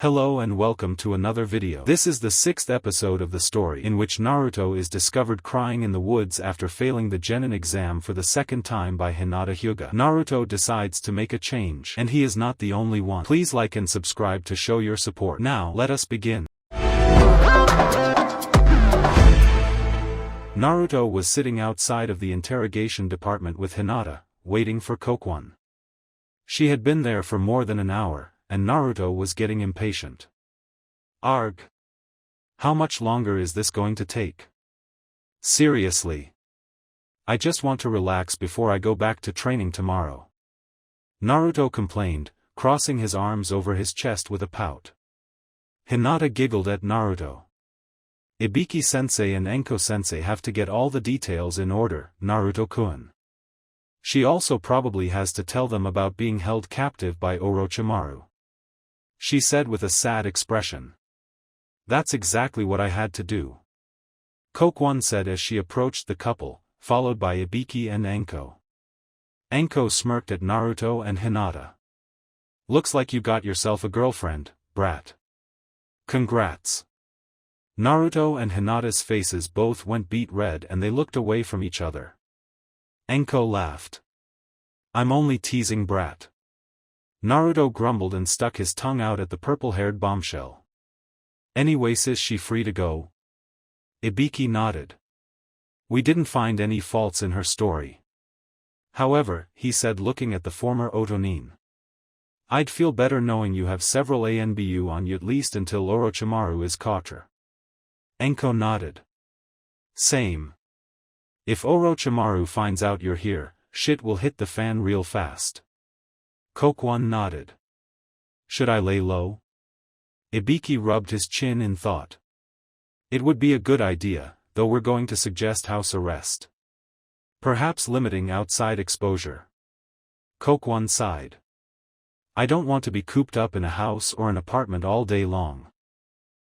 Hello and welcome to another video. This is the 6th episode of the story in which Naruto is discovered crying in the woods after failing the Genin exam for the second time by Hinata Hyuga. Naruto decides to make a change, and he is not the only one. Please like and subscribe to show your support. Now, let us begin. Naruto was sitting outside of the interrogation department with Hinata, waiting for Kokwon. She had been there for more than an hour, and Naruto was getting impatient. Arg! How much longer is this going to take? Seriously. I just want to relax before I go back to training tomorrow. Naruto complained, crossing his arms over his chest with a pout. Hinata giggled at Naruto. Ibiki-sensei and Enko-sensei have to get all the details in order, Naruto-kun. She also probably has to tell them about being held captive by Orochimaru. She said with a sad expression. That's exactly what I had to do. Kokwon said as she approached the couple, followed by Ibiki and Enko. Enko smirked at Naruto and Hinata. Looks like you got yourself a girlfriend, brat. Congrats. Naruto and Hinata's faces both went beet red and they looked away from each other. Enko laughed. I'm only teasing, brat. Naruto grumbled and stuck his tongue out at the purple-haired bombshell. Anyways, is she free to go? Ibiki nodded. We didn't find any faults in her story. However, he said looking at the former Otonin. I'd feel better knowing you have several ANBU on you at least until Orochimaru is caught. Enko nodded. Same. If Orochimaru finds out you're here, shit will hit the fan real fast. Kokwon nodded. Should I lay low? Ibiki rubbed his chin in thought. It would be a good idea, though we're going to suggest house arrest. Perhaps limiting outside exposure. Kokwon sighed. I don't want to be cooped up in a house or an apartment all day long.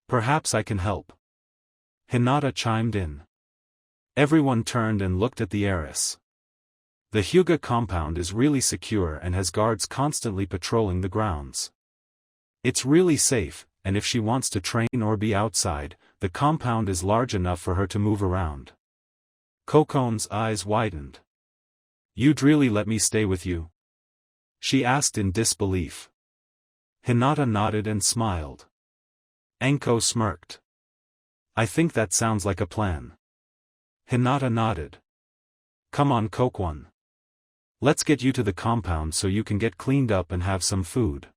Perhaps I can help. Hinata chimed in. Everyone turned and looked at the heiress. The Hyuga compound is really secure and has guards constantly patrolling the grounds. It's really safe, and if she wants to train or be outside, the compound is large enough for her to move around. Kokwon's eyes widened. You'd really let me stay with you? She asked in disbelief. Hinata nodded and smiled. Enko smirked. I think that sounds like a plan. Hinata nodded. Come on, Kokwon. Let's get you to the compound so you can get cleaned up and have some food.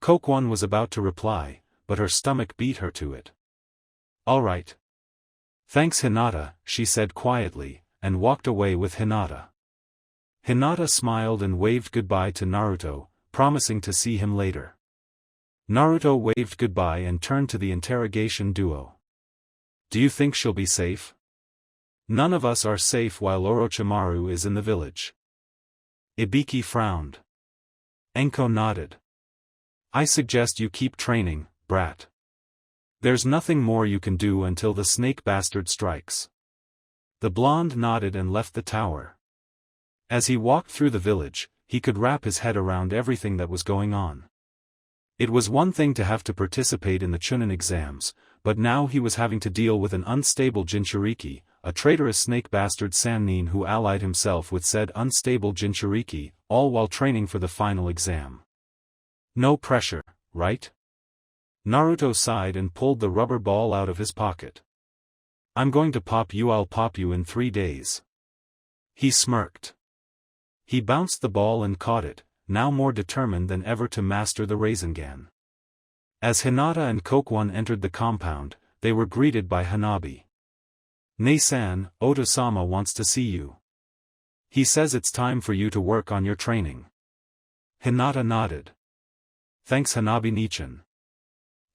Kokwon was about to reply, but her stomach beat her to it. All right. Thanks, Hinata, she said quietly, and walked away with Hinata. Hinata smiled and waved goodbye to Naruto, promising to see him later. Naruto waved goodbye and turned to the interrogation duo. Do you think she'll be safe? None of us are safe while Orochimaru is in the village. Ibiki frowned. Enko nodded. I suggest you keep training, brat. There's nothing more you can do until the snake bastard strikes. The blonde nodded and left the tower. As he walked through the village, he could wrap his head around everything that was going on. It was one thing to have to participate in the Chunin exams, but now he was having to deal with an unstable Jinchuriki, a traitorous snake bastard Sannin who allied himself with said unstable Jinchuriki, all while training for the final exam. No pressure, right? Naruto sighed and pulled the rubber ball out of his pocket. I'm going to pop you. I'll pop you in 3 days. He smirked. He bounced the ball and caught it, now more determined than ever to master the Rasengan. As Hinata and Kokwon entered the compound, they were greeted by Hanabi. Ne-san, Oto-sama wants to see you. He says it's time for you to work on your training. Hinata nodded. Thanks, Hanabi-nichan.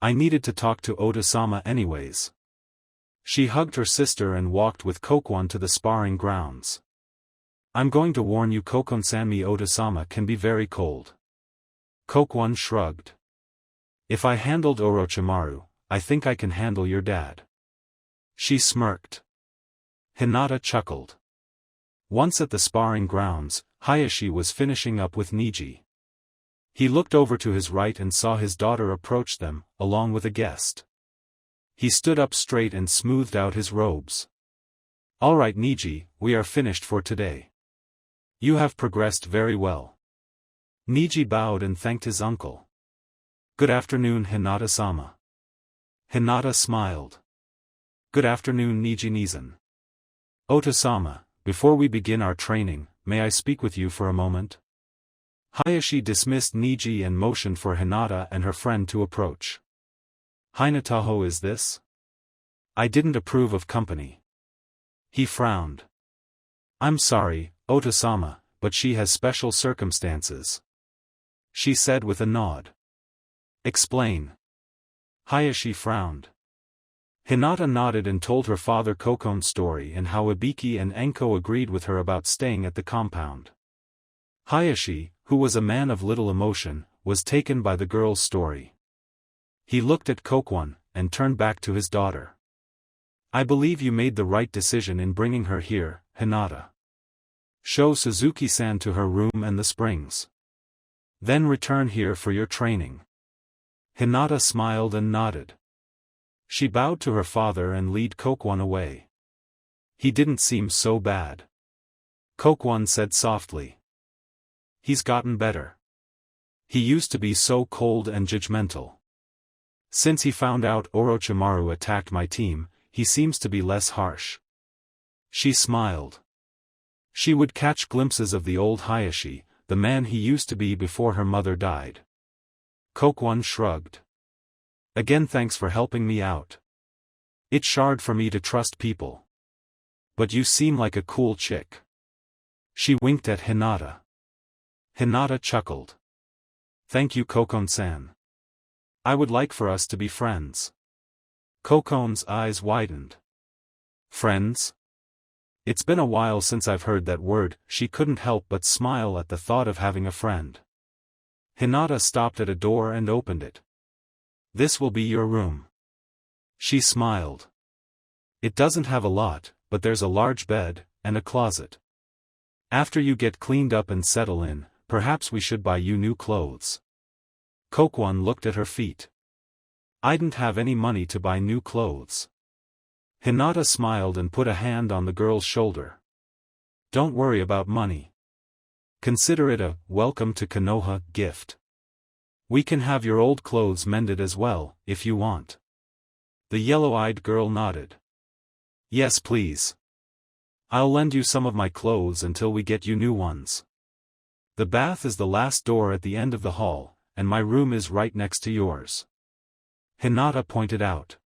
I needed to talk to Oto-sama anyways. She hugged her sister and walked with Kokwon to the sparring grounds. I'm going to warn you, Kokwon-san, Oto-sama can be very cold. Kokwon shrugged. If I handled Orochimaru, I think I can handle your dad. She smirked. Hinata chuckled. Once at the sparring grounds, Hayashi was finishing up with Niji. He looked over to his right and saw his daughter approach them, along with a guest. He stood up straight and smoothed out his robes. "All right, Niji, we are finished for today. You have progressed very well." Niji bowed and thanked his uncle. "Good afternoon, Hinata-sama." Hinata smiled. "Good afternoon, Niji-Nizan." "Ota-sama, before we begin our training, may I speak with you for a moment?" Hayashi dismissed Niji and motioned for Hinata and her friend to approach. "Hinataho is this? I didn't approve of company." He frowned. "I'm sorry, Ota-sama, but she has special circumstances," she said with a nod. "Explain." Hayashi frowned. Hinata nodded and told her father Kokon's story and how Ibiki and Enko agreed with her about staying at the compound. Hayashi, who was a man of little emotion, was taken by the girl's story. He looked at Kokwan, and turned back to his daughter. "I believe you made the right decision in bringing her here, Hinata. Show Suzuki-san to her room and the springs. Then return here for your training." Hinata smiled and nodded. She bowed to her father and led Kokwan away. "He didn't seem so bad," Kokwan said softly. "He's gotten better. He used to be so cold and judgmental. Since he found out Orochimaru attacked my team, he seems to be less harsh." She smiled. She would catch glimpses of the old Hayashi, the man he used to be before her mother died. Kokwan shrugged. "Again, thanks for helping me out. It's hard for me to trust people. But you seem like a cool chick." She winked at Hinata. Hinata chuckled. "Thank you, Kokon-san. I would like for us to be friends." Kokon's eyes widened. "Friends? It's been a while since I've heard that word." She couldn't help but smile at the thought of having a friend. Hinata stopped at a door and opened it. "This will be your room." She smiled. "It doesn't have a lot, but there's a large bed, and a closet. After you get cleaned up and settle in, perhaps we should buy you new clothes." Kokwan looked at her feet. "I didn't have any money to buy new clothes." Hinata smiled and put a hand on the girl's shoulder. "Don't worry about money. Consider it a welcome to Konoha gift. We can have your old clothes mended as well, if you want." The yellow-eyed girl nodded. "Yes, please. I'll lend you some of my clothes until we get you new ones. The bath is the last door at the end of the hall, and my room is right next to yours," Hinata pointed out.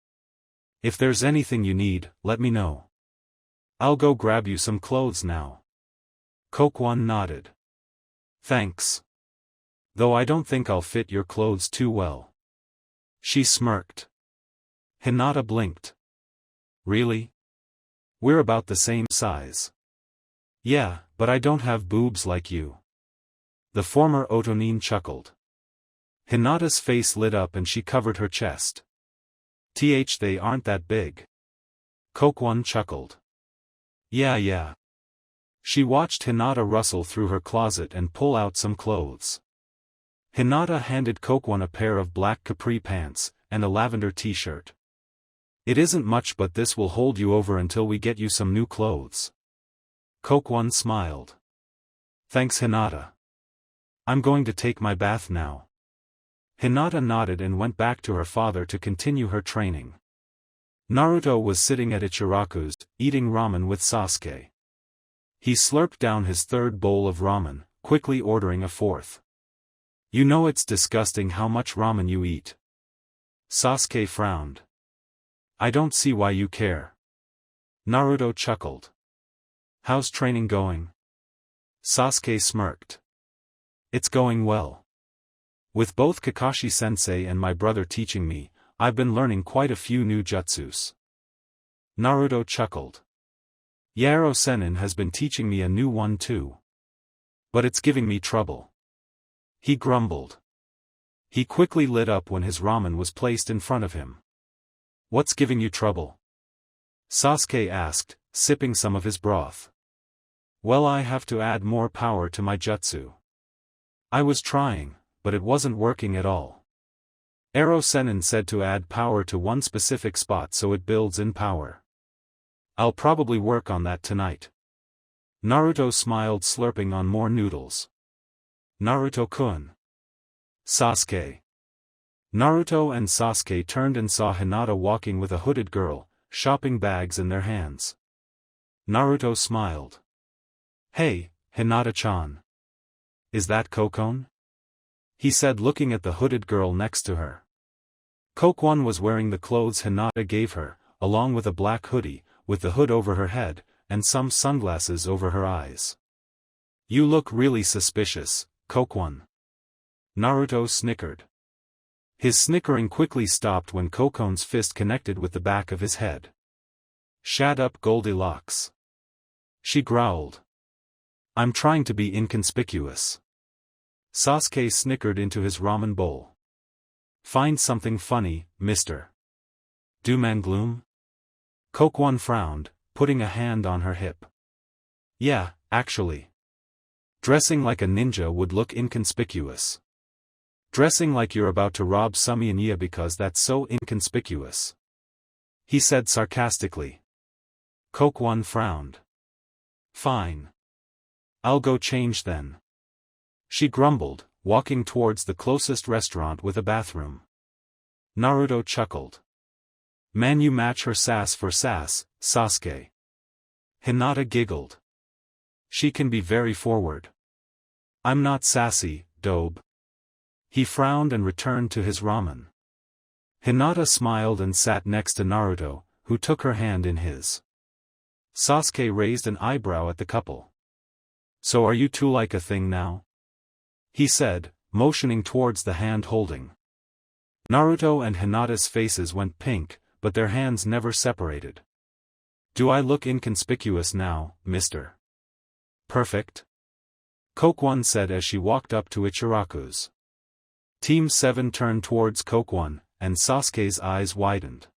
"If there's anything you need, let me know. I'll go grab you some clothes now." Kokwan nodded. "Thanks. Though I don't think I'll fit your clothes too well." She smirked. Hinata blinked. "Really? We're about the same size." "Yeah, but I don't have boobs like you." The former Otonin chuckled. Hinata's face lit up and she covered her chest. They aren't that big." Kokwan chuckled. Yeah. She watched Hinata rustle through her closet and pull out some clothes. Hinata handed Kokwan a pair of black capri pants, and a lavender t-shirt. "It isn't much, but this will hold you over until we get you some new clothes." Kokwan smiled. "Thanks, Hinata. I'm going to take my bath now." Hinata nodded and went back to her father to continue her training. Naruto was sitting at Ichiraku's, eating ramen with Sasuke. He slurped down his third bowl of ramen, quickly ordering a fourth. "You know it's disgusting how much ramen you eat." Sasuke frowned. "I don't see why you care." Naruto chuckled. "How's training going?" Sasuke smirked. "It's going well. With both Kakashi-sensei and my brother teaching me, I've been learning quite a few new jutsus." Naruto chuckled. "Yaro Sennin has been teaching me a new one too. But it's giving me trouble." He grumbled. He quickly lit up when his ramen was placed in front of him. "What's giving you trouble?" Sasuke asked, sipping some of his broth. "Well, I have to add more power to my jutsu. I was trying, but it wasn't working at all. Ero Sennin said to add power to one specific spot so it builds in power. I'll probably work on that tonight. Naruto smiled, slurping on more noodles. Naruto-kun. Sasuke. Naruto and Sasuke turned and saw Hinata walking with a hooded girl, shopping bags in their hands. Naruto smiled. Hey, Hinata-chan. Is that Kokon? He said, looking at the hooded girl next to her. Kokon was wearing the clothes Hinata gave her, along with a black hoodie, with the hood over her head, and some sunglasses over her eyes. You look really suspicious, Kokon. Naruto snickered. His snickering quickly stopped when Kokon's fist connected with the back of his head. Shut up, Goldilocks. She growled. I'm trying to be inconspicuous. Sasuke snickered into his ramen bowl. Find something funny, mister. Doom and gloom? Kokon frowned, putting a hand on her hip. Yeah, actually. Dressing like a ninja would look inconspicuous. Dressing like you're about to rob Sumiya because that's so inconspicuous. He said sarcastically. Kokon frowned. Fine. I'll go change then. She grumbled, walking towards the closest restaurant with a bathroom. Naruto chuckled. Man, you match her sass for sass, Sasuke. Hinata giggled. She can be very forward. I'm not sassy, dobe. He frowned and returned to his ramen. Hinata smiled and sat next to Naruto, who took her hand in his. Sasuke raised an eyebrow at the couple. So are you two like a thing now? He said, motioning towards the hand holding. Naruto and Hinata's faces went pink, but their hands never separated. Do I look inconspicuous now, mister? Perfect. Kokon said as she walked up to Ichiraku's. Team 7 turned towards Kokon, and Sasuke's eyes widened.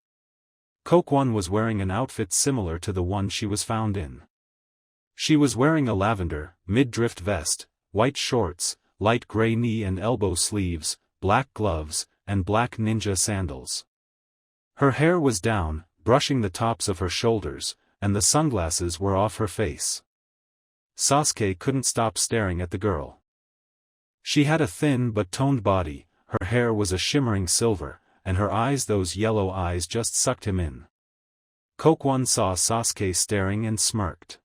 Kokon was wearing an outfit similar to the one she was found in. She was wearing a lavender, mid-drift vest, white shorts, light gray knee and elbow sleeves, black gloves, and black ninja sandals. Her hair was down, brushing the tops of her shoulders, and the sunglasses were off her face. Sasuke couldn't stop staring at the girl. She had a thin but toned body, her hair was a shimmering silver, and her eyes, those yellow eyes, just sucked him in. Kokon saw Sasuke staring and smirked.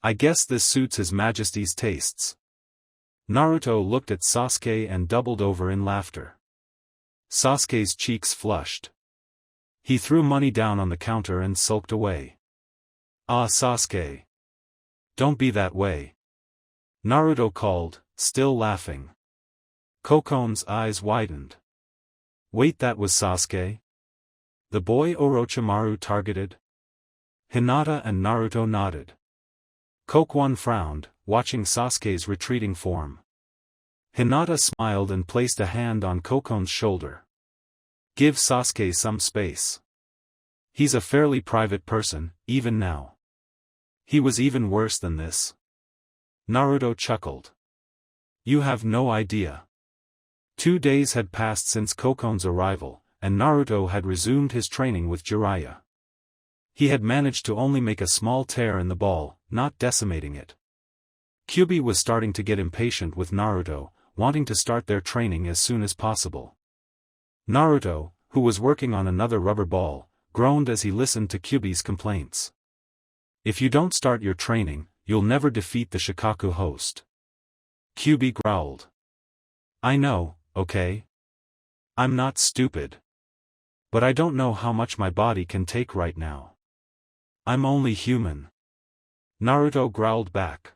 I guess this suits His Majesty's tastes. Naruto looked at Sasuke and doubled over in laughter. Sasuke's cheeks flushed. He threw money down on the counter and sulked away. Ah, Sasuke. Don't be that way. Naruto called, still laughing. Kokon's eyes widened. Wait, that was Sasuke? The boy Orochimaru targeted? Hinata and Naruto nodded. Kokon frowned, watching Sasuke's retreating form. Hinata smiled and placed a hand on Kokon's shoulder. Give Sasuke some space. He's a fairly private person, even now. He was even worse than this. Naruto chuckled. You have no idea. 2 days had passed since Kokon's arrival, and Naruto had resumed his training with Jiraiya. He had managed to only make a small tear in the ball, not decimating it. Kyuubi was starting to get impatient with Naruto, wanting to start their training as soon as possible. Naruto, who was working on another rubber ball, groaned as he listened to Kyuubi's complaints. If you don't start your training, you'll never defeat the Shikaku host. Kyuubi growled. I know, okay? I'm not stupid. But I don't know how much my body can take right now. I'm only human. Naruto growled back.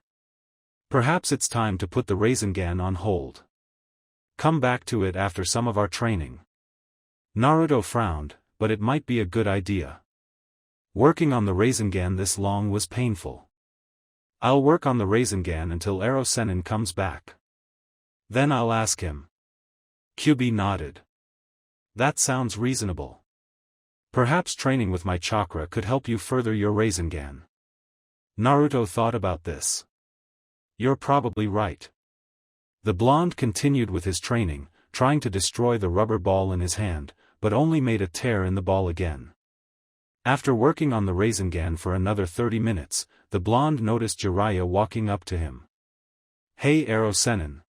Perhaps it's time to put the Rasengan on hold. Come back to it after some of our training. Naruto frowned, but it might be a good idea. Working on the Rasengan this long was painful. I'll work on the Rasengan until Ero Sennin comes back. Then I'll ask him. Kyuubi nodded. That sounds reasonable. Perhaps training with my chakra could help you further your Rasengan. Naruto thought about this. You're probably right. The blonde continued with his training, trying to destroy the rubber ball in his hand, but only made a tear in the ball again. After working on the Rasengan for another 30 minutes, the blonde noticed Jiraiya walking up to him. "Hey Ero Sennin,"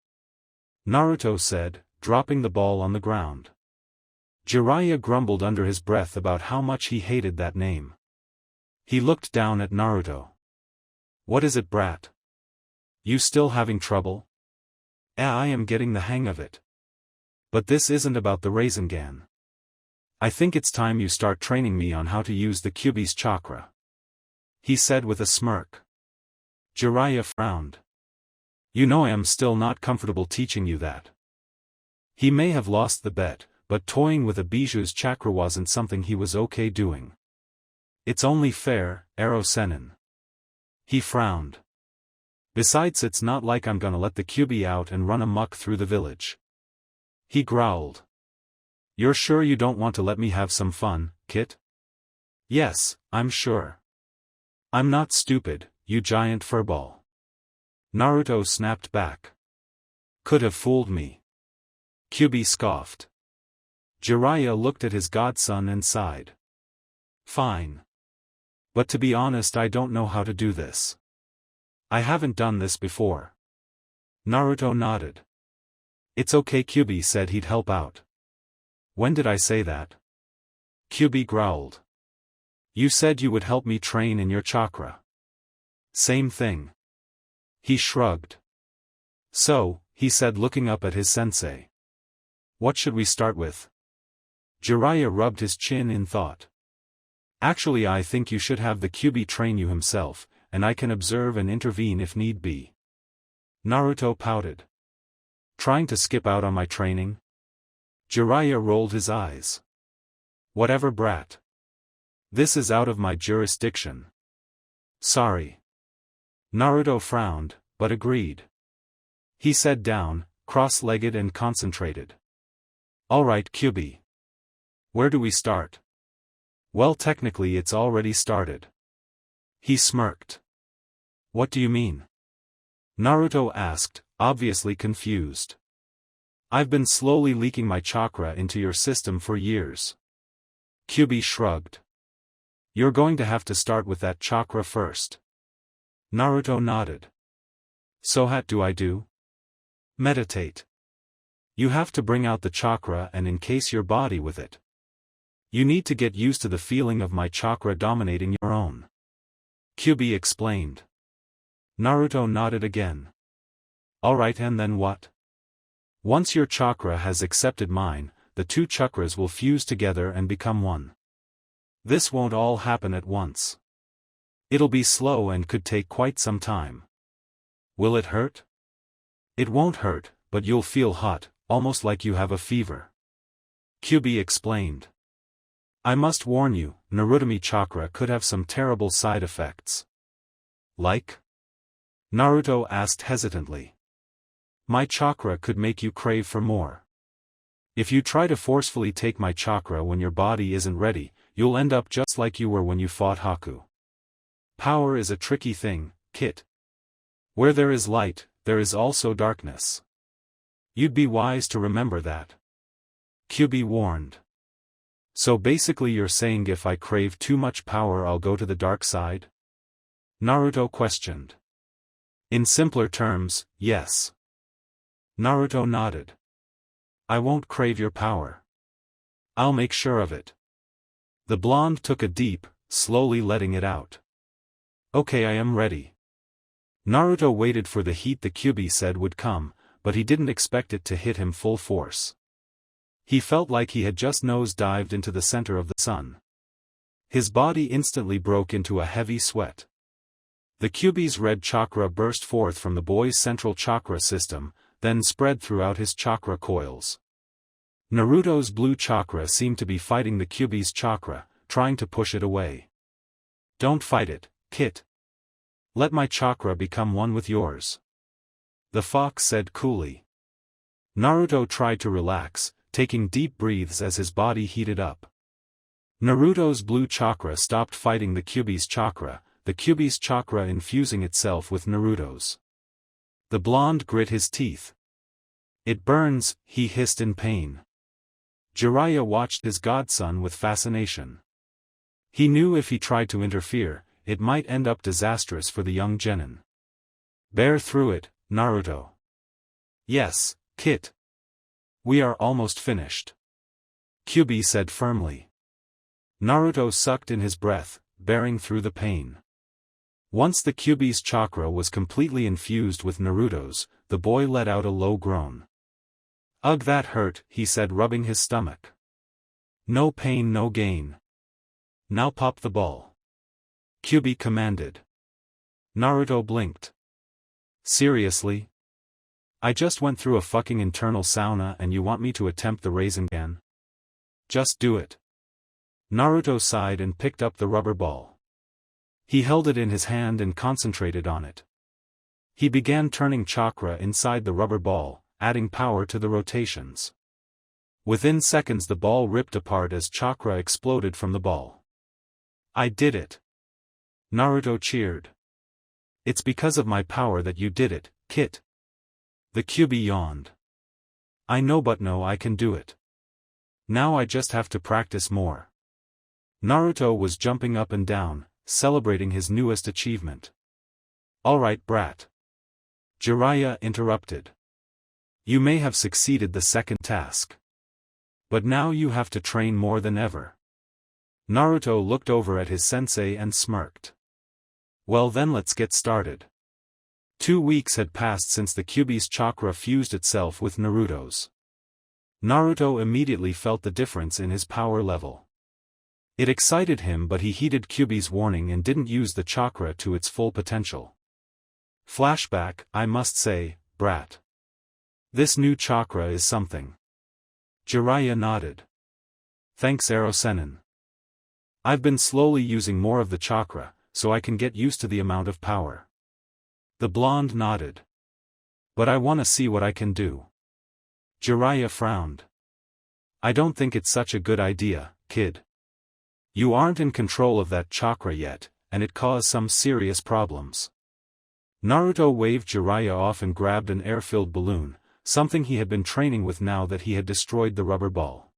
Naruto said, dropping the ball on the ground. Jiraiya grumbled under his breath about how much he hated that name. He looked down at Naruto. "What is it, brat? You still having trouble?" I am getting the hang of it. But this isn't about the Rasengan. I think it's time you start training me on how to use the Kyuubi's chakra," he said with a smirk. Jiraiya frowned. "You know I am still not comfortable teaching you that." He may have lost the bet, but toying with a Bijuu's chakra wasn't something he was okay doing. "It's only fair, Ero Sennin." He frowned. "Besides, it's not like I'm gonna let the Kyuubi out and run amok through the village." He growled. "You're sure you don't want to let me have some fun, Kit?" "Yes, I'm sure. I'm not stupid, you giant furball." Naruto snapped back. "Could have fooled me." Kyuubi scoffed. Jiraiya looked at his godson and sighed. "Fine. But to be honest, I don't know how to do this. I haven't done this before." Naruto nodded. "It's okay." Kyuubi said he'd help out. "When did I say that?" Kyuubi growled. "You said you would help me train in your chakra." "Same thing." He shrugged. "So," he said looking up at his sensei. "What should we start with?" Jiraiya rubbed his chin in thought. "Actually, I think you should have the Kyuubi train you himself, and I can observe and intervene if need be." Naruto pouted. "Trying to skip out on my training?" Jiraiya rolled his eyes. "Whatever, brat. This is out of my jurisdiction." "Sorry." Naruto frowned, but agreed. He sat down, cross-legged and concentrated. "Alright, Kyuubi. Where do we start?" "Well, technically it's already started." He smirked. "What do you mean?" Naruto asked, obviously confused. "I've been slowly leaking my chakra into your system for years." Kyuubi shrugged. "You're going to have to start with that chakra first." Naruto nodded. "So what do I do?" "Meditate. You have to bring out the chakra and encase your body with it. You need to get used to the feeling of my chakra dominating your own." Kyuubi explained. Naruto nodded again. "Alright, and then what?" "Once your chakra has accepted mine, the two chakras will fuse together and become one. This won't all happen at once. It'll be slow and could take quite some time." "Will it hurt?" "It won't hurt, but you'll feel hot, almost like you have a fever." Kyuubi explained. "I must warn you, Narutami chakra could have some terrible side effects." "Like?" Naruto asked hesitantly. "My chakra could make you crave for more. If you try to forcefully take my chakra when your body isn't ready, you'll end up just like you were when you fought Haku. Power is a tricky thing, Kit. Where there is light, there is also darkness. You'd be wise to remember that." Kyuubi warned. "So basically you're saying if I crave too much power I'll go to the dark side?" Naruto questioned. "In simpler terms, yes." Naruto nodded. "I won't crave your power. I'll make sure of it." The blonde took a deep, slowly letting it out. "Okay, I am ready." Naruto waited for the heat the Kyuubi said would come, but he didn't expect it to hit him full force. He felt like he had just nose-dived into the center of the sun. His body instantly broke into a heavy sweat. The Kyuubi's red chakra burst forth from the boy's central chakra system, then spread throughout his chakra coils. Naruto's blue chakra seemed to be fighting the Kyuubi's chakra, trying to push it away. "Don't fight it, Kit. Let my chakra become one with yours," the fox said coolly. Naruto tried to relax, taking deep breaths as his body heated up. Naruto's blue chakra stopped fighting the Kyuubi's chakra infusing itself with Naruto's. The blonde grit his teeth. It burns, he hissed in pain. Jiraiya watched his godson with fascination. He knew if he tried to interfere, it might end up disastrous for the young genin. Bear through it, Naruto. Yes, Kit. We are almost finished. Kyuubi said firmly. Naruto sucked in his breath, bearing through the pain. Once the Kyuubi's chakra was completely infused with Naruto's, the boy let out a low groan. Ugh, that hurt, he said, rubbing his stomach. No pain, no gain. Now pop the ball. Kyuubi commanded. Naruto blinked. Seriously? I just went through a fucking internal sauna and you want me to attempt the Rasengan? Just do it. Naruto sighed and picked up the rubber ball. He held it in his hand and concentrated on it. He began turning chakra inside the rubber ball, adding power to the rotations. Within seconds the ball ripped apart as chakra exploded from the ball. I did it. Naruto cheered. It's because of my power that you did it, Kit. The Kyuubi yawned. I know, but no, I can do it. Now I just have to practice more. Naruto was jumping up and down, celebrating his newest achievement. Alright, brat. Jiraiya interrupted. You may have succeeded the second task. But now you have to train more than ever. Naruto looked over at his sensei and smirked. Well then, let's get started. 2 weeks had passed since the Kyuubi's chakra fused itself with Naruto's. Naruto immediately felt the difference in his power level. It excited him, but he heeded Kyuubi's warning and didn't use the chakra to its full potential. Flashback, I must say, brat. This new chakra is something. Jiraiya nodded. Thanks, Ero-sennin. I've been slowly using more of the chakra, so I can get used to the amount of power. The blonde nodded. But I want to see what I can do. Jiraiya frowned. I don't think it's such a good idea, kid. You aren't in control of that chakra yet, and it caused some serious problems. Naruto waved Jiraiya off and grabbed an air-filled balloon, something he had been training with now that he had destroyed the rubber ball.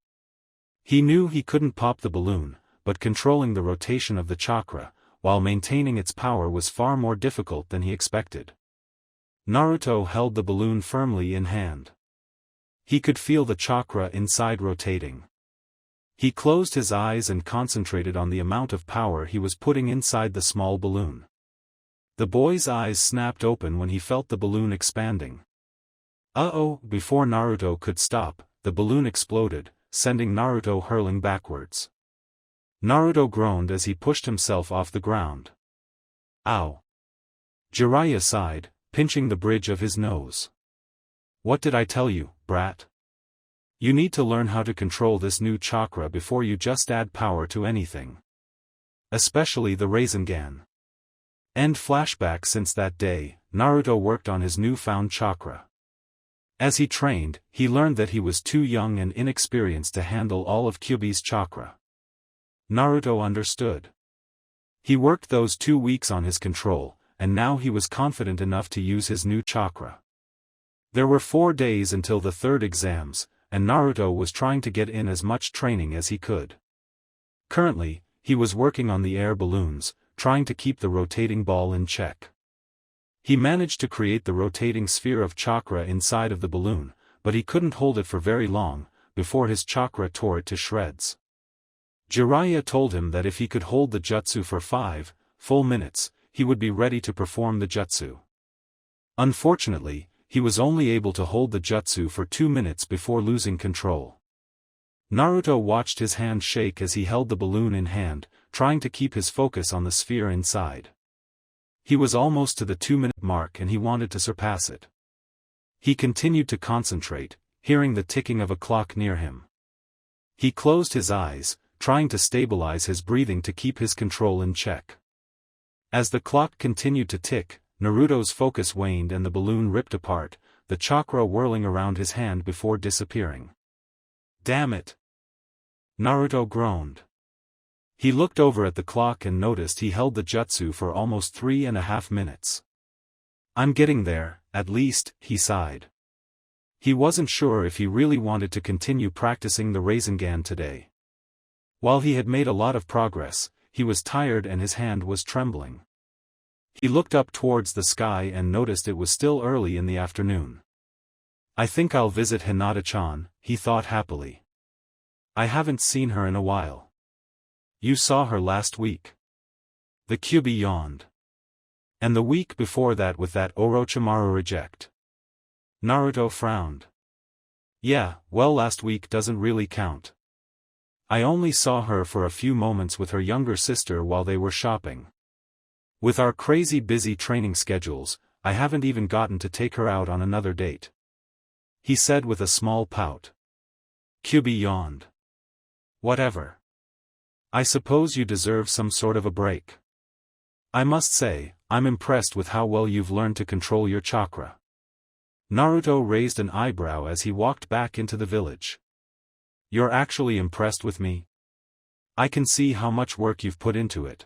He knew he couldn't pop the balloon, but controlling the rotation of the chakra, while maintaining its power, was far more difficult than he expected. Naruto held the balloon firmly in hand. He could feel the chakra inside rotating. He closed his eyes and concentrated on the amount of power he was putting inside the small balloon. The boy's eyes snapped open when he felt the balloon expanding. Uh-oh, before Naruto could stop, the balloon exploded, sending Naruto hurling backwards. Naruto groaned as he pushed himself off the ground. Ow! Jiraiya sighed, pinching the bridge of his nose. What did I tell you, brat? You need to learn how to control this new chakra before you just add power to anything. Especially the Rasengan. End flashback. Since that day, Naruto worked on his newfound chakra. As he trained, he learned that he was too young and inexperienced to handle all of Kyuubi's chakra. Naruto understood. He worked those 2 weeks on his control, and now he was confident enough to use his new chakra. There were 4 days until the third exams, and Naruto was trying to get in as much training as he could. Currently, he was working on the air balloons, trying to keep the rotating ball in check. He managed to create the rotating sphere of chakra inside of the balloon, but he couldn't hold it for very long, before his chakra tore it to shreds. Jiraiya told him that if he could hold the jutsu for 5 full minutes, he would be ready to perform the jutsu. Unfortunately, he was only able to hold the jutsu for 2 minutes before losing control. Naruto watched his hand shake as he held the balloon in hand, trying to keep his focus on the sphere inside. He was almost to the 2-minute mark and he wanted to surpass it. He continued to concentrate, hearing the ticking of a clock near him. He closed his eyes, trying to stabilize his breathing to keep his control in check. As the clock continued to tick, Naruto's focus waned and the balloon ripped apart, the chakra whirling around his hand before disappearing. Damn it! Naruto groaned. He looked over at the clock and noticed he held the jutsu for almost 3.5 minutes. I'm getting there, at least, he sighed. He wasn't sure if he really wanted to continue practicing the Rasengan today. While he had made a lot of progress, he was tired and his hand was trembling. He looked up towards the sky and noticed it was still early in the afternoon. I think I'll visit Hinata-chan, he thought happily. I haven't seen her in a while. You saw her last week. The Kyuubi yawned. And the week before that with that Orochimaru reject. Naruto frowned. Yeah, well, last week doesn't really count. I only saw her for a few moments with her younger sister while they were shopping. With our crazy busy training schedules, I haven't even gotten to take her out on another date. He said with a small pout. Kyuubi yawned. Whatever. I suppose you deserve some sort of a break. I must say, I'm impressed with how well you've learned to control your chakra. Naruto raised an eyebrow as he walked back into the village. You're actually impressed with me? I can see how much work you've put into it.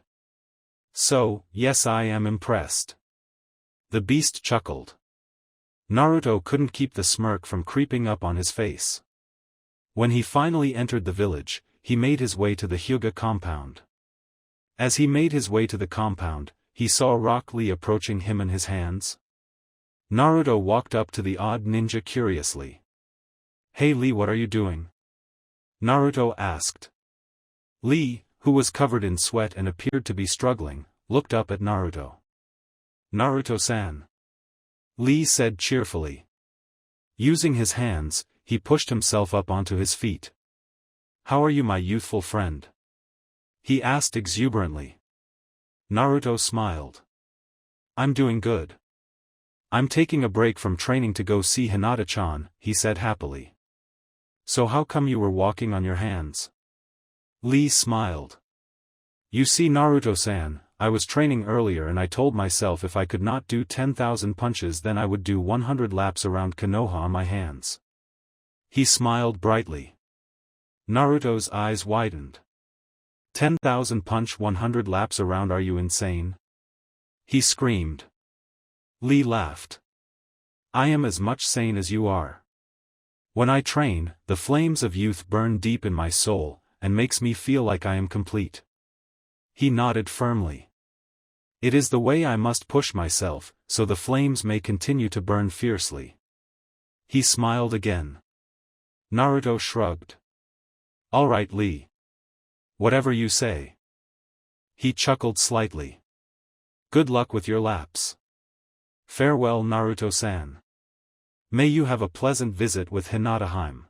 So, yes, I am impressed. The beast chuckled. Naruto couldn't keep the smirk from creeping up on his face. When he finally entered the village, he made his way to the Hyuga compound. As he made his way to the compound, he saw Rock Lee approaching him in his hands. Naruto walked up to the odd ninja curiously. Hey Lee, what are you doing? Naruto asked. Lee, who was covered in sweat and appeared to be struggling, looked up at Naruto. Naruto-san. Lee said cheerfully. Using his hands, he pushed himself up onto his feet. How are you, my youthful friend? He asked exuberantly. Naruto smiled. I'm doing good. I'm taking a break from training to go see Hinata-chan, he said happily. So how come you were walking on your hands? Lee smiled. You see, Naruto-san, I was training earlier and I told myself if I could not do 10,000 punches then I would do 100 laps around Konoha on my hands. He smiled brightly. Naruto's eyes widened. 10,000 punch 100 laps around, are you insane? He screamed. Lee laughed. I am as much sane as you are. When I train, the flames of youth burn deep in my soul, and makes me feel like I am complete. He nodded firmly. It is the way I must push myself, so the flames may continue to burn fiercely. He smiled again. Naruto shrugged. All right, Lee. Whatever you say. He chuckled slightly. Good luck with your laps. Farewell, Naruto-san. May you have a pleasant visit with Hinata-heim.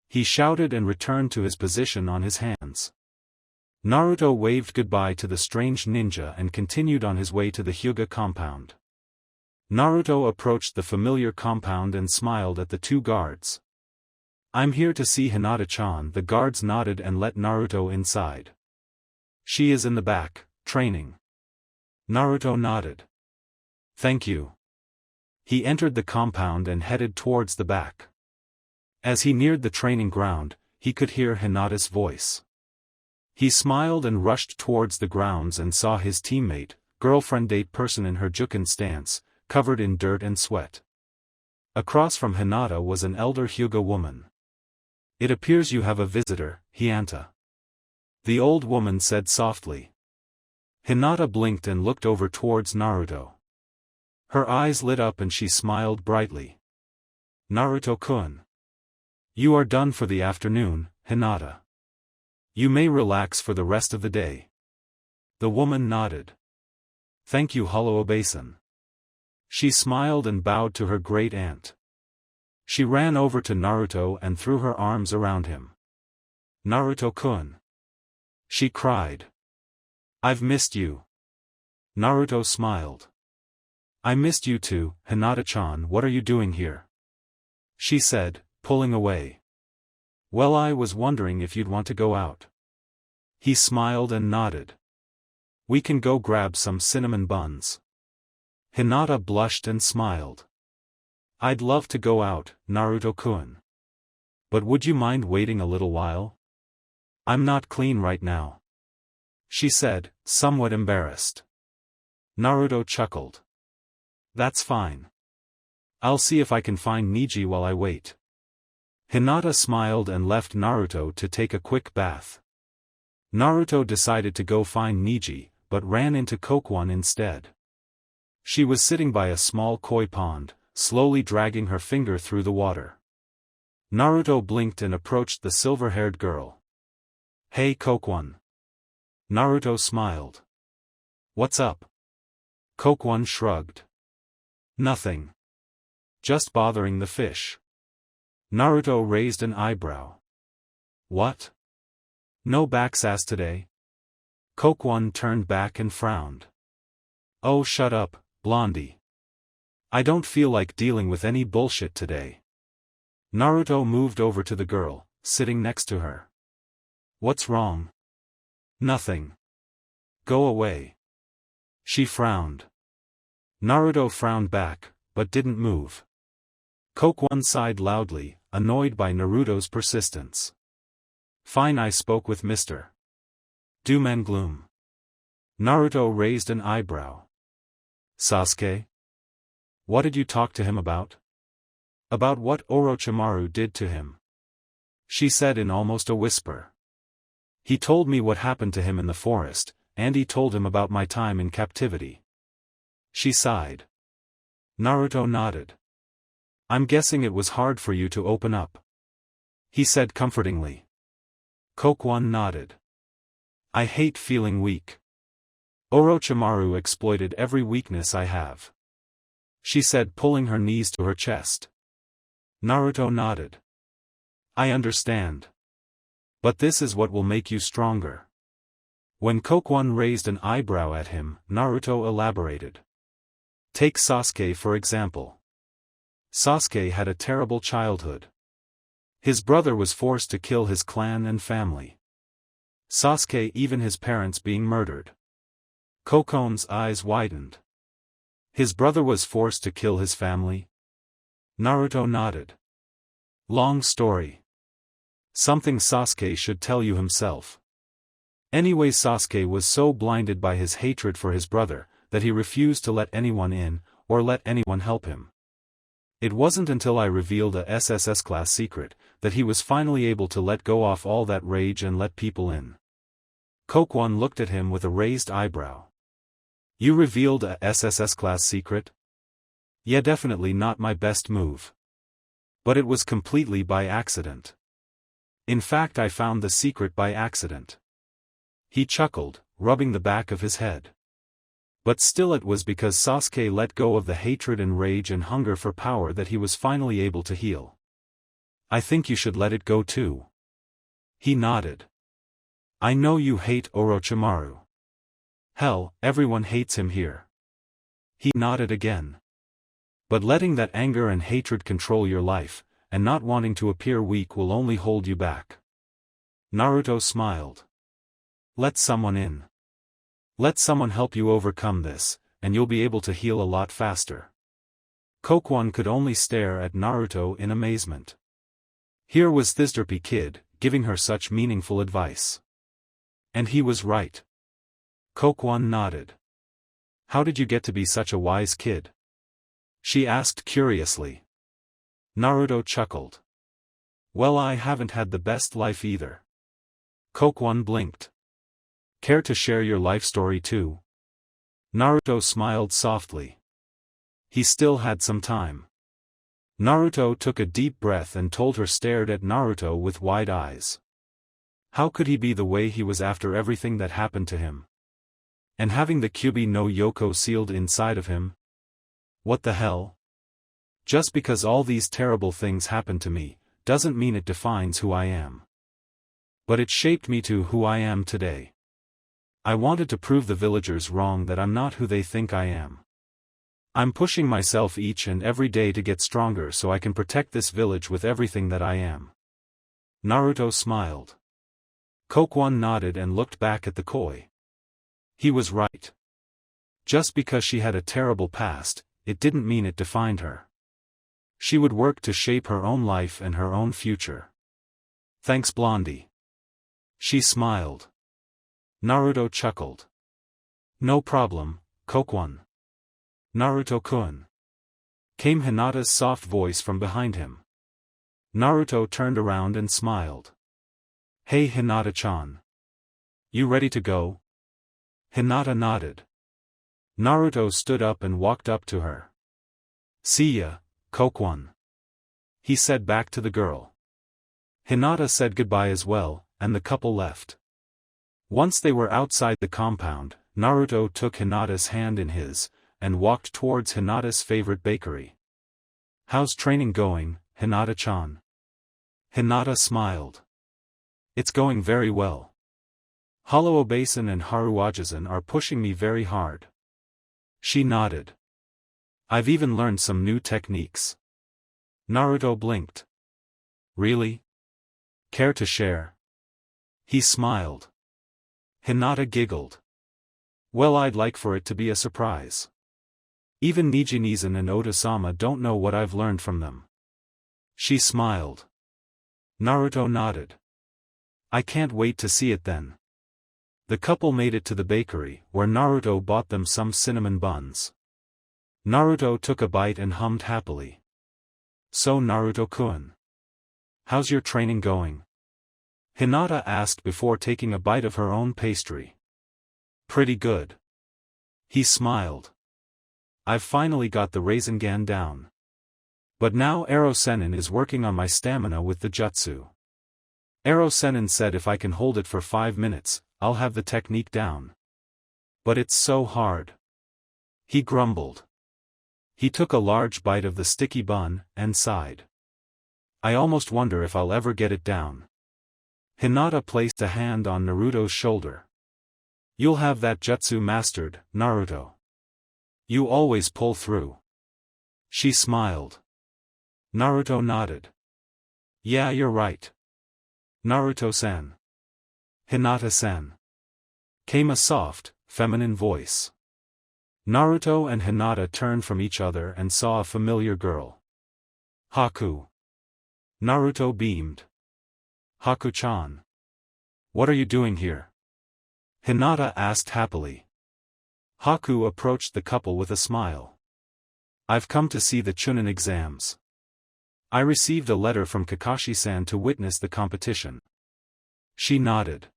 He shouted and returned to his position on his hands. Naruto waved goodbye to the strange ninja and continued on his way to the Hyuga compound. Naruto approached the familiar compound and smiled at the two guards. I'm here to see Hinata-chan. The guards nodded and let Naruto inside. She is in the back, training. Naruto nodded. Thank you. He entered the compound and headed towards the back. As he neared the training ground, he could hear Hinata's voice. He smiled and rushed towards the grounds and saw his teammate, girlfriend date person in her juken stance, covered in dirt and sweat. Across from Hinata was an elder Hyuga woman. It appears you have a visitor, Hinata. The old woman said softly. Hinata blinked and looked over towards Naruto. Her eyes lit up and she smiled brightly. Naruto-kun. You are done for the afternoon, Hinata. You may relax for the rest of the day. The woman nodded. Thank you, Hollow-Obasan. She smiled and bowed to her great aunt. She ran over to Naruto and threw her arms around him. Naruto-kun. She cried. I've missed you. Naruto smiled. I missed you too, Hinata-chan. What are you doing here? She said, pulling away. Well, I was wondering if you'd want to go out. He smiled and nodded. We can go grab some cinnamon buns. Hinata blushed and smiled. I'd love to go out, Naruto-kun. But would you mind waiting a little while? I'm not clean right now. She said, somewhat embarrassed. Naruto chuckled. That's fine. I'll see if I can find Niji while I wait. Hinata smiled and left Naruto to take a quick bath. Naruto decided to go find Niji, but ran into Kokwon instead. She was sitting by a small koi pond, slowly dragging her finger through the water. Naruto blinked and approached the silver-haired girl. "Hey Kokwon." Naruto smiled. "What's up?" Kokwon shrugged. "Nothing. Just bothering the fish." Naruto raised an eyebrow. "What? No backsass today?" Kokwon turned back and frowned. "Oh, shut up, Blondie. I don't feel like dealing with any bullshit today." Naruto moved over to the girl, sitting next to her. "What's wrong?" "Nothing. Go away." She frowned. Naruto frowned back, but didn't move. Kokwon sighed loudly, annoyed by Naruto's persistence. "Fine, I spoke with Mr. Do-men gloom." Naruto raised an eyebrow. "Sasuke? What did you talk to him about?" "About what Orochimaru did to him," she said in almost a whisper. "He told me what happened to him in the forest, and he told him about my time in captivity." She sighed. Naruto nodded. "I'm guessing it was hard for you to open up," he said comfortingly. Kokwon nodded. "I hate feeling weak. Orochimaru exploited every weakness I have," she said, pulling her knees to her chest. Naruto nodded. "I understand. But this is what will make you stronger." When Kokwon raised an eyebrow at him, Naruto elaborated. "Take Sasuke for example. Sasuke had a terrible childhood. His brother was forced to kill his clan and family. Sasuke even his parents being murdered." Kokwon's eyes widened. "His brother was forced to kill his family?" Naruto nodded. "Long story. Something Sasuke should tell you himself. Anyway, Sasuke was so blinded by his hatred for his brother, that he refused to let anyone in, or let anyone help him. It wasn't until I revealed a SSS class secret, that he was finally able to let go off all that rage and let people in." Kokwon looked at him with a raised eyebrow. "You revealed a SSS class secret?" "Yeah, definitely not my best move. But it was completely by accident. In fact, I found the secret by accident." He chuckled, rubbing the back of his head. "But still, it was because Sasuke let go of the hatred and rage and hunger for power that he was finally able to heal. I think you should let it go too." He nodded. "I know you hate Orochimaru. Hell, everyone hates him here." He nodded again. "But letting that anger and hatred control your life, and not wanting to appear weak will only hold you back." Naruto smiled. "Let someone in. Let someone help you overcome this, and you'll be able to heal a lot faster." Kokwon could only stare at Naruto in amazement. Here was this derpy kid, giving her such meaningful advice. And he was right. Kokwon nodded. "How did you get to be such a wise kid?" she asked curiously. Naruto chuckled. "Well, I haven't had the best life either." Kokwon blinked. "Care to share your life story too?" Naruto smiled softly. He still had some time. Naruto took a deep breath and told her, stared at Naruto with wide eyes. How could he be the way he was after everything that happened to him? And having the Kyubi no Yoko sealed inside of him? What the hell? Just because all these terrible things happened to me, doesn't mean it defines who I am. But it shaped me to who I am today. I wanted to prove the villagers wrong, that I'm not who they think I am. I'm pushing myself each and every day to get stronger so I can protect this village with everything that I am." Naruto smiled. Kokwon nodded and looked back at the koi. He was right. Just because she had a terrible past, it didn't mean it defined her. She would work to shape her own life and her own future. "Thanks, Blondie." She smiled. Naruto chuckled. "No problem, Kokwon. Naruto-kun." came Hinata's soft voice from behind him. Naruto turned around and smiled. Hey Hinata-chan. You ready to go? Hinata nodded. Naruto stood up and walked up to her. See ya, Kokwon. He said back to the girl. Hinata said goodbye as well, and the couple left. Once they were outside the compound, Naruto took Hinata's hand in his, and walked towards Hinata's favorite bakery. How's training going, Hinata-chan? Hinata smiled. It's going very well. Hollow Obasan and Haruwajasan are pushing me very hard. She nodded. I've even learned some new techniques. Naruto blinked. Really? Care to share? He smiled. Hinata giggled. Well, I'd like for it to be a surprise. Even Nijinizan and Oda-sama don't know what I've learned from them. She smiled. Naruto nodded. I can't wait to see it then. The couple made it to the bakery, where Naruto bought them some cinnamon buns. Naruto took a bite and hummed happily. So Naruto-kun. How's your training going? Hinata asked before taking a bite of her own pastry. Pretty good. He smiled. I've finally got the Rasengan down. But now Ero Sennin is working on my stamina with the jutsu. Ero Sennin said if I can hold it for 5 minutes, I'll have the technique down. But it's so hard. He grumbled. He took a large bite of the sticky bun, and sighed. I almost wonder if I'll ever get it down. Hinata placed a hand on Naruto's shoulder. You'll have that jutsu mastered, Naruto. You always pull through. She smiled. Naruto nodded. Yeah, you're right. Naruto-san. Hinata-san. Came a soft, feminine voice. Naruto and Hinata turned from each other and saw a familiar girl. Haku. Naruto beamed. Haku-chan. What are you doing here? Hinata asked happily. Haku approached the couple with a smile. I've come to see the Chunin exams. I received a letter from Kakashi-san to witness the competition. She nodded.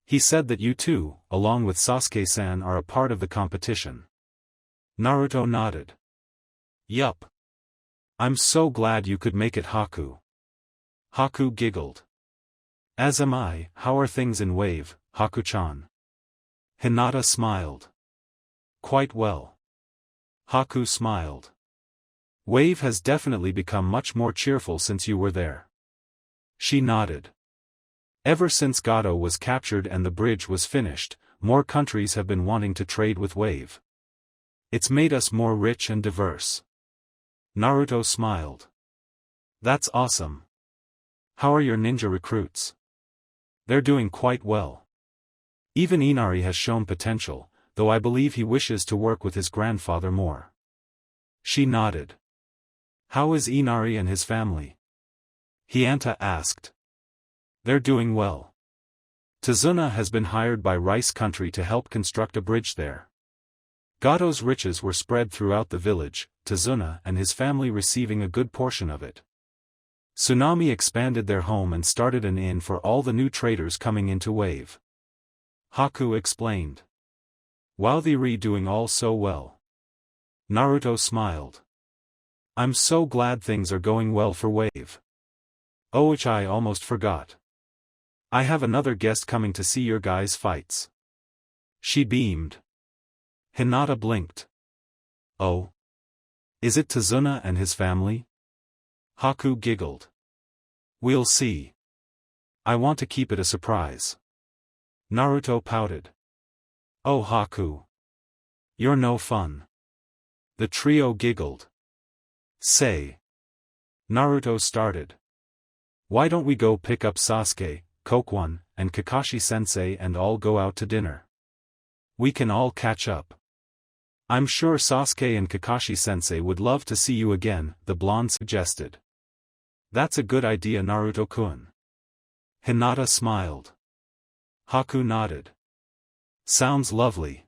He said that you too, along with Sasuke-san, are a part of the competition. Naruto nodded. Yup. I'm so glad you could make it, Haku. Haku giggled. As am I. How are things in Wave, Haku-chan? Hinata smiled. Quite well. Haku smiled. Wave has definitely become much more cheerful since you were there. She nodded. Ever since Gato was captured and the bridge was finished, more countries have been wanting to trade with Wave. It's made us more rich and diverse. Naruto smiled. That's awesome. How are your ninja recruits? They're doing quite well. Even Inari has shown potential, though I believe he wishes to work with his grandfather more. She nodded. How is Inari and his family? Hinata asked. They're doing well. Tazuna has been hired by Rice Country to help construct a bridge there. Gato's riches were spread throughout the village, Tazuna and his family receiving a good portion of it. Tsunami expanded their home and started an inn for all the new traders coming into Wave. Haku explained. Wow, they're doing all so well. Naruto smiled. I'm so glad things are going well for Wave. Oh, which I almost forgot. I have another guest coming to see your guys' fights. She beamed. Hinata blinked. Oh? Is it Tazuna and his family? Haku giggled. We'll see. I want to keep it a surprise. Naruto pouted. Oh Haku. You're no fun. The trio giggled. Say. Naruto started. Why don't we go pick up Sasuke, Kokwon, and Kakashi-sensei and all go out to dinner? We can all catch up. I'm sure Sasuke and Kakashi-sensei would love to see you again, the blonde suggested. That's a good idea, Naruto-kun. Hinata smiled. Haku nodded. Sounds lovely.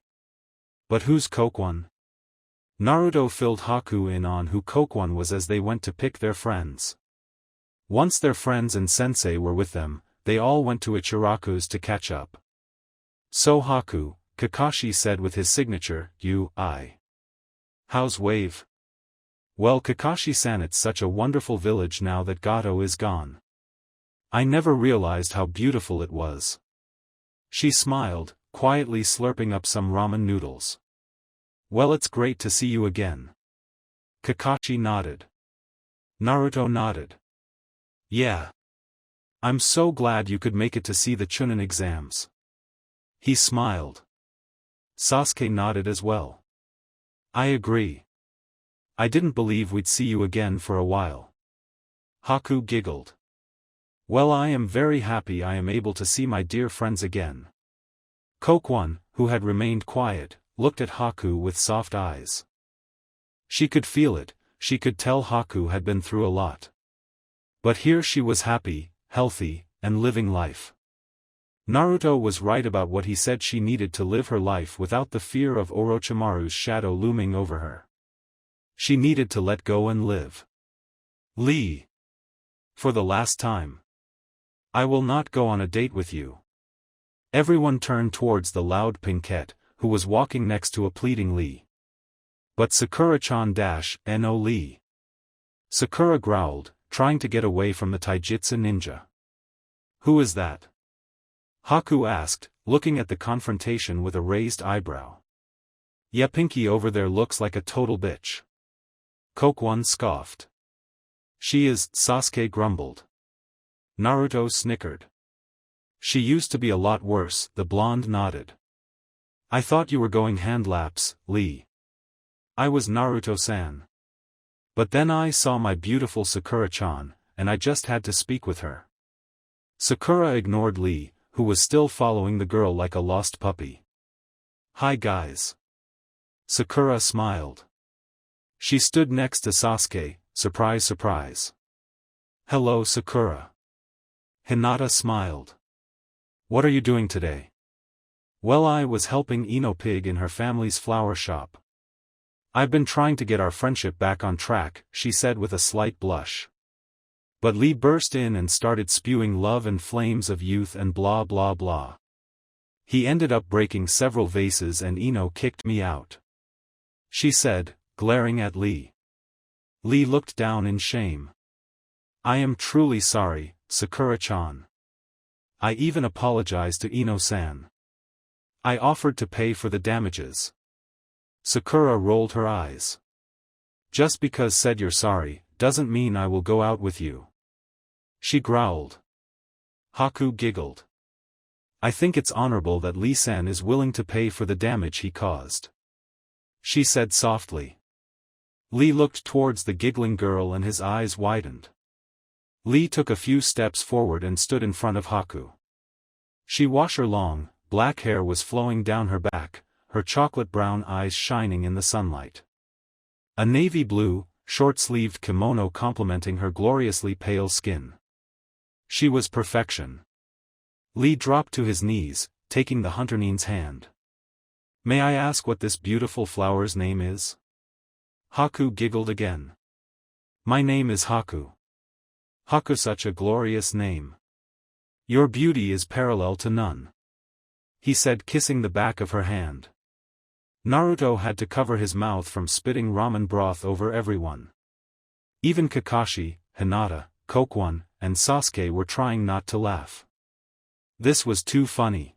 But who's Kokwon? Naruto filled Haku in on who Kokwon was as they went to pick their friends. Once their friends and sensei were with them, they all went to Ichiraku's to catch up. "So Haku," Kakashi said with his signature, "How's Wave?" "Well, Kakashi-san, it's such a wonderful village now that Gato is gone. I never realized how beautiful it was." She smiled, quietly slurping up some ramen noodles. "Well, it's great to see you again." Kakashi nodded. Naruto nodded. "Yeah. I'm so glad you could make it to see the Chunin exams." He smiled. Sasuke nodded as well. "I agree. I didn't believe we'd see you again for a while." Haku giggled. "Well, I am very happy I am able to see my dear friends again." Kokwon, who had remained quiet, looked at Haku with soft eyes. She could feel it, she could tell Haku had been through a lot. But here she was happy, healthy, and living life. Naruto was right about what he said. She needed to live her life without the fear of Orochimaru's shadow looming over her. She needed to let go and live. "Lee. For the last time. I will not go on a date with you." Everyone turned towards the loud Pinkette, who was walking next to a pleading Lee. "But Sakura-chan no Lee." Sakura growled, trying to get away from the taijutsu ninja. "Who is that?" Haku asked, looking at the confrontation with a raised eyebrow. "Yeah, Pinky over there looks like a total bitch." Kokwon scoffed. "She is," Sasuke grumbled. Naruto snickered. "She used to be a lot worse," the blonde nodded. "I thought you were going hand laps, Lee." "I was Naruto-san. But then I saw my beautiful Sakura-chan, and I just had to speak with her." Sakura ignored Lee, who was still following the girl like a lost puppy. "Hi guys." Sakura smiled. She stood next to Sasuke, surprise surprise. "Hello Sakura." Hinata smiled. "What are you doing today?" "Well, I was helping Ino Pig in her family's flower shop. I've been trying to get our friendship back on track," she said with a slight blush. But Lee burst in and started spewing love and flames of youth and blah blah blah. "He ended up breaking several vases and Ino kicked me out," she said, glaring at Lee. Lee looked down in shame. "I am truly sorry, Sakura-chan. I even apologized to Ino-san. I offered to pay for the damages." Sakura rolled her eyes. "Just because said you're sorry, doesn't mean I will go out with you," she growled. Haku giggled. "I think it's honorable that Lee-san is willing to pay for the damage he caused," she said softly. Lee looked towards the giggling girl and his eyes widened. Lee took a few steps forward and stood in front of Haku. She washed her long, black hair was flowing down her back, her chocolate-brown eyes shining in the sunlight. A navy blue, short-sleeved kimono complementing her gloriously pale skin. She was perfection. Lee dropped to his knees, taking the hunternin's hand. "May I ask what this beautiful flower's name is?" Haku giggled again. "My name is Haku." "Haku, such a glorious name. Your beauty is parallel to none," he said, kissing the back of her hand. Naruto had to cover his mouth from spitting ramen broth over everyone. Even Kakashi, Hinata, Kokwon, and Sasuke were trying not to laugh. This was too funny.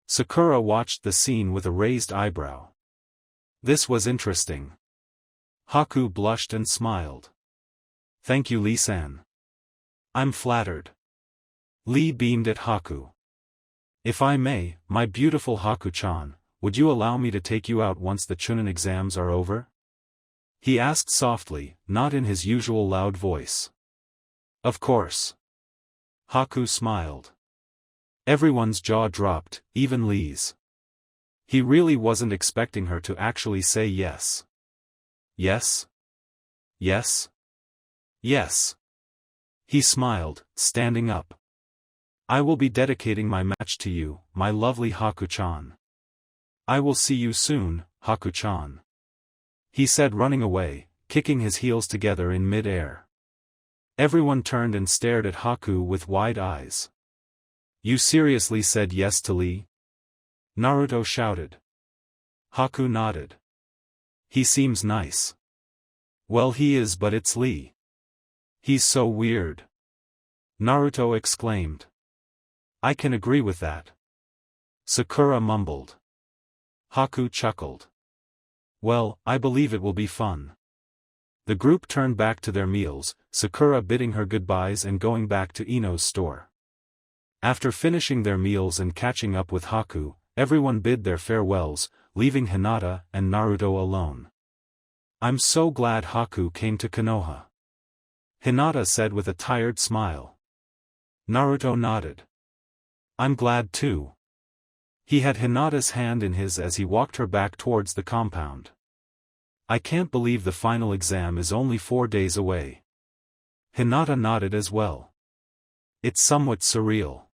Sakura watched the scene with a raised eyebrow. This was interesting. Haku blushed and smiled. "Thank you, Lee-san. I'm flattered." Lee beamed at Haku. "If I may, my beautiful Haku-chan, would you allow me to take you out once the Chunin exams are over?" he asked softly, not in his usual loud voice. "Of course." Haku smiled. Everyone's jaw dropped, even Lee's. He really wasn't expecting her to actually say yes. "Yes? Yes? Yes." He smiled, standing up. "I will be dedicating my match to you, my lovely Haku-chan. I will see you soon, Haku-chan." he said, running away, kicking his heels together in mid-air. Everyone turned and stared at Haku with wide eyes. You seriously said yes to Lee? Naruto shouted. Haku nodded. He seems nice. Well, he is, but it's Lee. He's so weird. Naruto exclaimed. I can agree with that. Sakura mumbled. Haku chuckled. Well, I believe it will be fun. The group turned back to their meals, Sakura bidding her goodbyes and going back to Ino's store. After finishing their meals and catching up with Haku, everyone bid their farewells, leaving Hinata and Naruto alone. I'm so glad Haku came to Konoha. Hinata said with a tired smile. Naruto nodded. I'm glad too. He had Hinata's hand in his as he walked her back towards the compound. I can't believe the final exam is only 4 days away. Hinata nodded as well. It's somewhat surreal.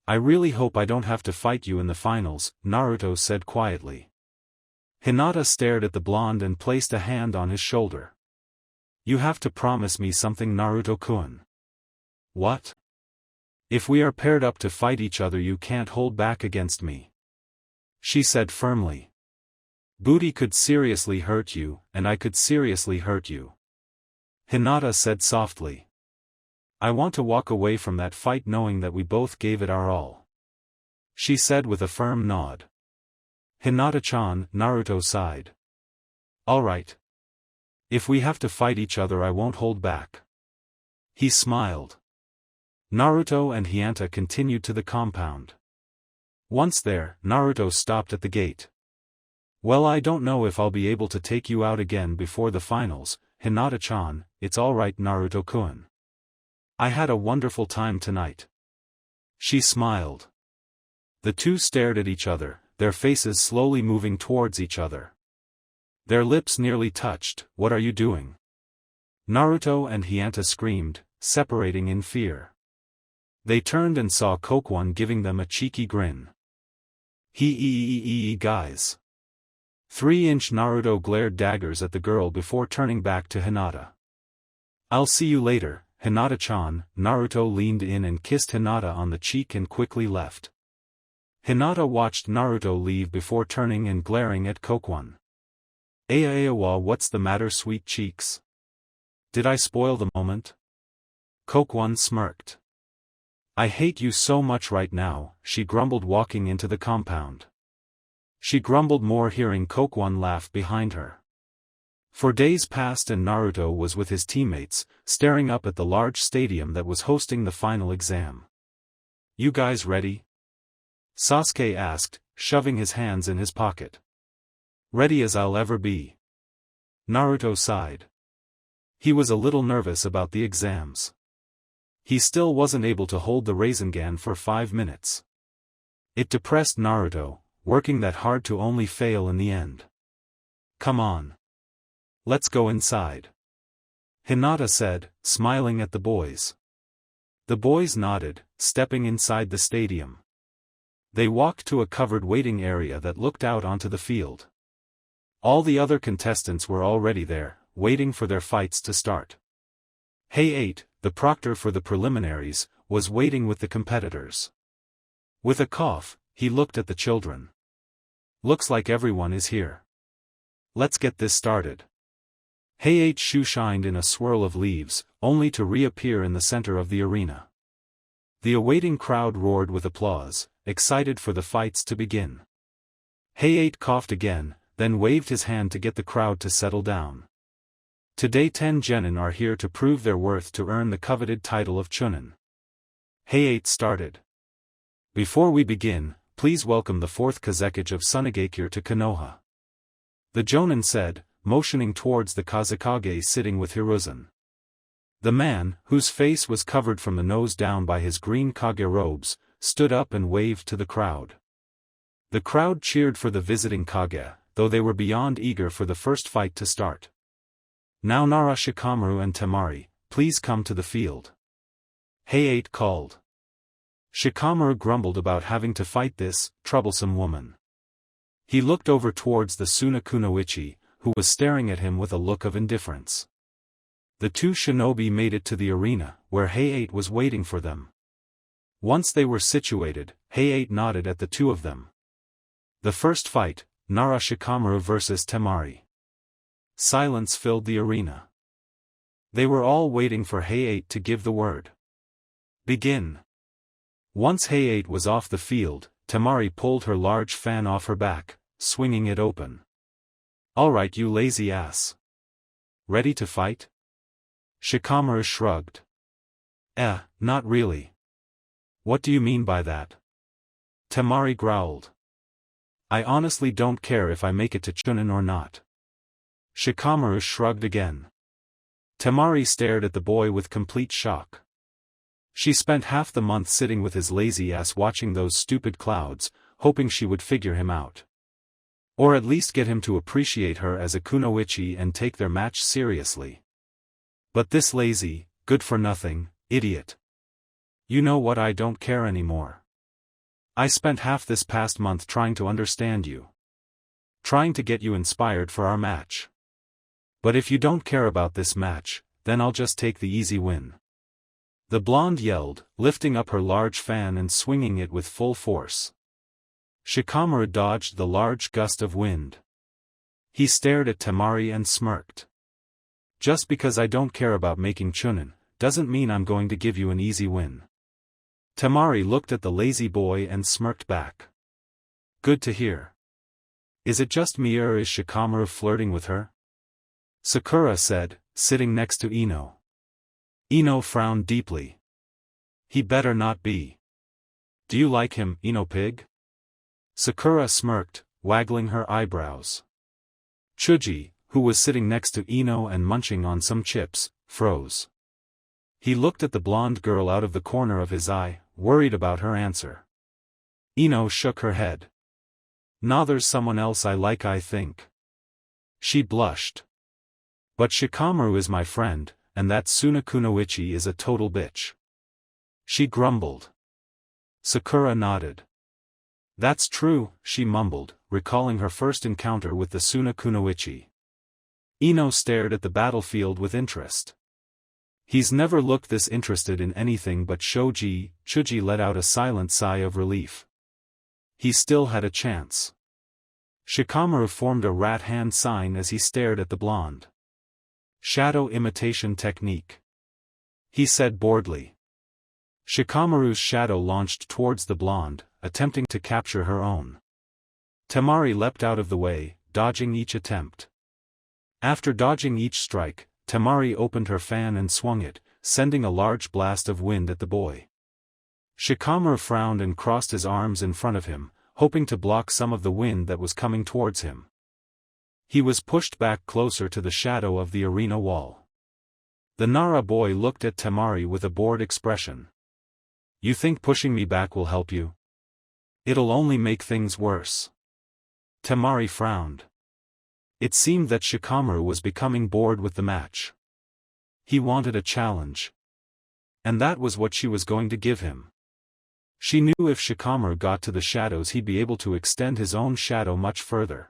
I really hope I don't have to fight you in the finals, Naruto said quietly. Hinata stared at the blonde and placed a hand on his shoulder. You have to promise me something, Naruto-kun. What? If we are paired up to fight each other, you can't hold back against me. She said firmly. Booty could seriously hurt you, and I could seriously hurt you. Hinata said softly. I want to walk away from that fight knowing that we both gave it our all. She said with a firm nod. Hinata-chan, Naruto sighed. Alright. If we have to fight each other, I won't hold back. He smiled. Naruto and Hinata continued to the compound. Once there, Naruto stopped at the gate. Well, I don't know if I'll be able to take you out again before the finals, Hinata-chan. It's alright, Naruto-kun. I had a wonderful time tonight. She smiled. The two stared at each other, their faces slowly moving towards each other. Their lips nearly touched. What are you doing? Naruto and Hinata screamed, separating in fear. They turned and saw Kokwon giving them a cheeky grin. Guys. 3-inch Naruto glared daggers at the girl before turning back to Hinata. I'll see you later, Hinata-chan. Naruto leaned in and kissed Hinata on the cheek and quickly left. Hinata watched Naruto leave before turning and glaring at Kokwon. Ayawa, what's the matter, sweet cheeks? Did I spoil the moment? Kokwon smirked. I hate you so much right now, she grumbled walking into the compound. She grumbled more hearing Kokwon laugh behind her. For days passed and Naruto was with his teammates, staring up at the large stadium that was hosting the final exam. You guys ready? Sasuke asked, shoving his hands in his pocket. Ready as I'll ever be. Naruto sighed. He was a little nervous about the exams. He still wasn't able to hold the Rasengan for 5 minutes. It depressed Naruto, working that hard to only fail in the end. Come on. Let's go inside. Hinata said, smiling at the boys. The boys nodded, stepping inside the stadium. They walked to a covered waiting area that looked out onto the field. All the other contestants were already there, waiting for their fights to start. Hey-8, the proctor for the preliminaries, was waiting with the competitors. With a cough, he looked at the children. Looks like everyone is here. Let's get this started. Hey-8 shoe-shined in a swirl of leaves, only to reappear in the center of the arena. The awaiting crowd roared with applause, excited for the fights to begin. Hey-8 coughed again, then waved his hand to get the crowd to settle down. Today 10 genin are here to prove their worth to earn the coveted title of Chunin. Hey-8 started. Before we begin, please welcome the 4th Kazekage of Tsunegakure to Konoha. The Jonin said, motioning towards the Kazekage sitting with Hiruzen. The man, whose face was covered from the nose down by his green Kage robes, stood up and waved to the crowd. The crowd cheered for the visiting Kage, though they were beyond eager for the first fight to start. Now Nara, Shikamaru and Temari, please come to the field. Hey-8 called. Shikamaru grumbled about having to fight this troublesome woman. He looked over towards the Suna Kunoichi, who was staring at him with a look of indifference. The two shinobi made it to the arena, where Hay-8 was waiting for them. Once they were situated, Hay-8 nodded at the two of them. The first fight, Nara Shikamaru vs Temari. Silence filled the arena. They were all waiting for Hay-8 to give the word. Begin. Once Hay-8 was off the field, Temari pulled her large fan off her back, swinging it open. "Alright, you lazy ass. Ready to fight?" Shikamaru shrugged. Not really." "What do you mean by that?" Temari growled. "I honestly don't care if I make it to Chunin or not." Shikamaru shrugged again. Temari stared at the boy with complete shock. She spent half the month sitting with his lazy ass watching those stupid clouds, hoping she would figure him out. Or at least get him to appreciate her as a kunoichi and take their match seriously. But this lazy, good-for-nothing, idiot. "You know what, I don't care anymore. I spent half this past month trying to understand you. Trying to get you inspired for our match. But if you don't care about this match, then I'll just take the easy win." The blonde yelled, lifting up her large fan and swinging it with full force. Shikamaru dodged the large gust of wind. He stared at Temari and smirked. "Just because I don't care about making Chunin, doesn't mean I'm going to give you an easy win." Temari looked at the lazy boy and smirked back. "Good to hear. Is it just me or is Shikamaru flirting with her?" Sakura said, sitting next to Ino. Ino frowned deeply. "He better not be." "Do you like him, Ino pig?" Sakura smirked, waggling her eyebrows. Chuji, who was sitting next to Ino and munching on some chips, froze. He looked at the blonde girl out of the corner of his eye, worried about her answer. Ino shook her head. "Nah, there's someone else I like, I think." She blushed. "But Shikamaru is my friend, and that Suna Kunoichi is a total bitch." She grumbled. Sakura nodded. "That's true," she mumbled, recalling her first encounter with the Suna Kunoichi. Ino stared at the battlefield with interest. "He's never looked this interested in anything but shogi." Chuji let out a silent sigh of relief. He still had a chance. Shikamaru formed a rat hand sign as he stared at the blonde. "Shadow imitation technique," he said boredly. Shikamaru's shadow launched towards the blonde, attempting to capture her own. Temari leapt out of the way, dodging each attempt. After dodging each strike, Temari opened her fan and swung it, sending a large blast of wind at the boy. Shikamaru frowned and crossed his arms in front of him, hoping to block some of the wind that was coming towards him. He was pushed back closer to the shadow of the arena wall. The Nara boy looked at Temari with a bored expression. "You think pushing me back will help you? It'll only make things worse." Temari frowned. It seemed that Shikamaru was becoming bored with the match. He wanted a challenge. And that was what she was going to give him. She knew if Shikamaru got to the shadows he'd be able to extend his own shadow much further.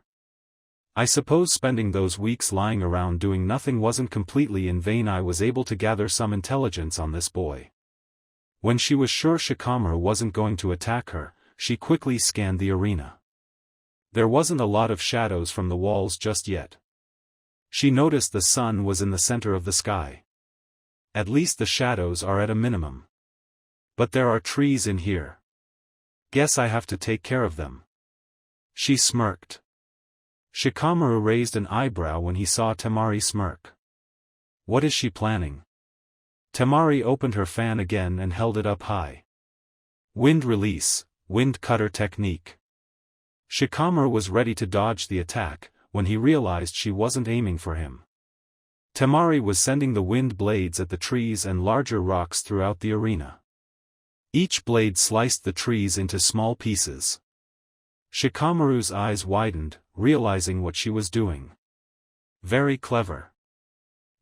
I suppose spending those weeks lying around doing nothing wasn't completely in vain. I was able to gather some intelligence on this boy. When she was sure Shikamaru wasn't going to attack her, she quickly scanned the arena. There wasn't a lot of shadows from the walls just yet. She noticed the sun was in the center of the sky. At least the shadows are at a minimum. But there are trees in here. Guess I have to take care of them. She smirked. Shikamaru raised an eyebrow when he saw Temari smirk. What is she planning? Temari opened her fan again and held it up high. Wind release, wind cutter technique. Shikamaru was ready to dodge the attack, when he realized she wasn't aiming for him. Temari was sending the wind blades at the trees and larger rocks throughout the arena. Each blade sliced the trees into small pieces. Shikamaru's eyes widened, realizing what she was doing. Very clever.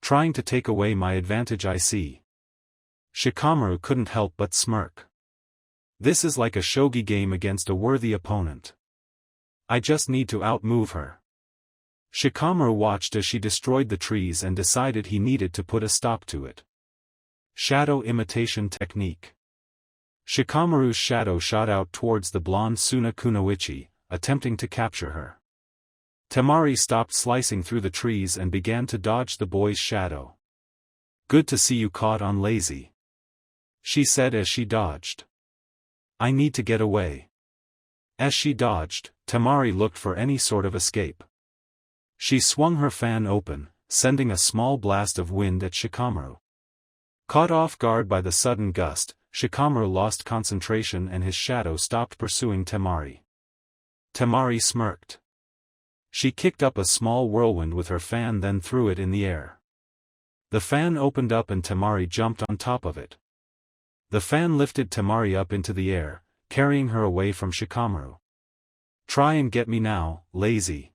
Trying to take away my advantage, I see. Shikamaru couldn't help but smirk. This is like a shogi game against a worthy opponent. I just need to outmove her. Shikamaru watched as she destroyed the trees and decided he needed to put a stop to it. Shadow imitation technique. Shikamaru's shadow shot out towards the blonde Suna Kunoichi, attempting to capture her. Temari stopped slicing through the trees and began to dodge the boy's shadow. "Good to see you caught on lazy," she said as she dodged. "I need to get away." As she dodged, Temari looked for any sort of escape. She swung her fan open, sending a small blast of wind at Shikamaru. Caught off guard by the sudden gust, Shikamaru lost concentration and his shadow stopped pursuing Temari. Temari smirked. She kicked up a small whirlwind with her fan, then threw it in the air. The fan opened up and Temari jumped on top of it. The fan lifted Temari up into the air, carrying her away from Shikamaru. "Try and get me now, lazy,"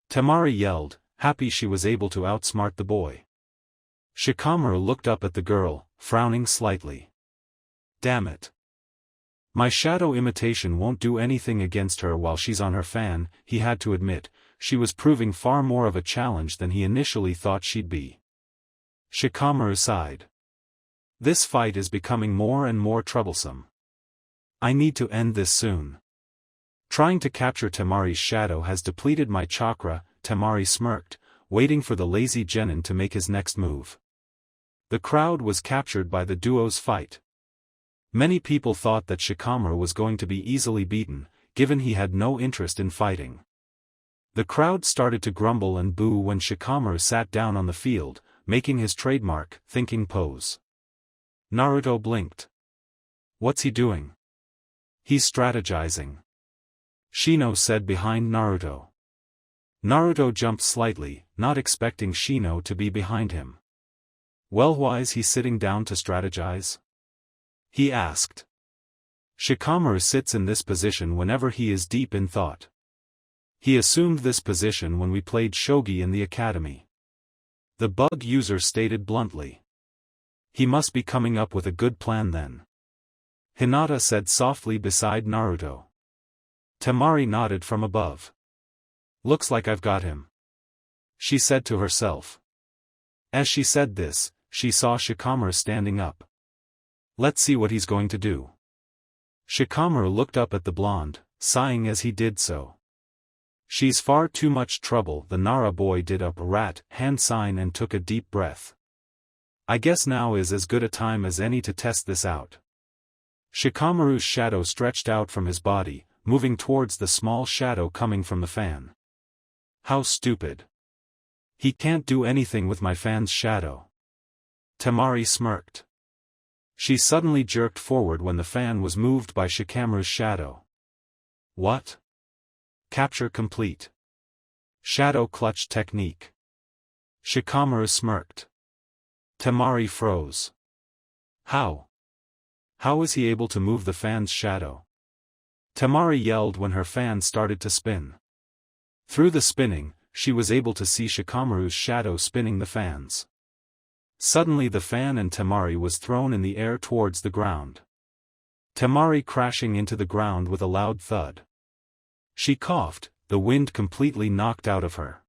Temari yelled, happy she was able to outsmart the boy. Shikamaru looked up at the girl, frowning slightly. "Damn it. My shadow imitation won't do anything against her while she's on her fan," he had to admit. She was proving far more of a challenge than he initially thought she'd be. Shikamaru sighed. "This fight is becoming more and more troublesome. I need to end this soon. Trying to capture Temari's shadow has depleted my chakra." Temari smirked, waiting for the lazy genin to make his next move. The crowd was captured by the duo's fight. Many people thought that Shikamaru was going to be easily beaten, given he had no interest in fighting. The crowd started to grumble and boo when Shikamaru sat down on the field, making his trademark, thinking pose. Naruto blinked. "What's he doing?" "He's strategizing," Shino said behind Naruto. Naruto jumped slightly, not expecting Shino to be behind him. "Well, why is he sitting down to strategize?" he asked. Shikamaru sits in this position whenever he is deep in thought. He assumed this position when we played shogi in the academy. The bug user stated bluntly. "He must be coming up with a good plan then," Hinata said softly beside Naruto. Temari nodded from above. "Looks like I've got him," she said to herself. As she said this, she saw Shikamaru standing up. "Let's see what he's going to do." Shikamaru looked up at the blonde, sighing as he did so. "She's far too much trouble." The Nara boy did a rat hand sign and took a deep breath. "I guess now is as good a time as any to test this out." Shikamaru's shadow stretched out from his body, moving towards the small shadow coming from the fan. "How stupid. He can't do anything with my fan's shadow." Temari smirked. She suddenly jerked forward when the fan was moved by Shikamaru's shadow. "What? Capture complete. Shadow clutch technique." Shikamaru smirked. Temari froze. How? How is he able to move the fan's shadow?" Temari yelled when her fan started to spin. Through the spinning, she was able to see Shikamaru's shadow spinning the fans. Suddenly the fan and Temari was thrown in the air towards the ground. Temari crashing into the ground with a loud thud. She coughed, the wind completely knocked out of her.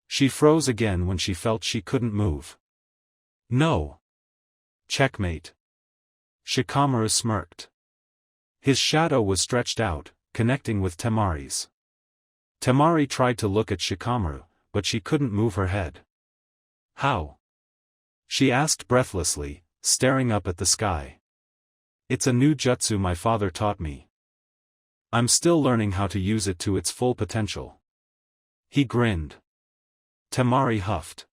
She froze again when she felt she couldn't move. "No. Checkmate." Shikamaru smirked. His shadow was stretched out, connecting with Temari's. Temari tried to look at Shikamaru, but she couldn't move her head. "How?" she asked breathlessly, staring up at the sky. "It's a new jutsu my father taught me. I'm still learning how to use it to its full potential." He grinned. Temari huffed.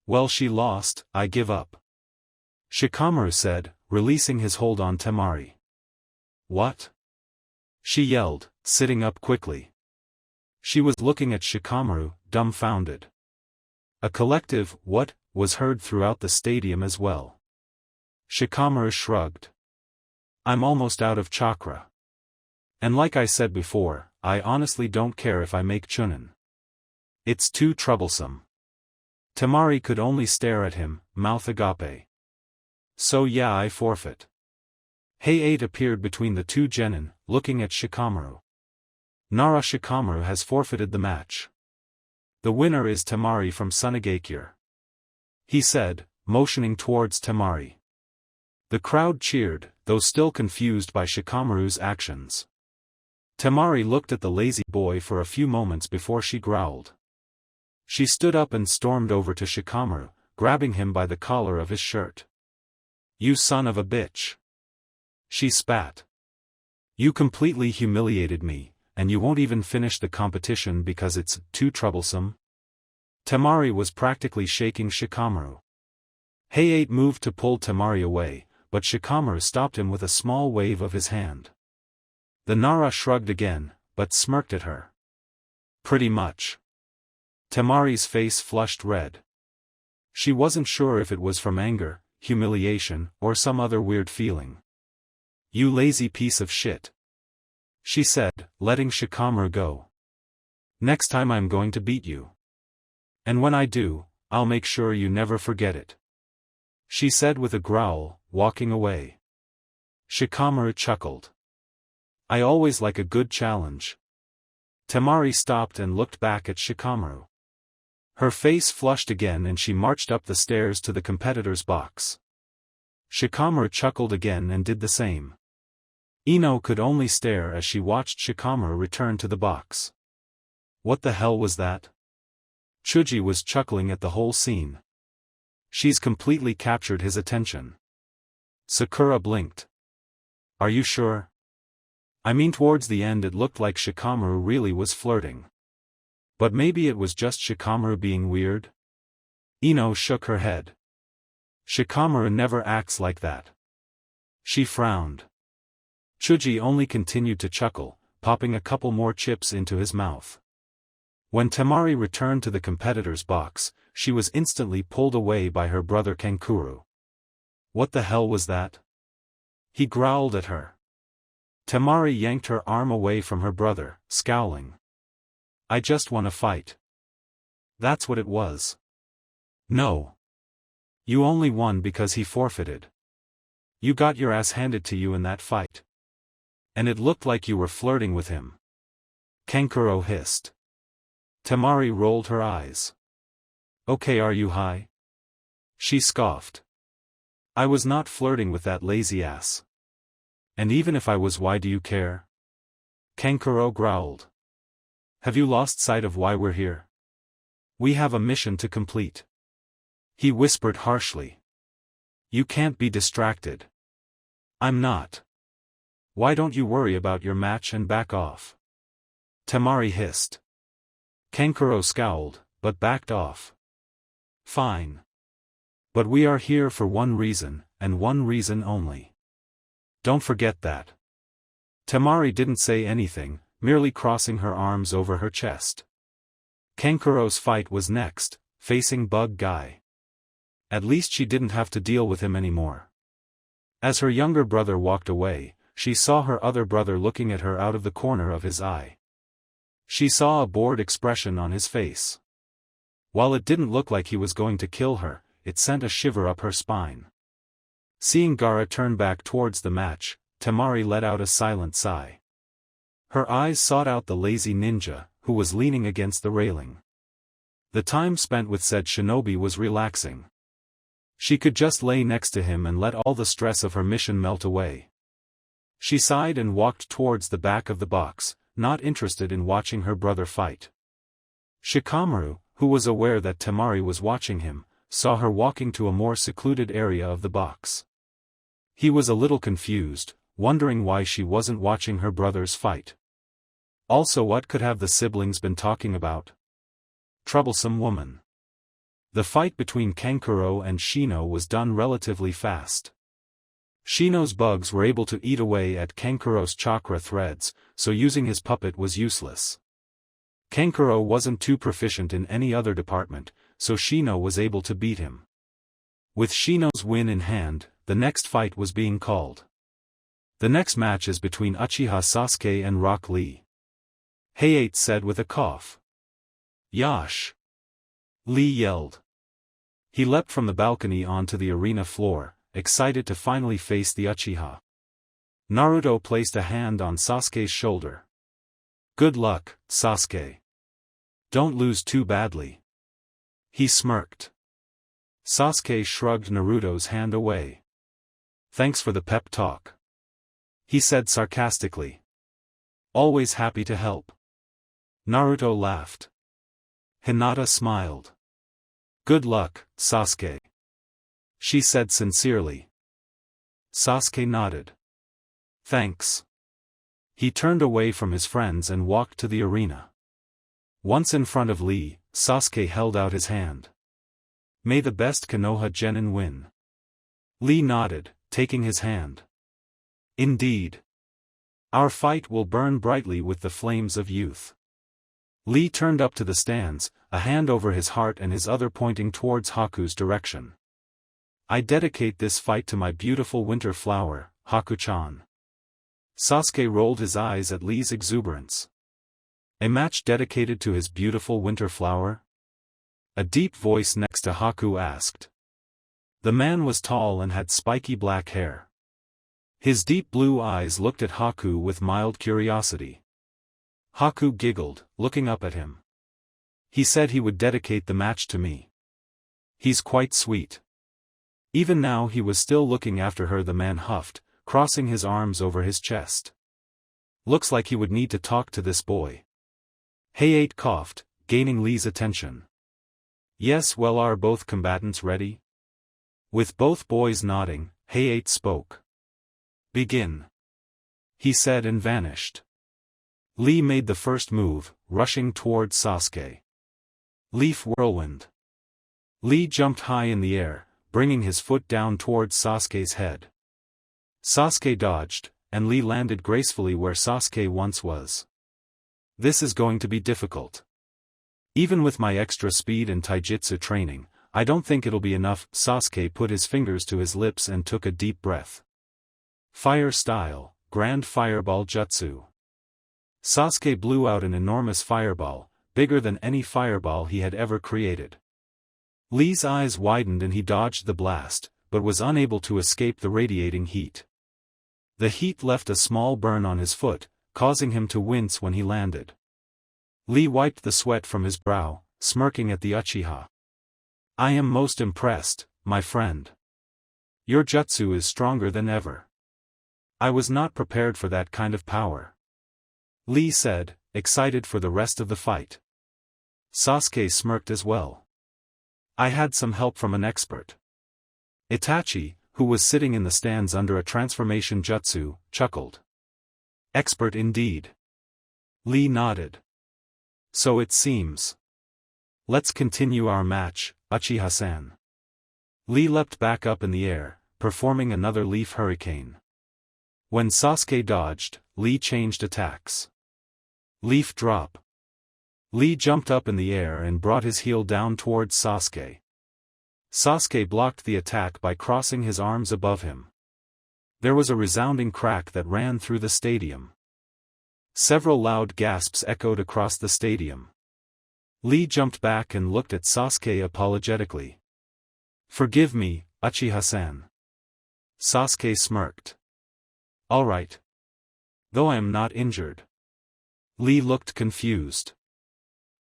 "Well, she lost, I give up," Shikamaru said, releasing his hold on Temari. "What?" she yelled, sitting up quickly. She was looking at Shikamaru, dumbfounded. A collective "what" was heard throughout the stadium as well. Shikamaru shrugged. "I'm almost out of chakra. And like I said before, I honestly don't care if I make chunin. It's too troublesome." Temari could only stare at him, mouth agape. "So yeah, I forfeit." Hey-8 appeared between the two genin, looking at Shikamaru. "Nara, Shikamaru has forfeited the match." The winner is Temari from Sunagakure, he said, motioning towards Temari. The crowd cheered, though still confused by Shikamaru's actions. Temari looked at the lazy boy for a few moments before she growled. She stood up and stormed over to Shikamaru, grabbing him by the collar of his shirt. "You son of a bitch!" she spat. "You completely humiliated me, and you won't even finish the competition because it's too troublesome?" Temari was practically shaking Shikamaru. Hayate moved to pull Temari away, but Shikamaru stopped him with a small wave of his hand. The Nara shrugged again, but smirked at her. "Pretty much." Temari's face flushed red. She wasn't sure if it was from anger, humiliation, or some other weird feeling. "You lazy piece of shit," she said, letting Shikamaru go. "Next time I'm going to beat you. And when I do, I'll make sure you never forget it," she said with a growl, walking away. Shikamaru chuckled. "I always like a good challenge." Temari stopped and looked back at Shikamaru. Her face flushed again and she marched up the stairs to the competitor's box. Shikamaru chuckled again and did the same. Ino could only stare as she watched Shikamaru return to the box. What the hell was that? Chuji was chuckling at the whole scene. She's completely captured his attention. Sakura blinked. "Are you sure?" I mean, towards the end it looked like Shikamaru really was flirting. But maybe it was just Shikamaru being weird? Ino shook her head. Shikamaru never acts like that. She frowned. Chuji only continued to chuckle, popping a couple more chips into his mouth. When Temari returned to the competitor's box, she was instantly pulled away by her brother Kankuro. What the hell was that? He growled at her. Temari yanked her arm away from her brother, scowling. "I just want to fight." That's what it was. No. You only won because he forfeited. You got your ass handed to you in that fight. And it looked like you were flirting with him. Kankuro hissed. Temari rolled her eyes. "Okay, are you high?" She scoffed. "I was not flirting with that lazy ass. And even if I was, why do you care?" Kankuro growled. "Have you lost sight of why we're here? We have a mission to complete." He whispered harshly. "You can't be distracted." "I'm not. Why don't you worry about your match and back off?" Temari hissed. Kankuro scowled, but backed off. "Fine. But we are here for one reason, and one reason only. Don't forget that." Temari didn't say anything, merely crossing her arms over her chest. Kankuro's fight was next, facing Bug Guy. At least she didn't have to deal with him anymore. As her younger brother walked away, she saw her other brother looking at her out of the corner of his eye. She saw a bored expression on his face. While it didn't look like he was going to kill her, it sent a shiver up her spine. Seeing Gaara turn back towards the match, Temari let out a silent sigh. Her eyes sought out the lazy ninja, who was leaning against the railing. The time spent with said shinobi was relaxing. She could just lay next to him and let all the stress of her mission melt away. She sighed and walked towards the back of the box, not interested in watching her brother fight. Shikamaru, who was aware that Temari was watching him, saw her walking to a more secluded area of the box. He was a little confused, wondering why she wasn't watching her brother's fight. Also, what could have the siblings been talking about? Troublesome woman. The fight between Kankuro and Shino was done relatively fast. Shino's bugs were able to eat away at Kankuro's chakra threads, so using his puppet was useless. Kankuro wasn't too proficient in any other department, so Shino was able to beat him. With Shino's win in hand, the next fight was being called. The next match is between Uchiha Sasuke and Rock Lee. Hayate said with a cough. "Yash!" Lee yelled. He leapt from the balcony onto the arena floor, excited to finally face the Uchiha. Naruto placed a hand on Sasuke's shoulder. "Good luck, Sasuke." Don't lose too badly. He smirked. Sasuke shrugged Naruto's hand away. Thanks for the pep talk. He said sarcastically. Always happy to help. Naruto laughed. Hinata smiled. Good luck, Sasuke. She said sincerely. Sasuke nodded. Thanks. He turned away from his friends and walked to the arena. Once in front of Lee, Sasuke held out his hand. May the best Konoha genin win. Lee nodded, taking his hand. Indeed. Our fight will burn brightly with the flames of youth. Lee turned up to the stands, a hand over his heart and his other pointing towards Haku's direction. I dedicate this fight to my beautiful winter flower, Haku-chan. Sasuke rolled his eyes at Lee's exuberance. A match dedicated to his beautiful winter flower? A deep voice next to Haku asked. The man was tall and had spiky black hair. His deep blue eyes looked at Haku with mild curiosity. Haku giggled, looking up at him. He said he would dedicate the match to me. He's quite sweet. Even now he was still looking after her, the man huffed, crossing his arms over his chest. Looks like he would need to talk to this boy. Hayate coughed, gaining Lee's attention. Yes, well, are both combatants ready? With both boys nodding, Hayate spoke. Begin. He said and vanished. Lee made the first move, rushing towards Sasuke. Leaf whirlwind. Lee jumped high in the air, bringing his foot down towards Sasuke's head. Sasuke dodged, and Lee landed gracefully where Sasuke once was. This is going to be difficult. Even with my extra speed and taijutsu training, I don't think it'll be enough. Sasuke put his fingers to his lips and took a deep breath. Fire style, grand fireball jutsu. Sasuke blew out an enormous fireball, bigger than any fireball he had ever created. Lee's eyes widened and he dodged the blast, but was unable to escape the radiating heat. The heat left a small burn on his foot, causing him to wince when he landed. Lee wiped the sweat from his brow, smirking at the Uchiha. I am most impressed, my friend. Your jutsu is stronger than ever. I was not prepared for that kind of power. Lee said, excited for the rest of the fight. Sasuke smirked as well. I had some help from an expert. Itachi, who was sitting in the stands under a transformation jutsu, chuckled. Expert indeed. Lee nodded. So it seems. Let's continue our match, Uchiha-san. Lee leapt back up in the air, performing another leaf hurricane. When Sasuke dodged, Lee changed attacks. Leaf drop. Lee jumped up in the air and brought his heel down towards Sasuke. Sasuke blocked the attack by crossing his arms above him. There was a resounding crack that ran through the stadium. Several loud gasps echoed across the stadium. Lee jumped back and looked at Sasuke apologetically. Forgive me, Uchiha-san. Sasuke smirked. All right. Though I am not injured. Lee looked confused.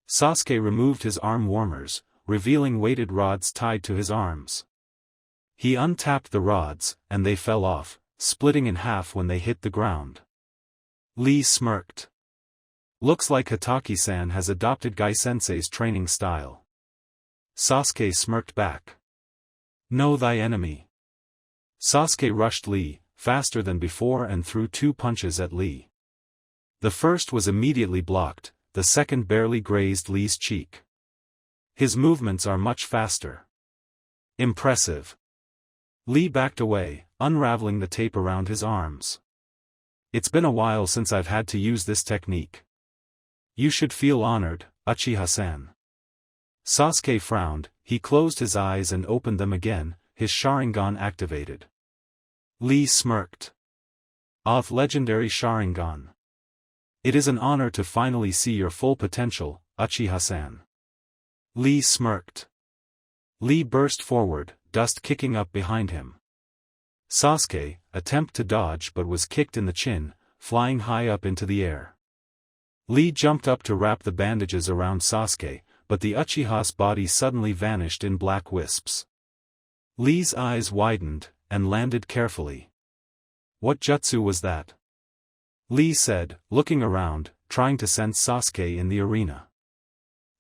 Sasuke removed his arm warmers, revealing weighted rods tied to his arms. He untapped the rods, and they fell off, splitting in half when they hit the ground. Lee smirked. Looks like Hatake-san has adopted Gai-sensei's training style. Sasuke smirked back. Know thy enemy. Sasuke rushed Lee, faster than before, and threw two punches at Lee. The first was immediately blocked, the second barely grazed Lee's cheek. His movements are much faster. Impressive. Lee backed away, unraveling the tape around his arms. It's been a while since I've had to use this technique. You should feel honored, Uchiha-san. Sasuke frowned, he closed his eyes and opened them again, his Sharingan activated. Lee smirked. Legendary Sharingan. It is an honor to finally see your full potential, Uchiha-san. Lee smirked. Lee burst forward, dust kicking up behind him. Sasuke, attempted to dodge but was kicked in the chin, flying high up into the air. Lee jumped up to wrap the bandages around Sasuke, but the Uchiha's body suddenly vanished in black wisps. Lee's eyes widened, and landed carefully. What jutsu was that? Lee said, looking around, trying to sense Sasuke in the arena.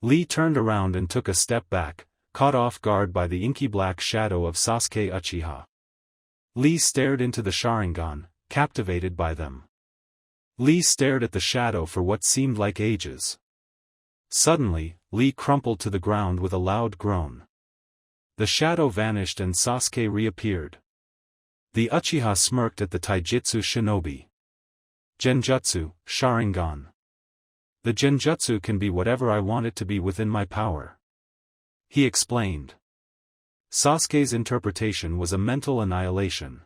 Lee turned around and took a step back, caught off guard by the inky black shadow of Sasuke Uchiha. Lee stared into the Sharingan, captivated by them. Lee stared at the shadow for what seemed like ages. Suddenly, Lee crumpled to the ground with a loud groan. The shadow vanished and Sasuke reappeared. The Uchiha smirked at the Taijutsu Shinobi. Genjutsu, Sharingan. The Genjutsu can be whatever I want it to be within my power. He explained. Sasuke's interpretation was a mental annihilation.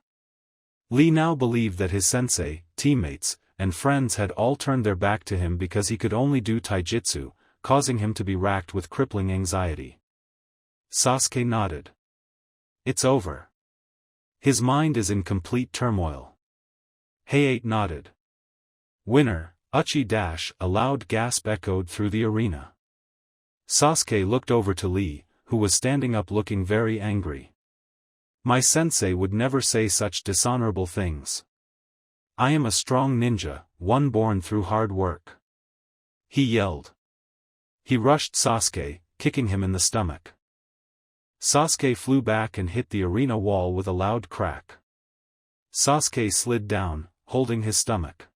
Lee now believed that his sensei, teammates, and friends had all turned their back to him because he could only do taijutsu, causing him to be racked with crippling anxiety. Sasuke nodded. It's over. His mind is in complete turmoil. Hayate nodded. Winner, Uchi dash, a loud gasp echoed through the arena. Sasuke looked over to Lee, who was standing up looking very angry. My sensei would never say such dishonorable things. I am a strong ninja, one born through hard work. He yelled. He rushed Sasuke, kicking him in the stomach. Sasuke flew back and hit the arena wall with a loud crack. Sasuke slid down, holding his stomach.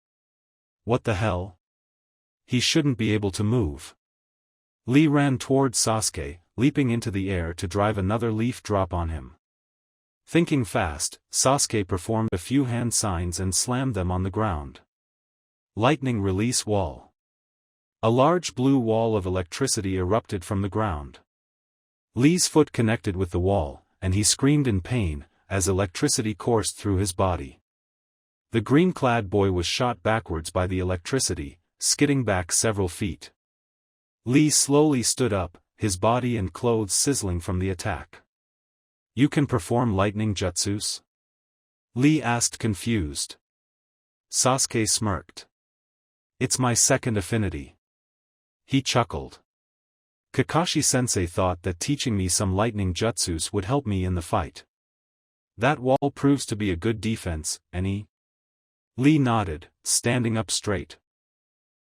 What the hell? He shouldn't be able to move. Lee ran towards Sasuke, leaping into the air to drive another leaf drop on him. Thinking fast, Sasuke performed a few hand signs and slammed them on the ground. Lightning release wall. A large blue wall of electricity erupted from the ground. Lee's foot connected with the wall, and he screamed in pain, as electricity coursed through his body. The green-clad boy was shot backwards by the electricity, skidding back several feet. Lee slowly stood up, his body and clothes sizzling from the attack. You can perform lightning jutsus? Lee asked confused. Sasuke smirked. It's my second affinity. He chuckled. Kakashi-sensei thought that teaching me some lightning jutsus would help me in the fight. That wall proves to be a good defense, any? Lee nodded, standing up straight.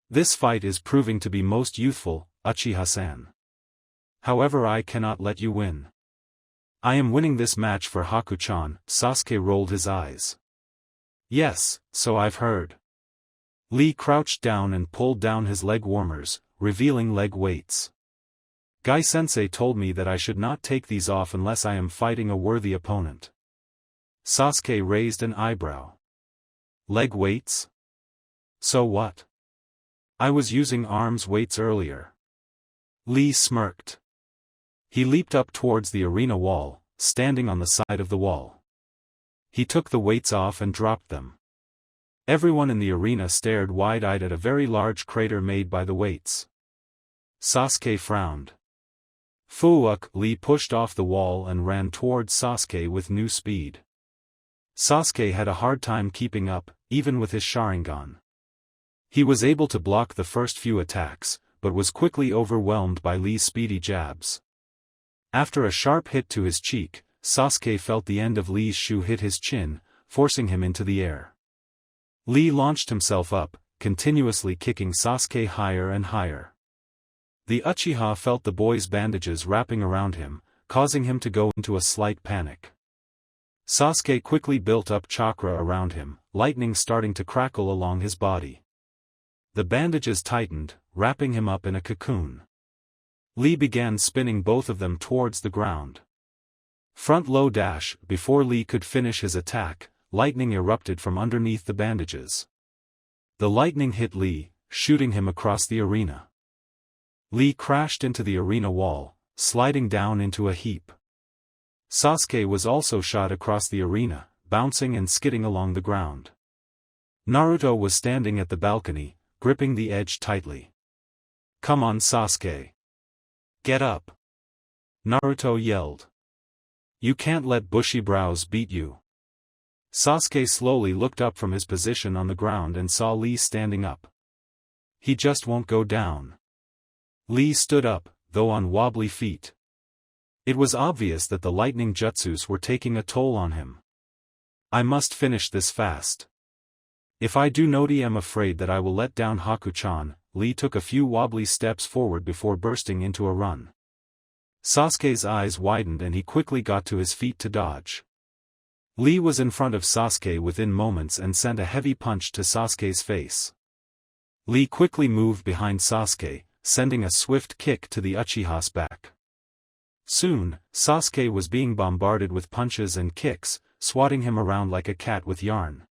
This fight is proving to be most youthful, Uchiha-san. However, I cannot let you win. I am winning this match for Haku-chan. Sasuke rolled his eyes. Yes, so I've heard. Lee crouched down and pulled down his leg warmers, revealing leg weights. Gai-sensei told me that I should not take these off unless I am fighting a worthy opponent. Sasuke raised an eyebrow. Leg weights? So what? I was using arms weights earlier. Lee smirked. He leaped up towards the arena wall, standing on the side of the wall. He took the weights off and dropped them. Everyone in the arena stared wide-eyed at a very large crater made by the weights. Sasuke frowned. Fuuuk. Lee pushed off the wall and ran towards Sasuke with new speed. Sasuke had a hard time keeping up, even with his Sharingan. He was able to block the first few attacks, but was quickly overwhelmed by Lee's speedy jabs. After a sharp hit to his cheek, Sasuke felt the end of Lee's shoe hit his chin, forcing him into the air. Lee launched himself up, continuously kicking Sasuke higher and higher. The Uchiha felt the boy's bandages wrapping around him, causing him to go into a slight panic. Sasuke quickly built up chakra around him, lightning starting to crackle along his body. The bandages tightened, wrapping him up in a cocoon. Lee began spinning both of them towards the ground. Front low dash. Before Lee could finish his attack, lightning erupted from underneath the bandages. The lightning hit Lee, shooting him across the arena. Lee crashed into the arena wall, sliding down into a heap. Sasuke was also shot across the arena, bouncing and skidding along the ground. Naruto was standing at the balcony, gripping the edge tightly. Come on, Sasuke. Get up. Naruto yelled. You can't let bushy brows beat you. Sasuke slowly looked up from his position on the ground and saw Lee standing up. He just won't go down. Lee stood up, though on wobbly feet. It was obvious that the lightning jutsus were taking a toll on him. I must finish this fast. If I do not, I am afraid that I will let down Haku-chan. Lee took a few wobbly steps forward before bursting into a run. Sasuke's eyes widened and he quickly got to his feet to dodge. Lee was in front of Sasuke within moments and sent a heavy punch to Sasuke's face. Lee quickly moved behind Sasuke, sending a swift kick to the Uchiha's back. Soon, Sasuke was being bombarded with punches and kicks, swatting him around like a cat with yarn.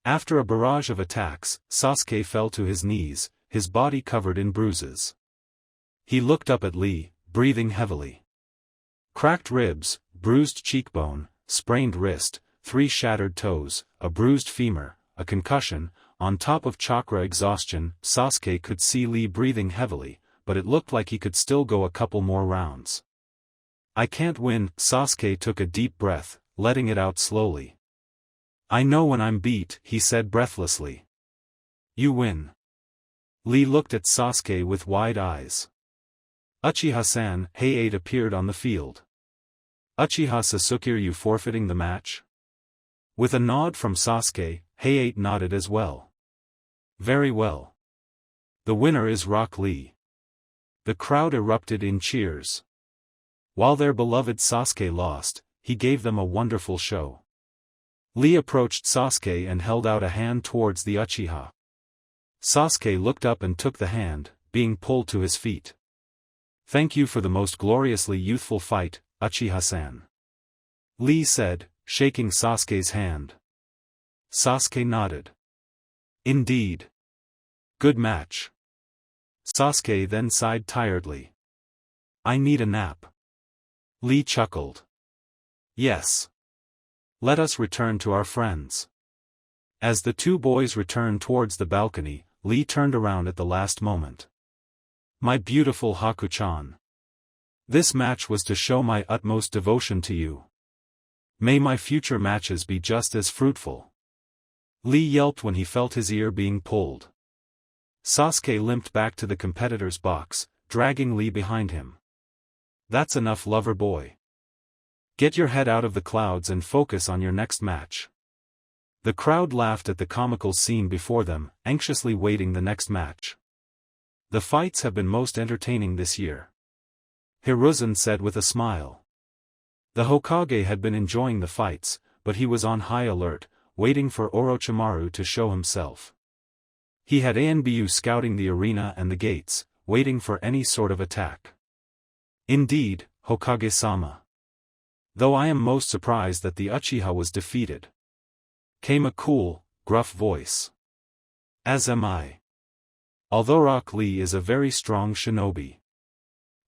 After a barrage of attacks, Sasuke fell to his knees, his body covered in bruises. He looked up at Lee, breathing heavily. Cracked ribs, bruised cheekbone, sprained wrist, 3 shattered toes, a bruised femur, a concussion, on top of chakra exhaustion. Sasuke could see Lee breathing heavily, but it looked like he could still go a couple more rounds. I can't win. Sasuke took a deep breath, letting it out slowly. I know when I'm beat, he said breathlessly. You win. Lee looked at Sasuke with wide eyes. Uchiha-san, Hinata appeared on the field. Uchiha Sasuke, are you forfeiting the match? With a nod from Sasuke, Hinata nodded as well. Very well. The winner is Rock Lee. The crowd erupted in cheers. While their beloved Sasuke lost, he gave them a wonderful show. Lee approached Sasuke and held out a hand towards the Uchiha. Sasuke looked up and took the hand, being pulled to his feet. Thank you for the most gloriously youthful fight, Uchiha-san. Lee said, shaking Sasuke's hand. Sasuke nodded. Indeed. Good match. Sasuke then sighed tiredly. I need a nap. Lee chuckled. Yes. Let us return to our friends. As the two boys returned towards the balcony, Lee turned around at the last moment. My beautiful Haku-chan. This match was to show my utmost devotion to you. May my future matches be just as fruitful. Lee yelped when he felt his ear being pulled. Sasuke limped back to the competitor's box, dragging Lee behind him. That's enough, lover boy. Get your head out of the clouds and focus on your next match. The crowd laughed at the comical scene before them, anxiously waiting the next match. The fights have been most entertaining this year. Hiruzen said with a smile. The Hokage had been enjoying the fights, but he was on high alert, waiting for Orochimaru to show himself. He had Anbu scouting the arena and the gates, waiting for any sort of attack. Indeed, Hokage-sama. Though I am most surprised that the Uchiha was defeated. Came a cool, gruff voice. As am I. Although Rock Lee is a very strong shinobi.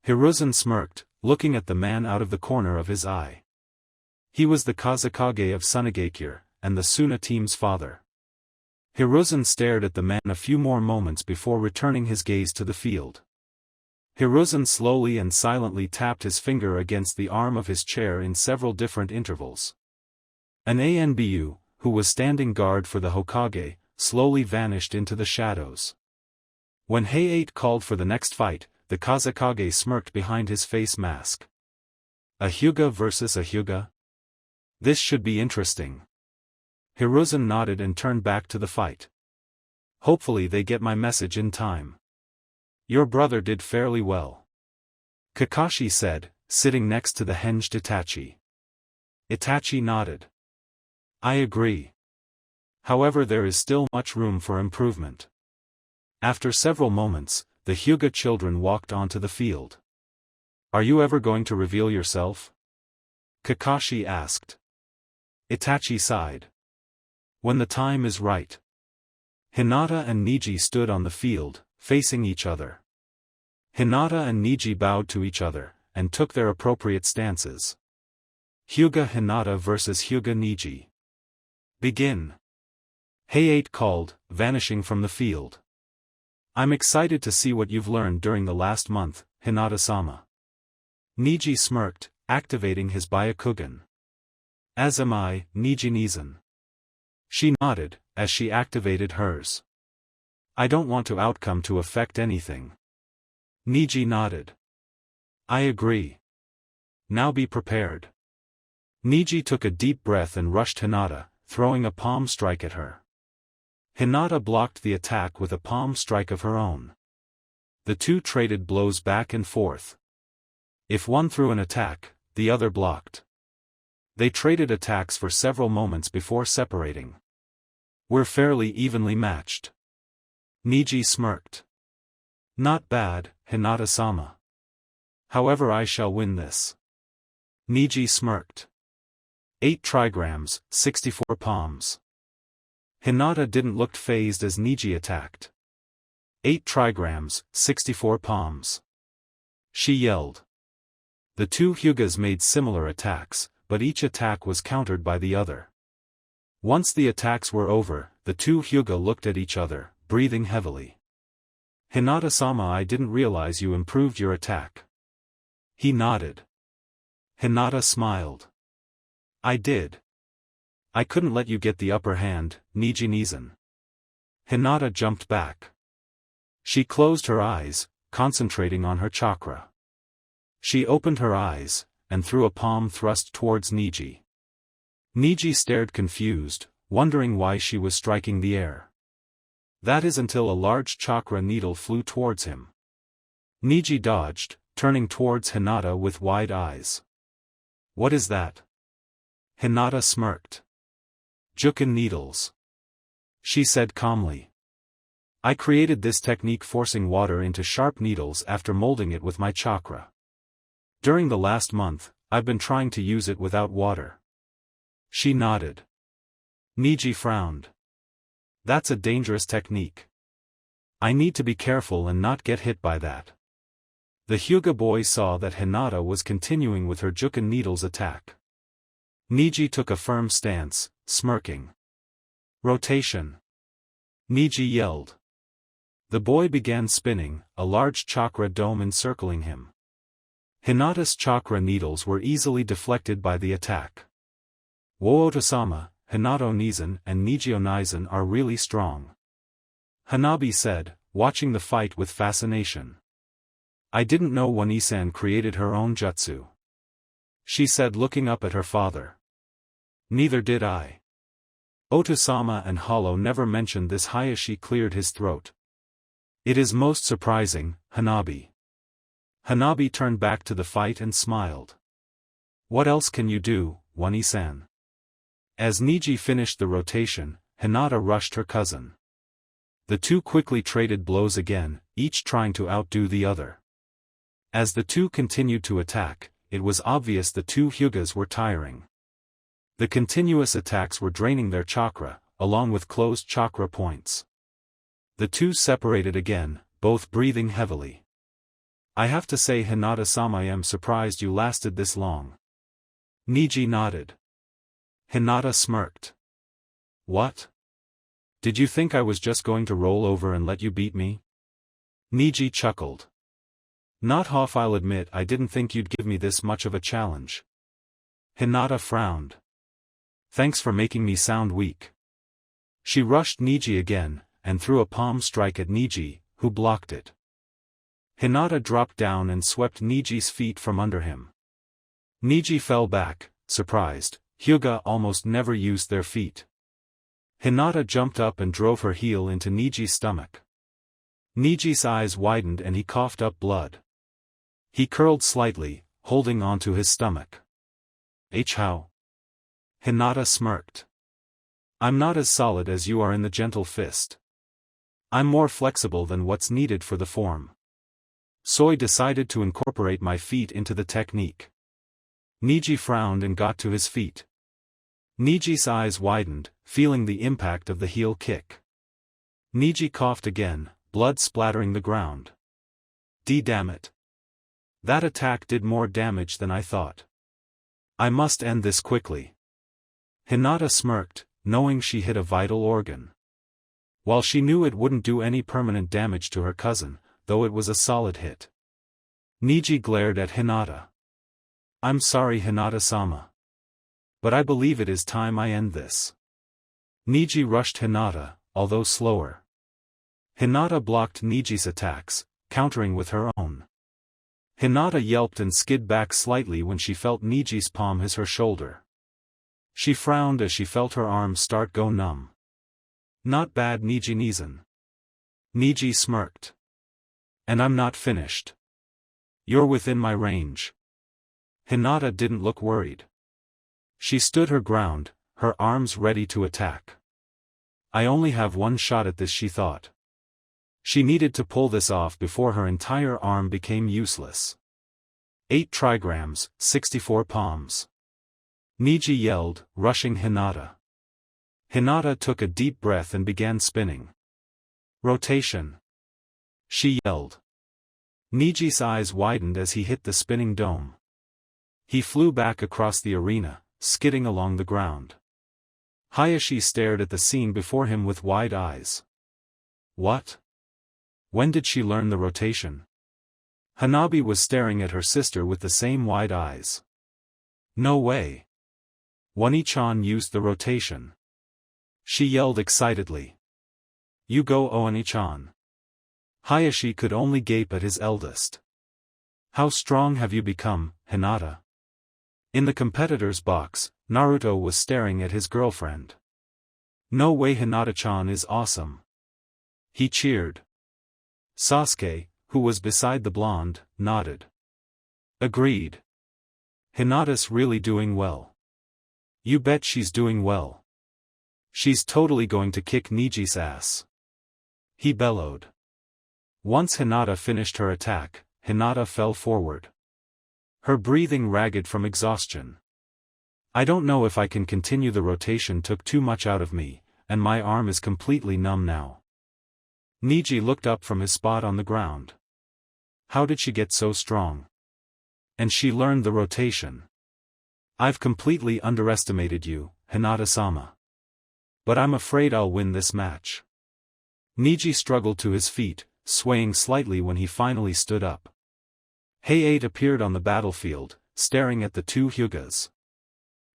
Hiruzen smirked, looking at the man out of the corner of his eye. He was the Kazekage of Sunagakure, and the Suna team's father. Hiruzen stared at the man a few more moments before returning his gaze to the field. Hiruzen slowly and silently tapped his finger against the arm of his chair in several different intervals. An Anbu, who was standing guard for the Hokage, slowly vanished into the shadows. When Hinata called for the next fight, the Kazekage smirked behind his face mask. A Hyuga versus a Hyuga? This should be interesting. Hiruzen nodded and turned back to the fight. Hopefully they get my message in time. Your brother did fairly well. Kakashi said, sitting next to the henged Itachi. Itachi nodded. I agree. However, there is still much room for improvement. After several moments, the Hyuga children walked onto the field. Are you ever going to reveal yourself? Kakashi asked. Itachi sighed. When the time is right. Hinata and Neji stood on the field, facing each other. Hinata and Neji bowed to each other, and took their appropriate stances. Hyuga Hinata versus Hyuga Neji. Begin. Hinata called, vanishing from the field. I'm excited to see what you've learned during the last month, Hinata-sama. Neji smirked, activating his Byakugan. As am I, Neji Nizan. She nodded, as she activated hers. I don't want the outcome to affect anything. Niji nodded. I agree. Now be prepared. Niji took a deep breath and rushed Hinata, throwing a palm strike at her. Hinata blocked the attack with a palm strike of her own. The two traded blows back and forth. If one threw an attack, the other blocked. They traded attacks for several moments before separating. We're fairly evenly matched. Niji smirked. Not bad, Hinata-sama. However, I shall win this. Niji smirked. 8 trigrams, 64 palms. Hinata didn't look fazed as Niji attacked. 8 trigrams, 64 palms. She yelled. The two Hyugas made similar attacks, but each attack was countered by the other. Once the attacks were over, the two Hyuga looked at each other, breathing heavily. Hinata-sama, I didn't realize you improved your attack. He nodded. Hinata smiled. I did. I couldn't let you get the upper hand, Niji-Nizan. Hinata jumped back. She closed her eyes, concentrating on her chakra. She opened her eyes, and threw a palm thrust towards Niji. Niji stared confused, wondering why she was striking the air. That is until a large chakra needle flew towards him. Niji dodged, turning towards Hinata with wide eyes. What is that? Hinata smirked. Juken needles. She said calmly. I created this technique forcing water into sharp needles after molding it with my chakra. During the last month, I've been trying to use it without water. She nodded. Niji frowned. That's a dangerous technique. I need to be careful and not get hit by that. The Hyuga boy saw that Hinata was continuing with her Juken needles attack. Niji took a firm stance, smirking. Rotation. Niji yelled. The boy began spinning, a large chakra dome encircling him. Hinata's chakra needles were easily deflected by the attack. Wootosama, Hinata-Nizan and Niji-Nizan are really strong. Hanabi said, watching the fight with fascination. I didn't know Wanisan created her own jutsu. She said, looking up at her father. Neither did I. Otosama and Hollow never mentioned this. Hayashi cleared his throat. It is most surprising, Hanabi. Hanabi turned back to the fight and smiled. What else can you do, Wani-san? As Niji finished the rotation, Hinata rushed her cousin. The two quickly traded blows again, each trying to outdo the other. As the two continued to attack, it was obvious the two Hyugas were tiring. The continuous attacks were draining their chakra, along with closed chakra points. The two separated again, both breathing heavily. I have to say, Hinata-sama, I am surprised you lasted this long. Niji nodded. Hinata smirked. What? Did you think I was just going to roll over and let you beat me? Niji chuckled. Not half. I'll admit I didn't think you'd give me this much of a challenge. Hinata frowned. Thanks for making me sound weak. She rushed Niji again, and threw a palm strike at Niji, who blocked it. Hinata dropped down and swept Niji's feet from under him. Niji fell back, surprised. Hyuga almost never used their feet. Hinata jumped up and drove her heel into Niji's stomach. Niji's eyes widened and he coughed up blood. He curled slightly, holding onto his stomach. How? Hinata smirked. I'm not as solid as you are in the gentle fist. I'm more flexible than what's needed for the form. So I decided to incorporate my feet into the technique. Niji frowned and got to his feet. Niji's eyes widened, feeling the impact of the heel kick. Niji coughed again, blood splattering the ground. Damn it. That attack did more damage than I thought. I must end this quickly. Hinata smirked, knowing she hit a vital organ. While she knew it wouldn't do any permanent damage to her cousin, though it was a solid hit. Niji glared at Hinata. I'm sorry, Hinata-sama. But I believe it is time I end this. Niji rushed Hinata, although slower. Hinata blocked Niji's attacks, countering with her own. Hinata yelped and skid back slightly when she felt Niji's palm hit her shoulder. She frowned as she felt her arms start go numb. Not bad, Niji-Nizan. Niji smirked. And I'm not finished. You're within my range. Hinata didn't look worried. She stood her ground, her arms ready to attack. I only have one shot at this, she thought. She needed to pull this off before her entire arm became useless. 8 trigrams, 64 palms. Niji yelled, rushing Hinata. Hinata took a deep breath and began spinning. Rotation. She yelled. Niji's eyes widened as he hit the spinning dome. He flew back across the arena, skidding along the ground. Hayashi stared at the scene before him with wide eyes. What? When did she learn the rotation? Hanabi was staring at her sister with the same wide eyes. No way. Wani-chan used the rotation. She yelled excitedly. You go, Oani-chan. Hayashi could only gape at his eldest. How strong have you become, Hinata? In the competitor's box, Naruto was staring at his girlfriend. No way, Hinata-chan is awesome. He cheered. Sasuke, who was beside the blonde, nodded. Agreed. Hinata's really doing well. You bet she's doing well. She's totally going to kick Niji's ass. He bellowed. Once Hinata finished her attack, Hinata fell forward. Her breathing ragged from exhaustion. I don't know if I can continue, the rotation took too much out of me, and my arm is completely numb now. Niji looked up from his spot on the ground. How did she get so strong? And she learned the rotation. I've completely underestimated you, Hinata-sama. But I'm afraid I'll win this match. Niji struggled to his feet, swaying slightly when he finally stood up. Hay-8 appeared on the battlefield, staring at the two Hyugas.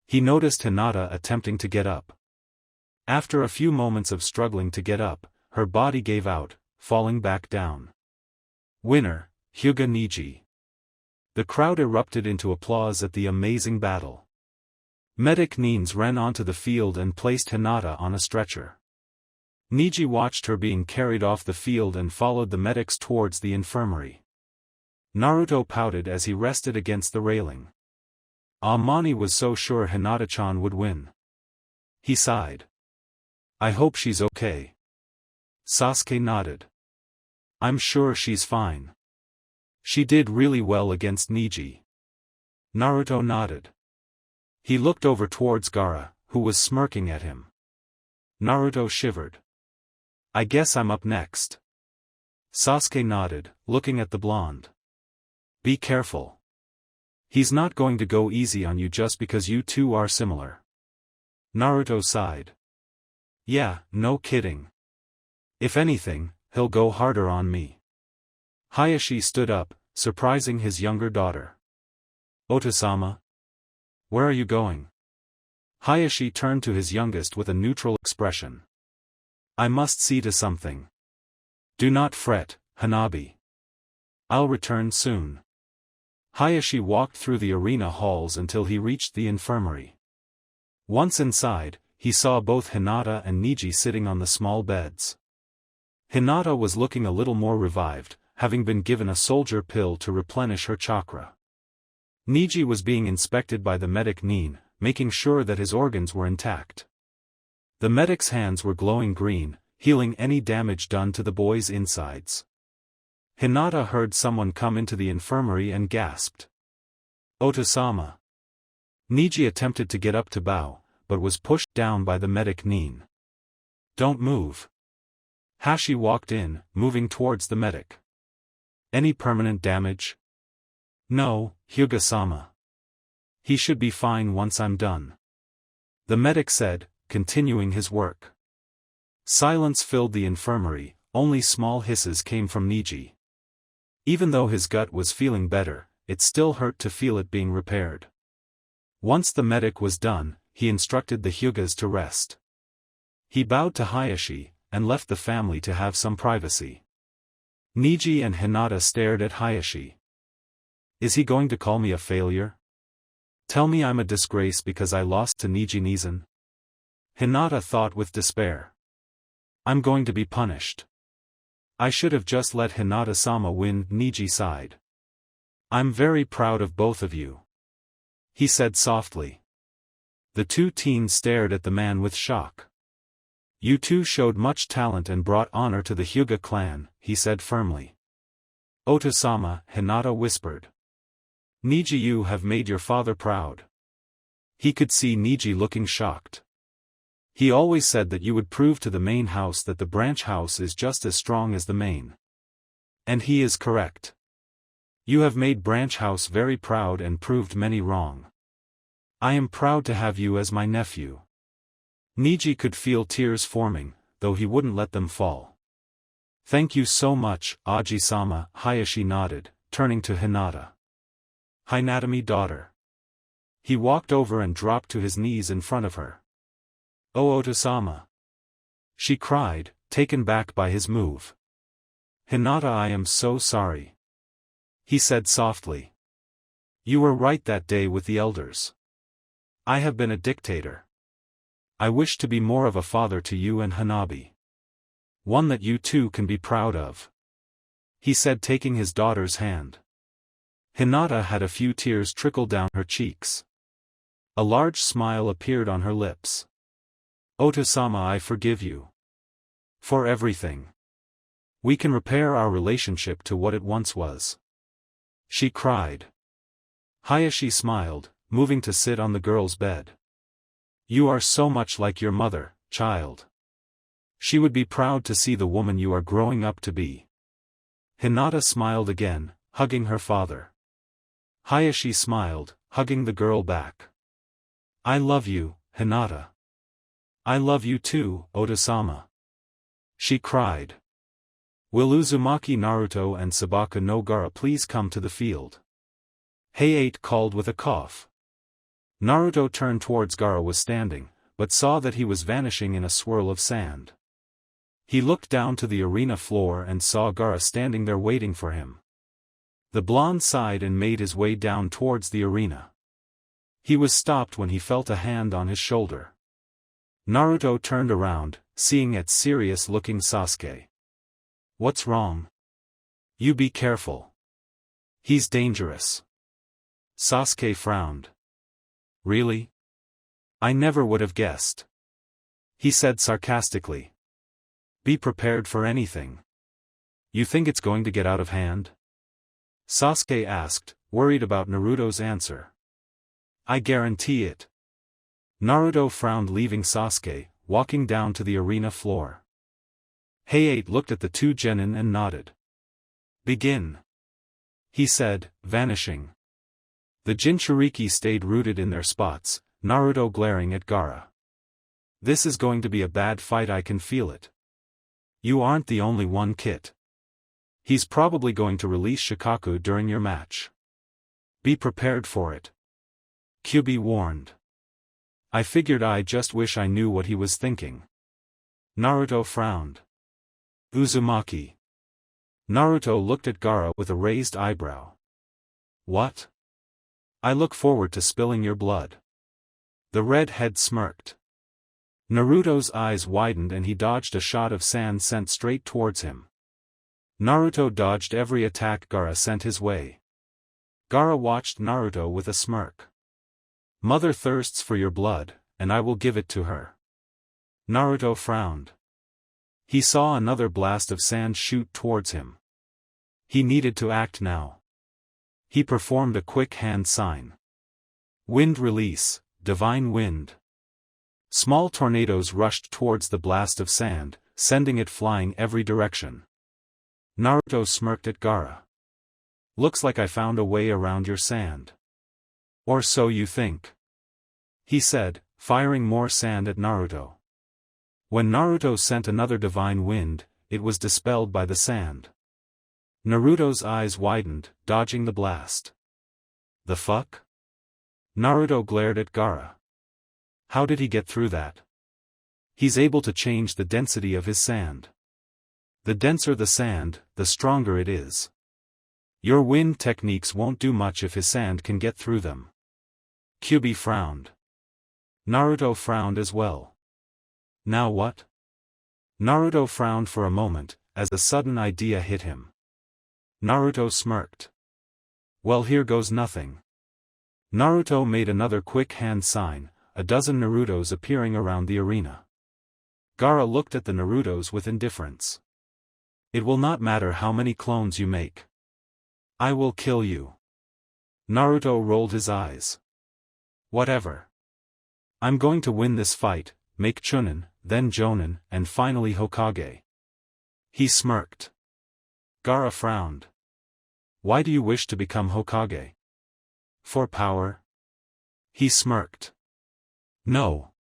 He noticed Hinata attempting to get up. After a few moments of struggling to get up, her body gave out, falling back down. Winner, Hyuga Niji. The crowd erupted into applause at the amazing battle. Medic Nines ran onto the field and placed Hinata on a stretcher. Niji watched her being carried off the field and followed the medics towards the infirmary. Naruto pouted as he rested against the railing. Amani was so sure Hinata-chan would win. He sighed. I hope she's okay. Sasuke nodded. I'm sure she's fine. She did really well against Niji. Naruto nodded. He looked over towards Gaara, who was smirking at him. Naruto shivered. I guess I'm up next. Sasuke nodded, looking at the blonde. Be careful. He's not going to go easy on you just because you two are similar. Naruto sighed. Yeah, no kidding. If anything, he'll go harder on me. Hayashi stood up, surprising his younger daughter. Ota-sama? Where are you going? Hayashi turned to his youngest with a neutral expression. I must see to something. Do not fret, Hanabi. I'll return soon. Hayashi walked through the arena halls until he reached the infirmary. Once inside, he saw both Hinata and Niji sitting on the small beds. Hinata was looking a little more revived, having been given a soldier pill to replenish her chakra. Niji was being inspected by the medic Nin, making sure that his organs were intact. The medic's hands were glowing green, healing any damage done to the boy's insides. Hinata heard someone come into the infirmary and gasped. Ota-sama. Niji attempted to get up to bow, but was pushed down by the medic Nin. Don't move. Hashi walked in, moving towards the medic. Any permanent damage? No, Hyuga-sama. He should be fine once I'm done. The medic said, continuing his work. Silence filled the infirmary, only small hisses came from Niji. Even though his gut was feeling better, it still hurt to feel it being repaired. Once the medic was done, he instructed the Hyugas to rest. He bowed to Hayashi, and left the family to have some privacy. Niji and Hinata stared at Hayashi. Is he going to call me a failure? Tell me I'm a disgrace because I lost to Niji Nizan? Hinata thought with despair. I'm going to be punished. I should have just let Hinata-sama win, Niji sighed. I'm very proud of both of you, he said softly. The two teens stared at the man with shock. You two showed much talent and brought honor to the Hyuga clan, he said firmly. Oto-sama, Hinata whispered. Niji, you have made your father proud. He could see Niji looking shocked. He always said that you would prove to the main house that the branch house is just as strong as the main. And he is correct. You have made branch house very proud and proved many wrong. I am proud to have you as my nephew. Niji could feel tears forming, though he wouldn't let them fall. Thank you so much, Aji-sama, Hayashi nodded, turning to Hinata. Hinata, daughter. He walked over and dropped to his knees in front of her. Oh, Oto-sama. She cried, taken back by his move. Hinata, I am so sorry. He said softly. You were right that day with the elders. I have been a dictator. I wish to be more of a father to you and Hanabi. One that you two can be proud of. He said, taking his daughter's hand. Hinata had a few tears trickle down her cheeks. A large smile appeared on her lips. Oto-sama, I forgive you. For everything. We can repair our relationship to what it once was. She cried. Hayashi smiled, moving to sit on the girl's bed. You are so much like your mother, child. She would be proud to see the woman you are growing up to be. Hinata smiled again, hugging her father. Hayashi smiled, hugging the girl back. I love you, Hinata. I love you too, Oto-sama. She cried. Will Uzumaki, Naruto and Sabaka no Gaara please come to the field? Hayate called with a cough. Naruto turned towards Gaara was standing, but saw that he was vanishing in a swirl of sand. He looked down to the arena floor and saw Gaara standing there waiting for him. The blonde sighed and made his way down towards the arena. He was stopped when he felt a hand on his shoulder. Naruto turned around, seeing a serious-looking Sasuke. What's wrong? You be careful. He's dangerous. Sasuke frowned. Really? I never would have guessed. He said sarcastically. Be prepared for anything. You think it's going to get out of hand? Sasuke asked, worried about Naruto's answer. I guarantee it. Naruto frowned, leaving Sasuke, walking down to the arena floor. Hayate looked at the two genin and nodded. Begin. He said, vanishing. The Jinchuriki stayed rooted in their spots, Naruto glaring at Gaara. This is going to be a bad fight, I can feel it. You aren't the only one, Kit. He's probably going to release Shikaku during your match. Be prepared for it. Kyubi warned. I figured, I just wish I knew what he was thinking. Naruto frowned. Uzumaki. Naruto looked at Gaara with a raised eyebrow. What? I look forward to spilling your blood. The redhead smirked. Naruto's eyes widened and he dodged a shot of sand sent straight towards him. Naruto dodged every attack Gaara sent his way. Gaara watched Naruto with a smirk. Mother thirsts for your blood, and I will give it to her. Naruto frowned. He saw another blast of sand shoot towards him. He needed to act now. He performed a quick hand sign. Wind release, divine wind. Small tornadoes rushed towards the blast of sand, sending it flying every direction. Naruto smirked at Gaara. Looks like I found a way around your sand. Or so you think. He said, firing more sand at Naruto. When Naruto sent another divine wind, it was dispelled by the sand. Naruto's eyes widened, dodging the blast. The fuck? Naruto glared at Gaara. How did he get through that? He's able to change the density of his sand. The denser the sand, the stronger it is. Your wind techniques won't do much if his sand can get through them. Kyubi frowned. Naruto frowned as well. Now what? Naruto frowned for a moment, as a sudden idea hit him. Naruto smirked. Well, here goes nothing. Naruto made another quick hand sign, a dozen Narutos appearing around the arena. Gaara looked at the Narutos with indifference. It will not matter how many clones you make. I will kill you. Naruto rolled his eyes. Whatever. I'm going to win this fight, make Chunin, then Jonin, and finally Hokage. He smirked. Gaara frowned. Why do you wish to become Hokage? For power? He smirked. No.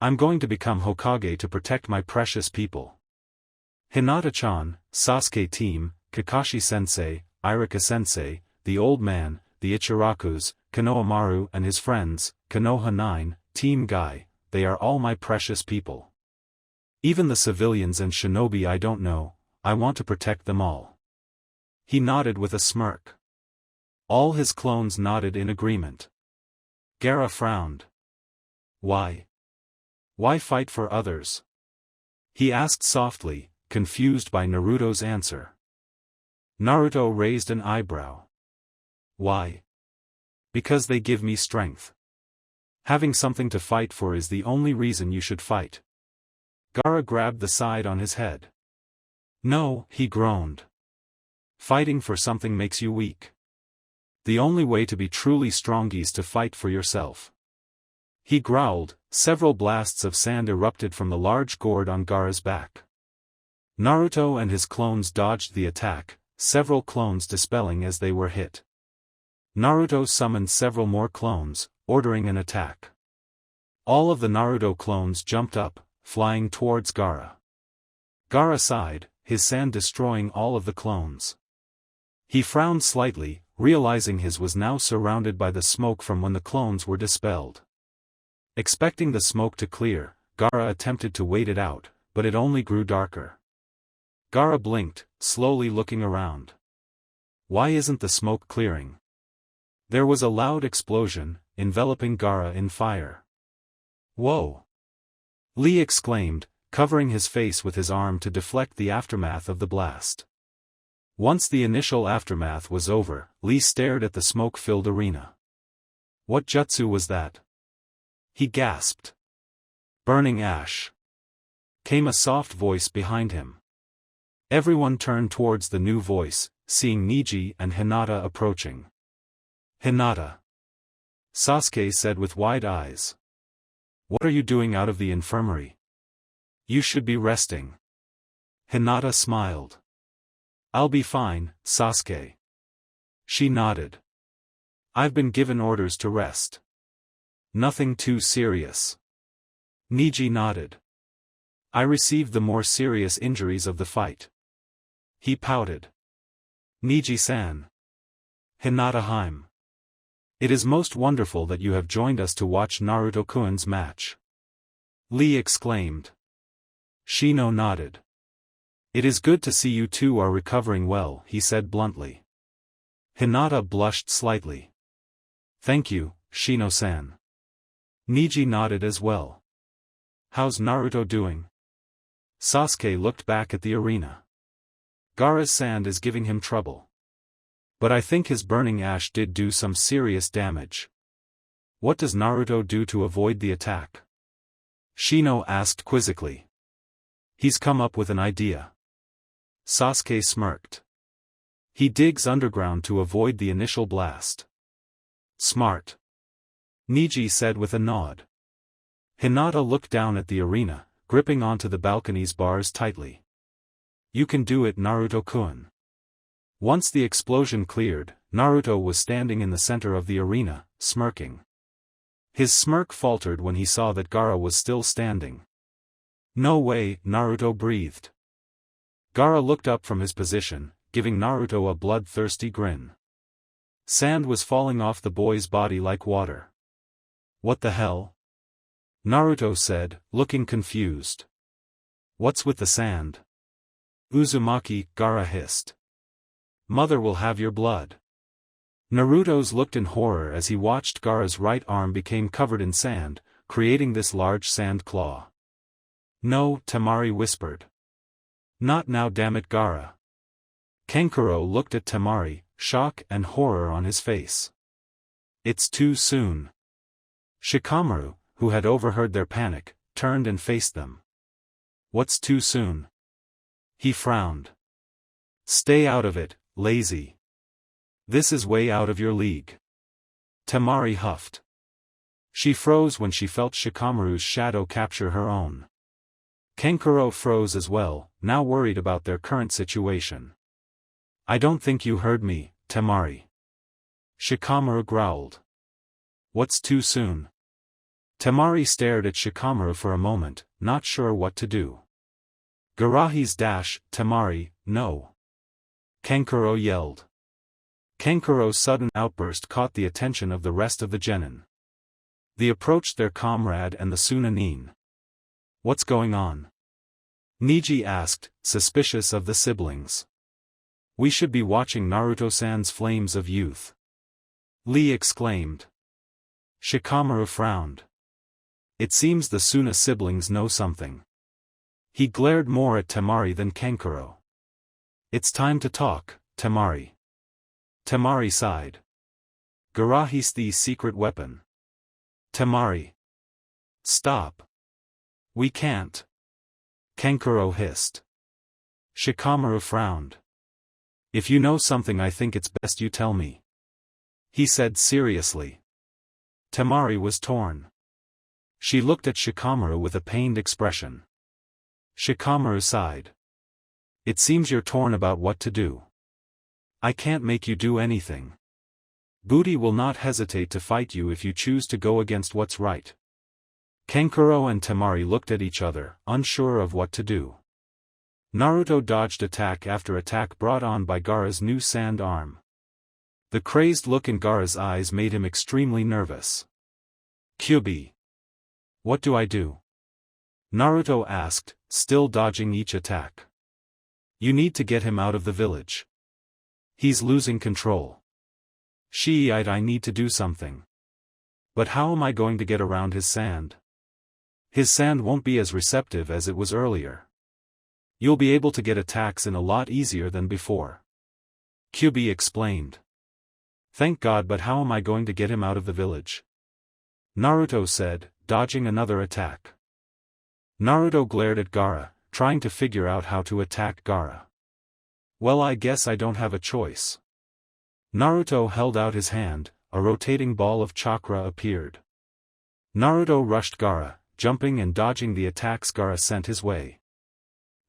I'm going to become Hokage to protect my precious people. Hinata-chan, Sasuke team, Kakashi-sensei, Iruka-sensei, the old man, the Ichirakus, Konohamaru and his friends, Konoha 9, Team Guy, they are all my precious people. Even the civilians and shinobi I don't know, I want to protect them all. He nodded with a smirk. All his clones nodded in agreement. Gaara frowned. Why? Why fight for others? He asked softly, confused by Naruto's answer. Naruto raised an eyebrow. Why? Because they give me strength. Having something to fight for is the only reason you should fight. Gaara grabbed the side on his head. No, he groaned. Fighting for something makes you weak. The only way to be truly strong is to fight for yourself. He growled, several blasts of sand erupted from the large gourd on Gaara's back. Naruto and his clones dodged the attack, several clones dispelling as they were hit. Naruto summoned several more clones, ordering an attack. All of the Naruto clones jumped up, flying towards Gaara. Gaara sighed, his sand destroying all of the clones. He frowned slightly, realizing his was now surrounded by the smoke from when the clones were dispelled. Expecting the smoke to clear, Gaara attempted to wait it out, but it only grew darker. Gaara blinked, slowly looking around. Why isn't the smoke clearing? There was a loud explosion, enveloping Gaara in fire. Whoa! Lee exclaimed, covering his face with his arm to deflect the aftermath of the blast. Once the initial aftermath was over, Lee stared at the smoke-filled arena. What jutsu was that? He gasped. Burning ash. Came a soft voice behind him. Everyone turned towards the new voice, seeing Neji and Hinata approaching. Hinata. Sasuke said with wide eyes. What are you doing out of the infirmary? You should be resting. Hinata smiled. I'll be fine, Sasuke. She nodded. I've been given orders to rest. Nothing too serious. Neji nodded. I received the more serious injuries of the fight. He pouted. Neji-san. Hinata-heim. It is most wonderful that you have joined us to watch Naruto-kun's match. Lee exclaimed. Shino nodded. It is good to see you two are recovering well, he said bluntly. Hinata blushed slightly. Thank you, Shino-san. Neji nodded as well. How's Naruto doing? Sasuke looked back at the arena. Gaara's sand is giving him trouble. But I think his burning ash did do some serious damage. What does Naruto do to avoid the attack? Shino asked quizzically. He's come up with an idea. Sasuke smirked. He digs underground to avoid the initial blast. Smart. Neji said with a nod. Hinata looked down at the arena, gripping onto the balcony's bars tightly. You can do it, Naruto-kun. Once the explosion cleared, Naruto was standing in the center of the arena, smirking. His smirk faltered when he saw that Gaara was still standing. No way, Naruto breathed. Gaara looked up from his position, giving Naruto a bloodthirsty grin. Sand was falling off the boy's body like water. What the hell? Naruto said, looking confused. What's with the sand? Uzumaki, Gaara hissed. Mother will have your blood. Naruto's looked in horror as he watched Gaara's right arm became covered in sand, creating this large sand claw. No, Temari whispered. Not now, damn it, Gaara. Kankuro looked at Temari, shock and horror on his face. It's too soon. Shikamaru, who had overheard their panic, turned and faced them. What's too soon? He frowned. Stay out of it, lazy. This is way out of your league. Temari huffed. She froze when she felt Shikamaru's shadow capture her own. Kankuro froze as well, now worried about their current situation. I don't think you heard me, Temari. Shikamaru growled. What's too soon? Temari stared at Shikamaru for a moment, not sure what to do. Garahi's dash, Temari, no. Kankuro yelled. Kankuro's sudden outburst caught the attention of the rest of the genin. They approached their comrade and the Sunanin. What's going on? Niji asked, suspicious of the siblings. We should be watching Naruto-san's flames of youth. Lee exclaimed. Shikamaru frowned. It seems the Suna siblings know something. He glared more at Temari than Kankuro. It's time to talk, Temari. Temari sighed. Garahi's the secret weapon. Temari. Stop. We can't. Kankuro hissed. Shikamaru frowned. If you know something, I think it's best you tell me. He said seriously. Temari was torn. She looked at Shikamaru with a pained expression. Shikamaru sighed. It seems you're torn about what to do. I can't make you do anything. Booty will not hesitate to fight you if you choose to go against what's right. Kankuro and Temari looked at each other, unsure of what to do. Naruto dodged attack after attack brought on by Gaara's new sand arm. The crazed look in Gaara's eyes made him extremely nervous. Kyuubi. What do I do? Naruto asked, still dodging each attack. You need to get him out of the village. He's losing control. I need to do something. But how am I going to get around his sand? His sand won't be as receptive as it was earlier. You'll be able to get attacks in a lot easier than before. Kyuubi explained. Thank God, but how am I going to get him out of the village? Naruto said, dodging another attack. Naruto glared at Gaara, trying to figure out how to attack Gaara. Well, I guess I don't have a choice. Naruto held out his hand, a rotating ball of chakra appeared. Naruto rushed Gaara, jumping and dodging the attacks Gaara sent his way.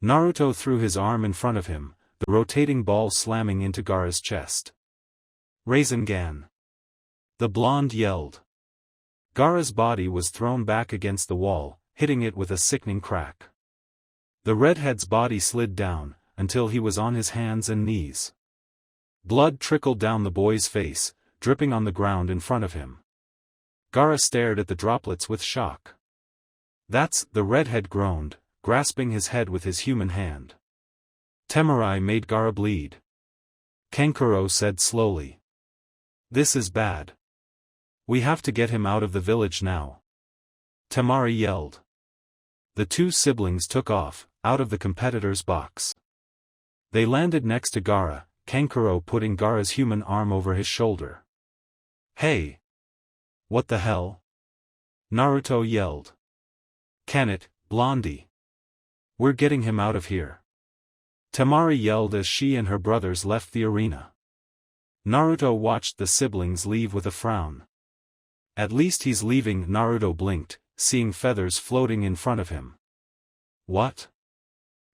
Naruto threw his arm in front of him, the rotating ball slamming into Gaara's chest. Rasengan. The blonde yelled. Gaara's body was thrown back against the wall, hitting it with a sickening crack. The redhead's body slid down, until he was on his hands and knees. Blood trickled down the boy's face, dripping on the ground in front of him. Gaara stared at the droplets with shock. The redhead groaned, grasping his head with his human hand. Temari made Gaara bleed. Kankuro said slowly. This is bad. We have to get him out of the village now. Temari yelled. The two siblings took off, out of the competitor's box. They landed next to Gaara, Kankuro putting Gaara's human arm over his shoulder. Hey! What the hell? Naruto yelled. Can it, Blondie? We're getting him out of here. Temari yelled as she and her brothers left the arena. Naruto watched the siblings leave with a frown. At least he's leaving, Naruto blinked, seeing feathers floating in front of him. What?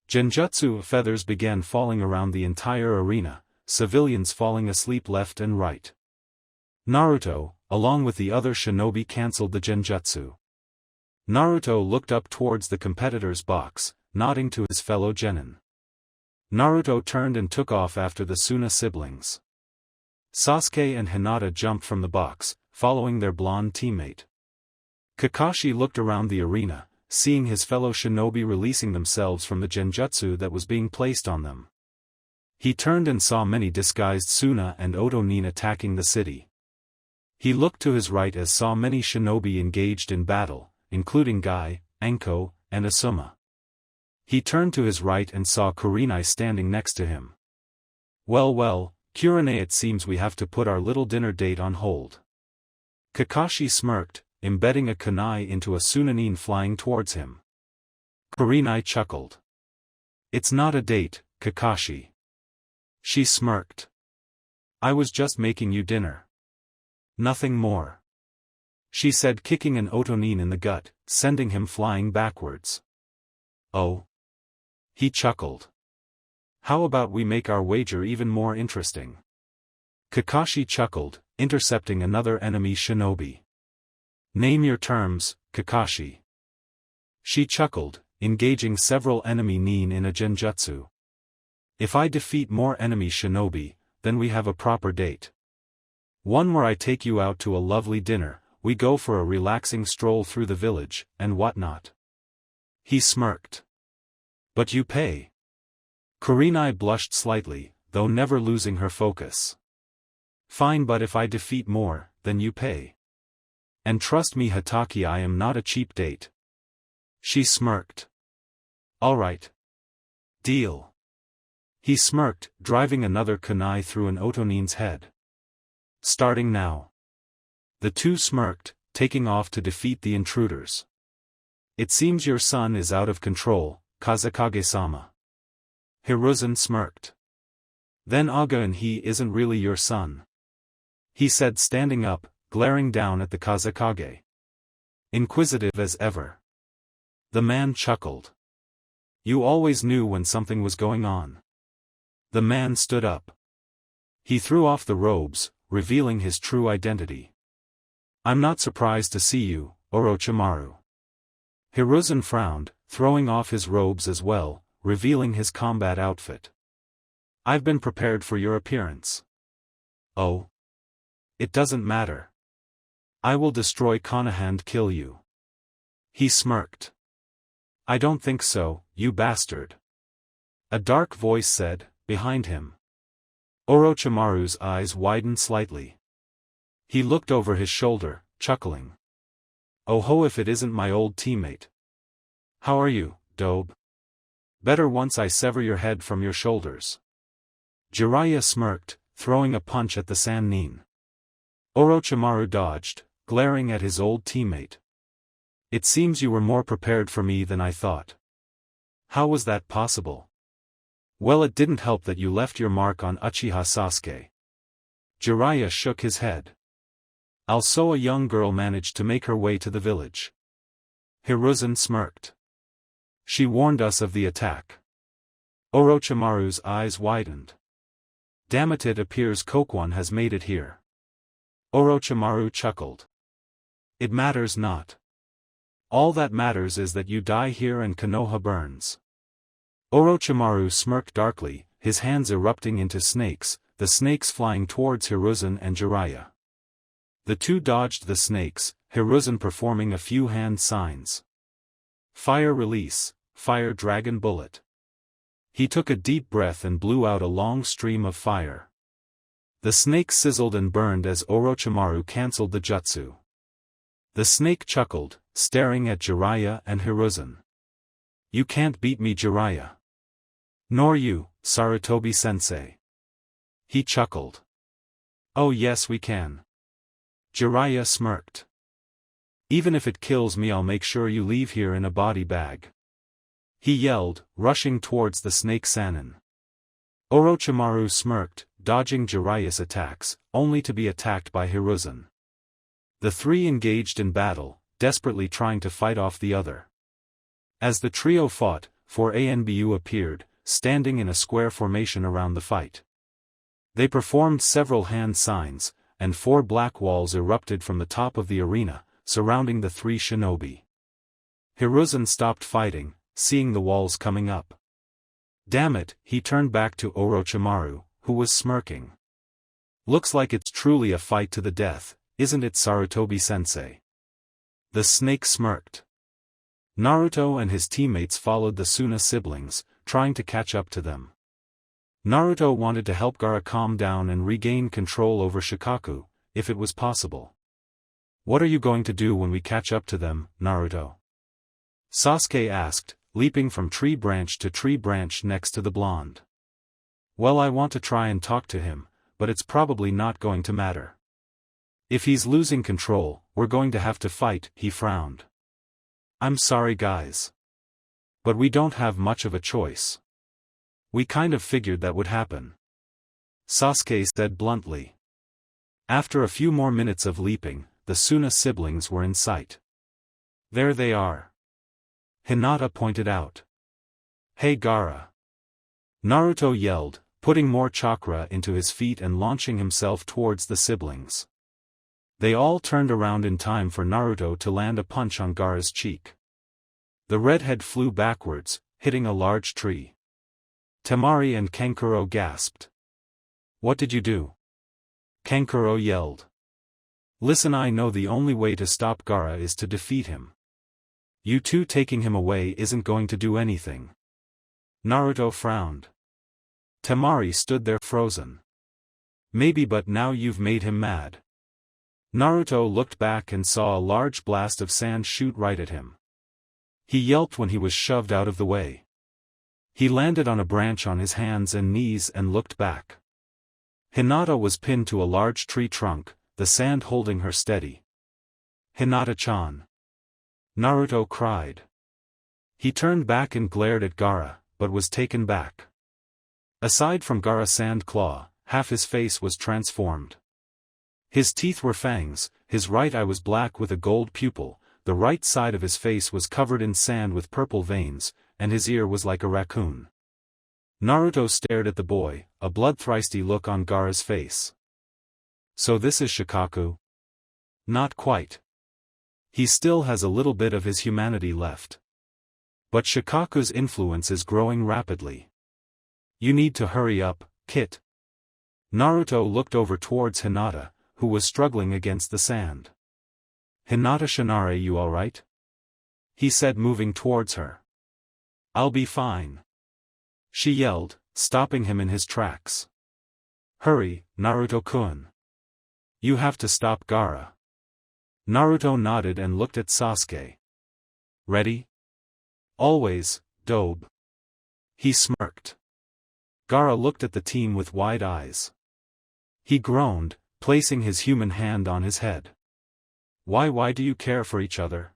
Genjutsu feathers began falling around the entire arena, civilians falling asleep left and right. Naruto, along with the other shinobi, cancelled the genjutsu. Naruto looked up towards the competitor's box, nodding to his fellow genin. Naruto turned and took off after the Suna siblings. Sasuke and Hinata jumped from the box, following their blonde teammate. Kakashi looked around the arena, seeing his fellow shinobi releasing themselves from the genjutsu that was being placed on them. He turned and saw many disguised Suna and Otonin attacking the city. He looked to his right as saw many shinobi engaged in battle, including Guy, Anko, and Asuma. He turned to his right and saw Kurenai standing next to him. Well, Kurenai, it seems we have to put our little dinner date on hold. Kakashi smirked, embedding a kunai into a Sunanin flying towards him. Kurenai chuckled. It's not a date, Kakashi. She smirked. I was just making you dinner. Nothing more. She said, kicking an Otonin in the gut, sending him flying backwards. Oh. He chuckled. How about we make our wager even more interesting? Kakashi chuckled, intercepting another enemy shinobi. Name your terms, Kakashi. She chuckled, engaging several enemy nin in a genjutsu. If I defeat more enemy shinobi, then we have a proper date. One where I take you out to a lovely dinner, we go for a relaxing stroll through the village, and whatnot. He smirked. But you pay. Kurenai blushed slightly, though never losing her focus. Fine, but if I defeat more, then you pay. And trust me, Hataki, I am not a cheap date. She smirked. Alright. Deal. He smirked, driving another kunai through an Otonin's head. Starting now. The two smirked, taking off to defeat the intruders. It seems your son is out of control, Kazekage-sama. Hiruzen smirked. Then Aga and he isn't really your son. He said, standing up, glaring down at the Kazekage. Inquisitive as ever. The man chuckled. You always knew when something was going on. The man stood up. He threw off the robes, revealing his true identity. I'm not surprised to see you, Orochimaru. Hiruzen frowned, throwing off his robes as well, revealing his combat outfit. I've been prepared for your appearance. Oh. It doesn't matter. I will destroy Konoha and kill you. He smirked. I don't think so, you bastard. A dark voice said, behind him. Orochimaru's eyes widened slightly. He looked over his shoulder, chuckling. Oh ho, if it isn't my old teammate. How are you, Dobe? Better once I sever your head from your shoulders. Jiraiya smirked, throwing a punch at the Sannin. Orochimaru dodged, glaring at his old teammate. It seems you were more prepared for me than I thought. How was that possible? Well, it didn't help that you left your mark on Uchiha Sasuke. Jiraiya shook his head. Also, a young girl managed to make her way to the village. Hiruzen smirked. She warned us of the attack. Orochimaru's eyes widened. Damn it, it appears Kokwon has made it here. Orochimaru chuckled. It matters not. All that matters is that you die here and Konoha burns. Orochimaru smirked darkly, his hands erupting into snakes, the snakes flying towards Hiruzen and Jiraiya. The two dodged the snakes, Hiruzen performing a few hand signs. Fire release, fire dragon bullet. He took a deep breath and blew out a long stream of fire. The snake sizzled and burned as Orochimaru cancelled the jutsu. The snake chuckled, staring at Jiraiya and Hiruzen. You can't beat me, Jiraiya. Nor you, Sarutobi-sensei. He chuckled. Oh yes, we can. Jiraiya smirked. Even if it kills me, I'll make sure you leave here in a body bag. He yelled, rushing towards the snake Sannin. Orochimaru smirked, dodging Jiraiya's attacks, only to be attacked by Hiruzen. The three engaged in battle, desperately trying to fight off the other. As the trio fought, 4 ANBU appeared, standing in a square formation around the fight. They performed several hand signs, and 4 black walls erupted from the top of the arena, surrounding the 3 shinobi. Hiruzen stopped fighting, seeing the walls coming up. Damn it, he turned back to Orochimaru, who was smirking. Looks like it's truly a fight to the death, isn't it, Sarutobi-sensei? The snake smirked. Naruto and his teammates followed the Suna siblings, trying to catch up to them. Naruto wanted to help Gaara calm down and regain control over Shikaku, if it was possible. "What are you going to do when we catch up to them, Naruto?" Sasuke asked, leaping from tree branch to tree branch next to the blonde. "Well, I want to try and talk to him, but it's probably not going to matter. If he's losing control, we're going to have to fight," he frowned. "I'm sorry guys. But we don't have much of a choice. We kind of figured that would happen," Sasuke said bluntly. After a few more minutes of leaping, the Suna siblings were in sight. "There they are," Hinata pointed out. "Hey Gaara!" Naruto yelled, putting more chakra into his feet and launching himself towards the siblings. They all turned around in time for Naruto to land a punch on Gaara's cheek. The redhead flew backwards, hitting a large tree. Temari and Kankuro gasped. "What did you do?" Kankuro yelled. "Listen, I know the only way to stop Gaara is to defeat him. You two taking him away isn't going to do anything." Naruto frowned. Temari stood there frozen. "Maybe, but now you've made him mad." Naruto looked back and saw a large blast of sand shoot right at him. He yelped when he was shoved out of the way. He landed on a branch on his hands and knees and looked back. Hinata was pinned to a large tree trunk, the sand holding her steady. "Hinata-chan!" Naruto cried. He turned back and glared at Gaara, but was taken back. Aside from Gaara's sand claw, half his face was transformed. His teeth were fangs, his right eye was black with a gold pupil, the right side of his face was covered in sand with purple veins, and his ear was like a raccoon. Naruto stared at the boy, a bloodthirsty look on Gaara's face. "So this is Shikaku?" "Not quite. He still has a little bit of his humanity left. But Shikaku's influence is growing rapidly. You need to hurry up, Kit." Naruto looked over towards Hinata, who was struggling against the sand. "Hinata-chan, are you alright?" he said, moving towards her. "I'll be fine," she yelled, stopping him in his tracks. "Hurry, Naruto-kun. You have to stop Gaara." Naruto nodded and looked at Sasuke. "Ready?" "Always, Dobe." He smirked. Gaara looked at the team with wide eyes. He groaned, placing his human hand on his head. Why do you care for each other?"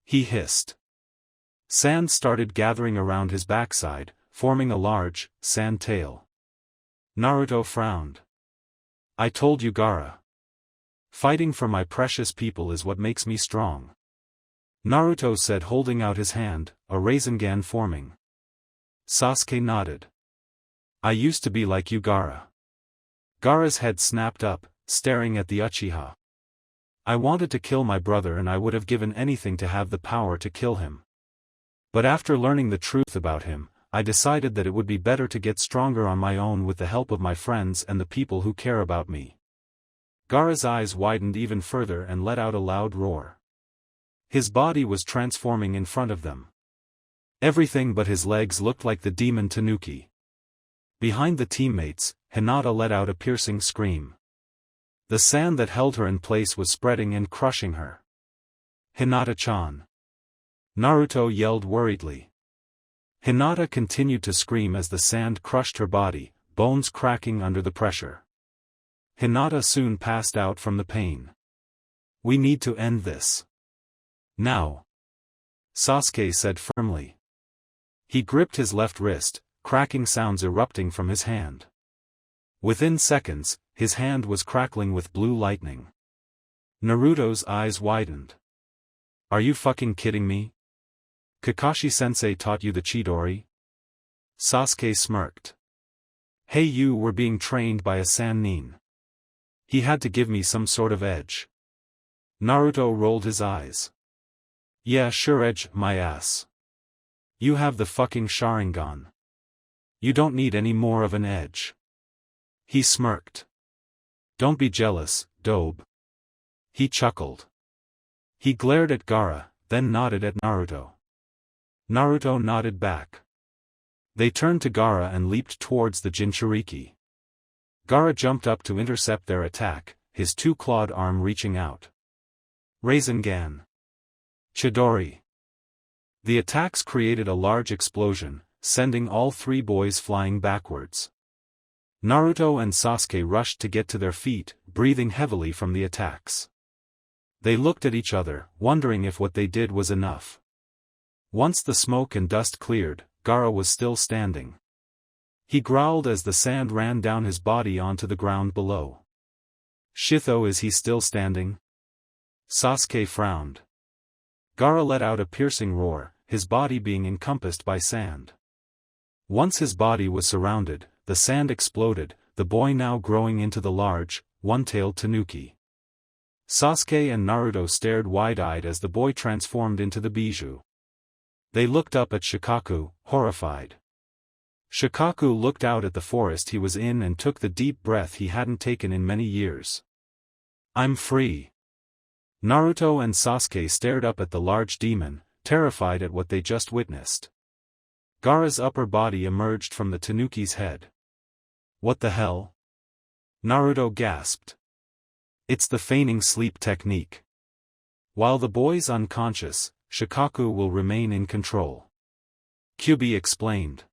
he hissed. Sand started gathering around his backside, forming a large, sand tail. Naruto frowned. "I told you, Gaara. Fighting for my precious people is what makes me strong," Naruto said, holding out his hand, a Rasengan forming. Sasuke nodded. "I used to be like you, Gaara." Gaara's head snapped up, staring at the Uchiha. "I wanted to kill my brother and I would have given anything to have the power to kill him. But after learning the truth about him, I decided that it would be better to get stronger on my own with the help of my friends and the people who care about me." Gaara's eyes widened even further and let out a loud roar. His body was transforming in front of them. Everything but his legs looked like the demon Tanuki. Behind the teammates, Hinata let out a piercing scream. The sand that held her in place was spreading and crushing her. "Hinata-chan!" Naruto yelled worriedly. Hinata continued to scream as the sand crushed her body, bones cracking under the pressure. Hinata soon passed out from the pain. "We need to end this. Now," Sasuke said firmly. He gripped his left wrist, cracking sounds erupting from his hand. Within seconds, his hand was crackling with blue lightning. Naruto's eyes widened. "Are you fucking kidding me? Kakashi-sensei taught you the Chidori?" Sasuke smirked. "Hey, you were being trained by a Sannin. He had to give me some sort of edge." Naruto rolled his eyes. "Yeah, sure, edge, my ass. You have the fucking Sharingan. You don't need any more of an edge." He smirked. "Don't be jealous, Dobe." He chuckled. He glared at Gaara, then nodded at Naruto. Naruto nodded back. They turned to Gaara and leaped towards the Jinchuriki. Gaara jumped up to intercept their attack, his two-clawed arm reaching out. Rasengan. Chidori. The attacks created a large explosion, sending all three boys flying backwards. Naruto and Sasuke rushed to get to their feet, breathing heavily from the attacks. They looked at each other, wondering if what they did was enough. Once the smoke and dust cleared, Gaara was still standing. He growled as the sand ran down his body onto the ground below. Shitho, is he still standing? Sasuke frowned. Gaara let out a piercing roar, his body being encompassed by sand. Once his body was surrounded, the sand exploded, the boy now growing into the large, one-tailed tanuki. Sasuke and Naruto stared wide-eyed as the boy transformed into the Bijou. They looked up at Shikaku, horrified. Shikaku looked out at the forest he was in and took the deep breath he hadn't taken in many years. I'm free. Naruto and Sasuke stared up at the large demon, terrified at what they just witnessed. Gaara's upper body emerged from the tanuki's head. What the hell? Naruto gasped. It's the feigning sleep technique. While the boy's unconscious, Shikaku will remain in control. Kyuubi explained.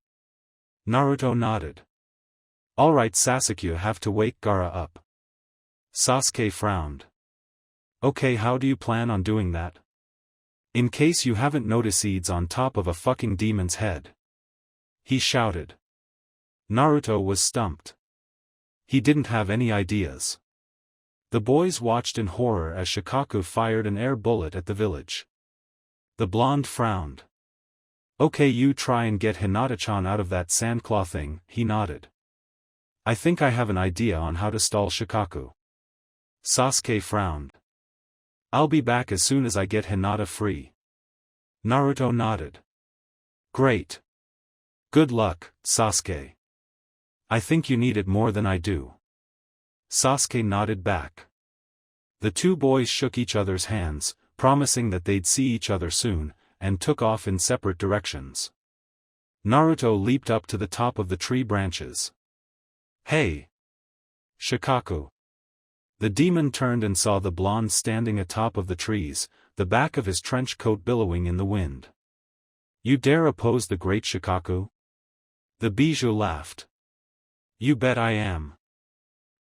Naruto nodded. Alright, Sasuke, have to wake Gaara up. Sasuke frowned. Okay, how do you plan on doing that? In case you haven't noticed, seeds on top of a fucking demon's head. He shouted. Naruto was stumped. He didn't have any ideas. The boys watched in horror as Shikaku fired an air bullet at the village. The blonde frowned. Okay, you try and get Hinata-chan out of that sandclaw thing, he nodded. I think I have an idea on how to stall Shikaku. Sasuke frowned. I'll be back as soon as I get Hinata free. Naruto nodded. Great. Good luck, Sasuke. I think you need it more than I do. Sasuke nodded back. The two boys shook each other's hands, promising that they'd see each other soon, and took off in separate directions. Naruto leaped up to the top of the tree branches. Hey! Shikaku. The demon turned and saw the blonde standing atop of the trees, the back of his trench coat billowing in the wind. You dare oppose the great Shikaku? The Bijou laughed. You bet I am.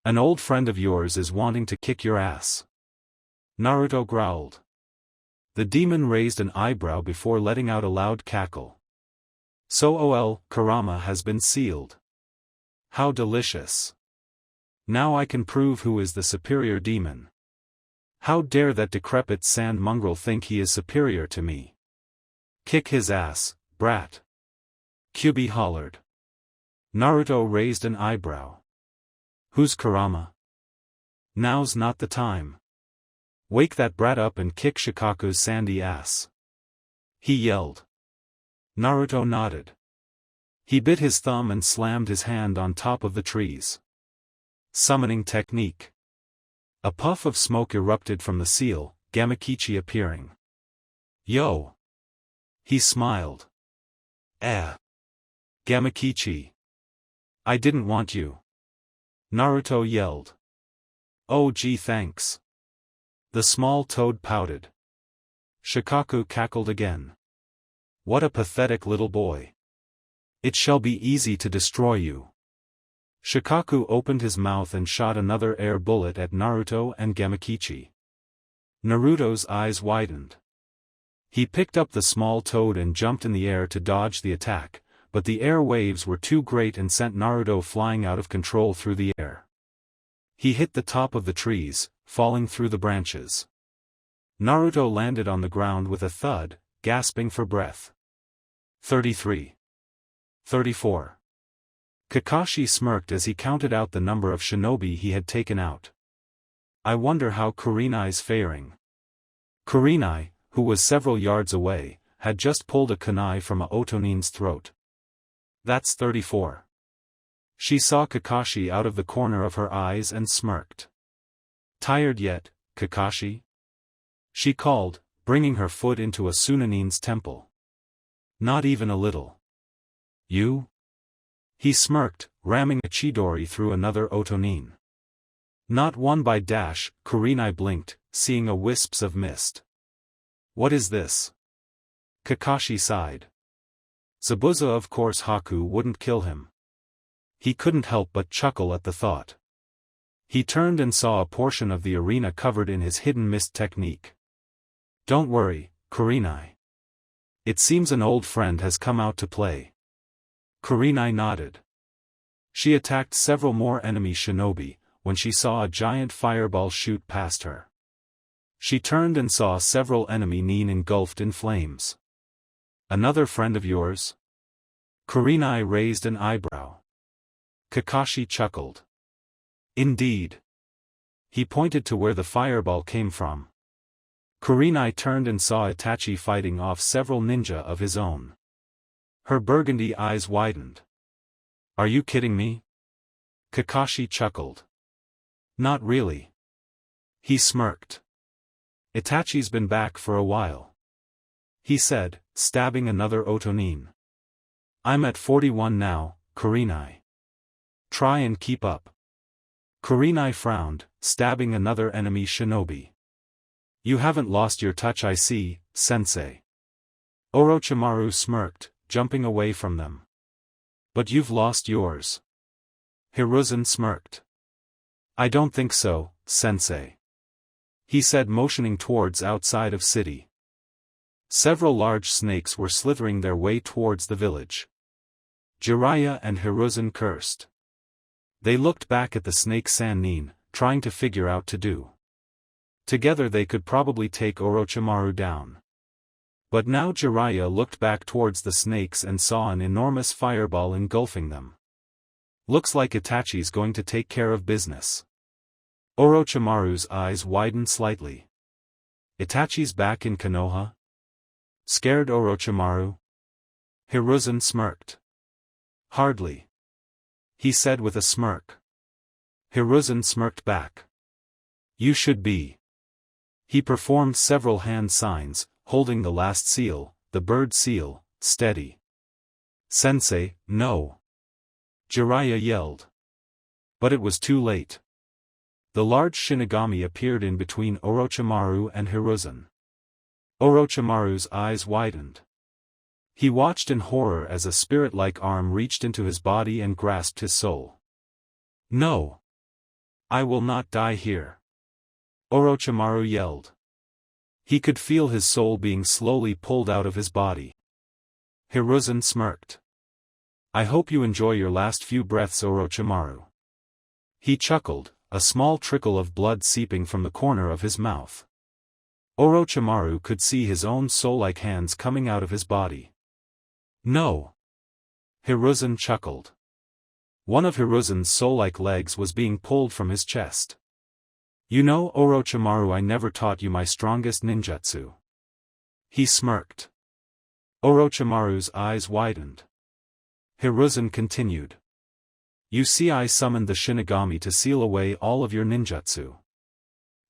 An old friend of yours is wanting to kick your ass. Naruto growled. The demon raised an eyebrow before letting out a loud cackle. So Kurama has been sealed. How delicious. Now I can prove who is the superior demon. How dare that decrepit sand mongrel think he is superior to me? Kick his ass, brat. Kyuubi hollered. Naruto raised an eyebrow. Who's Kurama? Now's not the time. Wake that brat up and kick Shikaku's sandy ass. He yelled. Naruto nodded. He bit his thumb and slammed his hand on top of the trees. Summoning technique. A puff of smoke erupted from the seal, Gamakichi appearing. Yo! He smiled. Gamakichi. I didn't want you. Naruto yelled. Oh gee, thanks. The small toad pouted. Shikaku cackled again. What a pathetic little boy. It shall be easy to destroy you. Shikaku opened his mouth and shot another air bullet at Naruto and Gamakichi. Naruto's eyes widened. He picked up the small toad and jumped in the air to dodge the attack, but the air waves were too great and sent Naruto flying out of control through the air. He hit the top of the trees, falling through the branches. Naruto landed on the ground with a thud, gasping for breath. 33. 34. Kakashi smirked as he counted out the number of shinobi he had taken out. I wonder how Kurenai's faring. Kurenai, who was several yards away, had just pulled a kunai from a Otonin's throat. That's 34. She saw Kakashi out of the corner of her eyes and smirked. Tired yet, Kakashi? She called, bringing her foot into a Sunanin's temple. Not even a little. You? He smirked, ramming a Chidori through another Otonin. Not one by dash, Kurenai blinked, seeing a wisps of mist. What is this? Kakashi sighed. Zabuza, of course Haku wouldn't kill him. He couldn't help but chuckle at the thought. He turned and saw a portion of the arena covered in his hidden mist technique. Don't worry, Kurenai. It seems an old friend has come out to play. Kurenai nodded. She attacked several more enemy shinobi, when she saw a giant fireball shoot past her. She turned and saw several enemy nin engulfed in flames. Another friend of yours? Kurenai raised an eyebrow. Kakashi chuckled. Indeed. He pointed to where the fireball came from. Kurenai turned and saw Itachi fighting off several ninja of his own. Her burgundy eyes widened. Are you kidding me? Kakashi chuckled. Not really. He smirked. Itachi's been back for a while. He said, stabbing another Otonin. I'm at 41 now, Kurenai. Try and keep up. Kurenai frowned, stabbing another enemy shinobi. You haven't lost your touch, I see, sensei. Orochimaru smirked, jumping away from them. But you've lost yours. Hiruzen smirked. I don't think so, sensei. He said, motioning towards outside of city. Several large snakes were slithering their way towards the village. Jiraiya and Hiruzen cursed. They looked back at the snake Sannin, trying to figure out to do. Together they could probably take Orochimaru down. But now Jiraiya looked back towards the snakes and saw an enormous fireball engulfing them. Looks like Itachi's going to take care of business. Orochimaru's eyes widened slightly. Itachi's back in Konoha? Scared Orochimaru? Hiruzen smirked. Hardly. He said with a smirk. Hiruzen smirked back. You should be. He performed several hand signs, holding the last seal, the bird seal, steady. Sensei, no. Jiraiya yelled. But it was too late. The large Shinigami appeared in between Orochimaru and Hiruzen. Orochimaru's eyes widened. He watched in horror as a spirit-like arm reached into his body and grasped his soul. No. I will not die here. Orochimaru yelled. He could feel his soul being slowly pulled out of his body. Hiruzen smirked. I hope you enjoy your last few breaths, Orochimaru. He chuckled, a small trickle of blood seeping from the corner of his mouth. Orochimaru could see his own soul-like hands coming out of his body. No. Hiruzen chuckled. One of Hiruzen's soul-like legs was being pulled from his chest. You know, Orochimaru, I never taught you my strongest ninjutsu. He smirked. Orochimaru's eyes widened. Hiruzen continued. You see, I summoned the Shinigami to seal away all of your ninjutsu.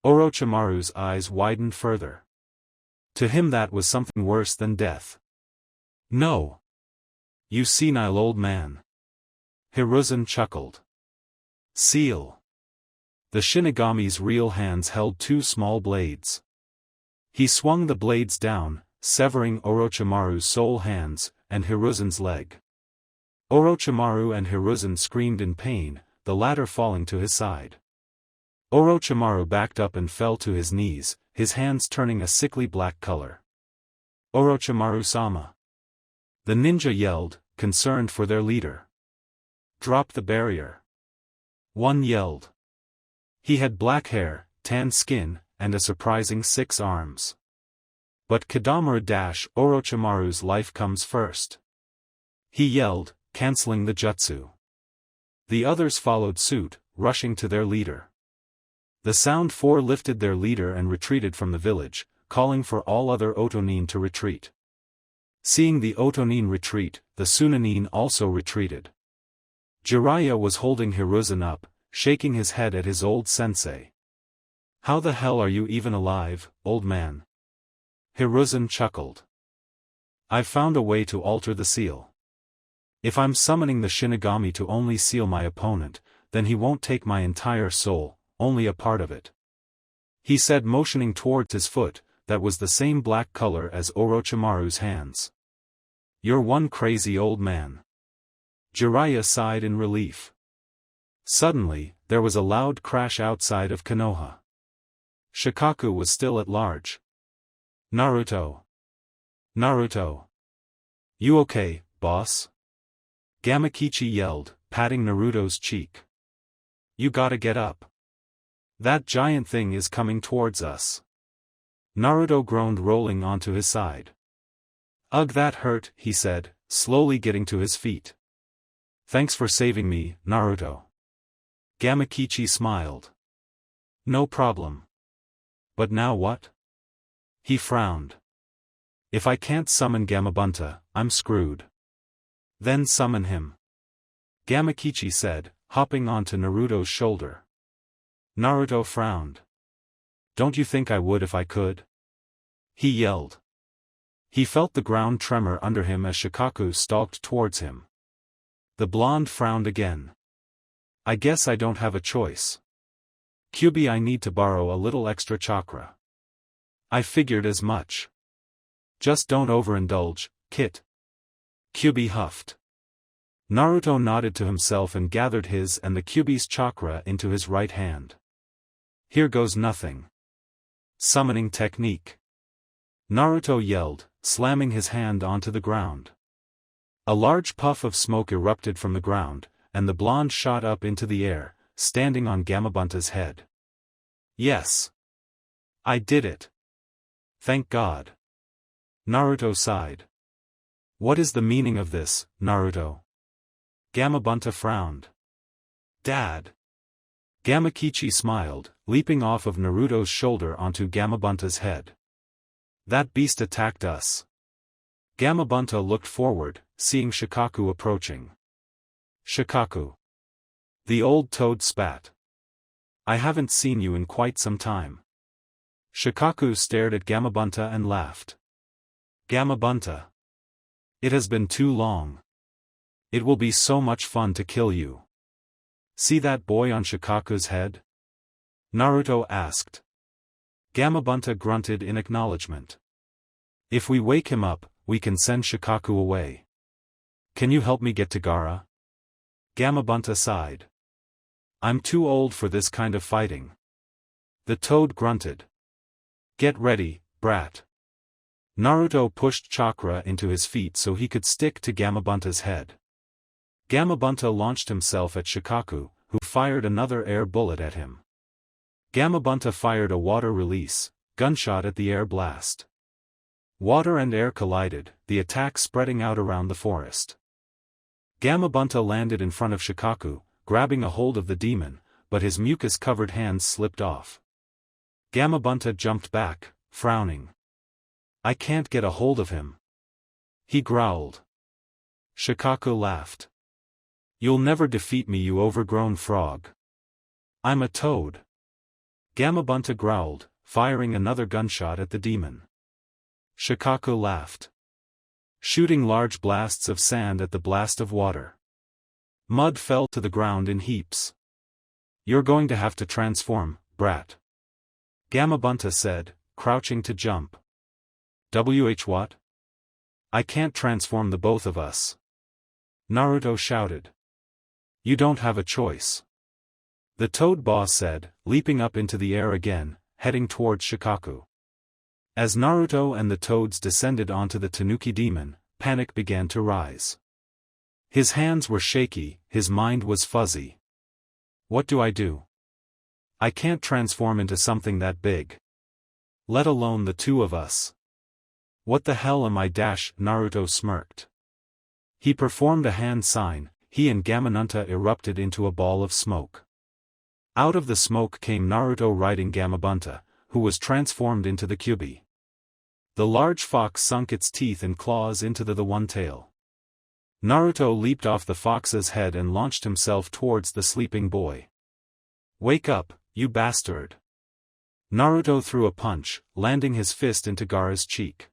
Orochimaru's eyes widened further. To him that was something worse than death. No. You senile old man. Hiruzen chuckled. Seal. The Shinigami's real hands held two small blades. He swung the blades down, severing Orochimaru's soul hands, and Hiruzen's leg. Orochimaru and Hiruzen screamed in pain, the latter falling to his side. Orochimaru backed up and fell to his knees, his hands turning a sickly black color. Orochimaru-sama. The ninja yelled, concerned for their leader. Drop the barrier. One yelled. He had black hair, tan skin, and a surprising 6 arms. But Kadamura - Orochimaru's life comes first. He yelled, canceling the jutsu. The others followed suit, rushing to their leader. The Sound Four lifted their leader and retreated from the village, calling for all other Otonin to retreat. Seeing the Otonin retreat, the Sunanin also retreated. Jiraiya was holding Hiruzen up, shaking his head at his old sensei. How the hell are you even alive, old man? Hiruzen chuckled. I've found a way to alter the seal. If I'm summoning the Shinigami to only seal my opponent, then he won't take my entire soul, only a part of it. He said, motioning towards his foot, that was the same black color as Orochimaru's hands. You're one crazy old man. Jiraiya sighed in relief. Suddenly, there was a loud crash outside of Konoha. Shikaku was still at large. Naruto. Naruto. You okay, boss? Gamakichi yelled, patting Naruto's cheek. You gotta get up. That giant thing is coming towards us. Naruto groaned, rolling onto his side. Ugh, that hurt, he said, slowly getting to his feet. Thanks for saving me, Naruto. Gamakichi smiled. No problem. But now what? He frowned. If I can't summon Gamabunta, I'm screwed. Then summon him. Gamakichi said, hopping onto Naruto's shoulder. Naruto frowned. Don't you think I would if I could? He yelled. He felt the ground tremor under him as Shikaku stalked towards him. The blonde frowned again. I guess I don't have a choice. Kyuubi, I need to borrow a little extra chakra. I figured as much. Just don't overindulge, Kit. Kyuubi huffed. Naruto nodded to himself and gathered his and the Kyuubi's chakra into his right hand. Here goes nothing. Summoning technique. Naruto yelled, slamming his hand onto the ground. A large puff of smoke erupted from the ground, and the blonde shot up into the air, standing on Gamabunta's head. Yes. I did it. Thank God. Naruto sighed. What is the meaning of this, Naruto? Gamabunta frowned. Dad. Gamakichi smiled, leaping off of Naruto's shoulder onto Gamabunta's head. That beast attacked us. Gamabunta looked forward, seeing Shikaku approaching. Shikaku. The old toad spat. I haven't seen you in quite some time. Shikaku stared at Gamabunta and laughed. Gamabunta. It has been too long. It will be so much fun to kill you. See that boy on Shikaku's head? Naruto asked. Gamabunta grunted in acknowledgement. If we wake him up, we can send Shikaku away. Can you help me get to Gaara? Gamabunta sighed. I'm too old for this kind of fighting. The toad grunted. Get ready, brat. Naruto pushed chakra into his feet so he could stick to Gamabunta's head. Gamabunta launched himself at Shikaku, who fired another air bullet at him. Gamabunta fired a water release, gunshot at the air blast. Water and air collided, the attack spreading out around the forest. Gamabunta landed in front of Shikaku, grabbing a hold of the demon, but his mucus-covered hands slipped off. Gamabunta jumped back, frowning. I can't get a hold of him. He growled. Shikaku laughed. You'll never defeat me, you overgrown frog. I'm a toad. Gamabunta growled, firing another gunshot at the demon. Shikaku laughed. Shooting large blasts of sand at the blast of water. Mud fell to the ground in heaps. You're going to have to transform, brat. Gamabunta said, crouching to jump. What? I can't transform the both of us. Naruto shouted. You don't have a choice. The toad boss said, leaping up into the air again, heading towards Shikaku. As Naruto and the toads descended onto the Tanuki demon, panic began to rise. His hands were shaky, his mind was fuzzy. What do I do? I can't transform into something that big. Let alone the two of us. What the hell am I? Naruto smirked. He performed a hand sign, he and Gamabunta erupted into a ball of smoke. Out of the smoke came Naruto riding Gamabunta, who was transformed into the Kyuubi. The large fox sunk its teeth and claws into the one tail. Naruto leaped off the fox's head and launched himself towards the sleeping boy. Wake up, you bastard. Naruto threw a punch, landing his fist into Gaara's cheek.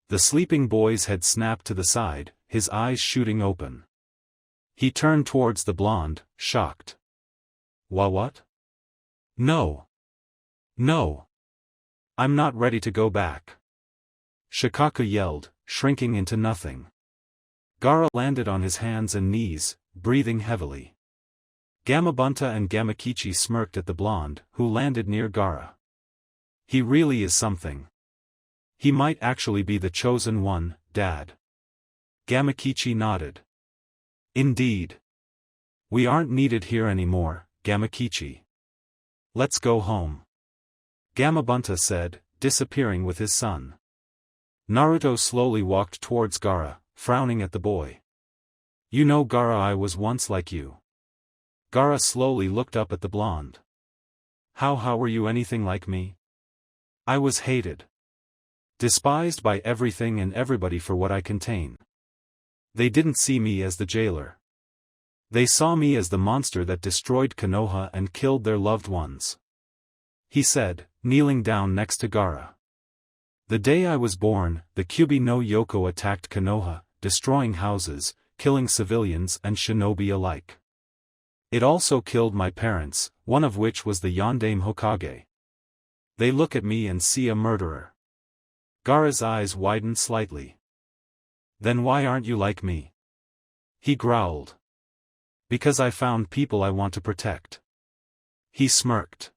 The sleeping boy's head snapped to the side, his eyes shooting open. He turned towards the blonde, shocked. What? No. No. I'm not ready to go back. Shikaku yelled, shrinking into nothing. Gaara landed on his hands and knees, breathing heavily. Gamabunta and Gamakichi smirked at the blonde, who landed near Gaara. He really is something. He might actually be the chosen one, Dad. Gamakichi nodded. Indeed. We aren't needed here anymore, Gamakichi. Let's go home. Gamabunta said, disappearing with his son. Naruto slowly walked towards Gaara, frowning at the boy. You know Gaara, I was once like you. Gaara slowly looked up at the blonde. How were you anything like me? I was hated. Despised by everything and everybody for what I contain. They didn't see me as the jailer. They saw me as the monster that destroyed Konoha and killed their loved ones. He said, kneeling down next to Gaara. The day I was born, the Kyuubi no Yoko attacked Konoha, destroying houses, killing civilians and shinobi alike. It also killed my parents, one of which was the Yondaime Hokage. They look at me and see a murderer. Gaara's eyes widened slightly. Then why aren't you like me? He growled. Because I found people I want to protect. He smirked.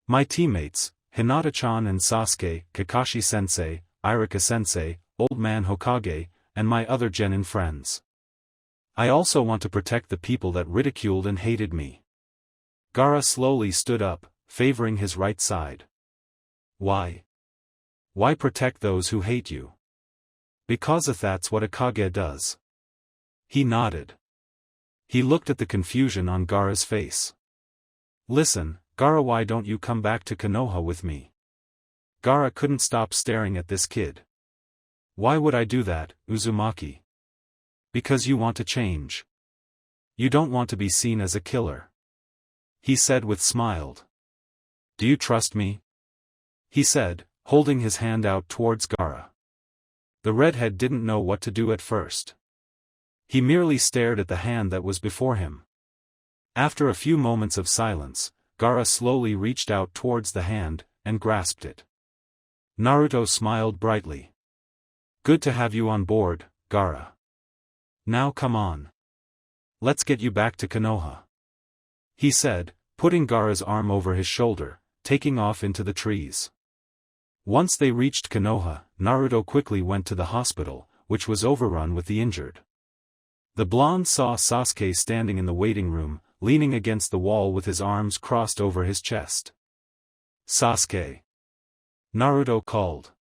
My teammates, Hinata-chan and Sasuke, Kakashi-sensei, Iruka-sensei, Old Man Hokage, and my other genin friends. I also want to protect the people that ridiculed and hated me. Gaara slowly stood up, favoring his right side. Why? Why protect those who hate you? Because that's what a Kage does. He nodded. He looked at the confusion on Gaara's face. Listen, Gaara, why don't you come back to Konoha with me? Gaara couldn't stop staring at this kid. Why would I do that, Uzumaki? Because you want to change. You don't want to be seen as a killer. He said with smiled. Do you trust me? He said, holding his hand out towards Gaara. The redhead didn't know what to do at first. He merely stared at the hand that was before him. After a few moments of silence, Gaara slowly reached out towards the hand, and grasped it. Naruto smiled brightly. Good to have you on board, Gaara. Now come on. Let's get you back to Konoha. He said, putting Gaara's arm over his shoulder, taking off into the trees. Once they reached Konoha, Naruto quickly went to the hospital, which was overrun with the injured. The blonde saw Sasuke standing in the waiting room, leaning against the wall with his arms crossed over his chest. Sasuke. Naruto called.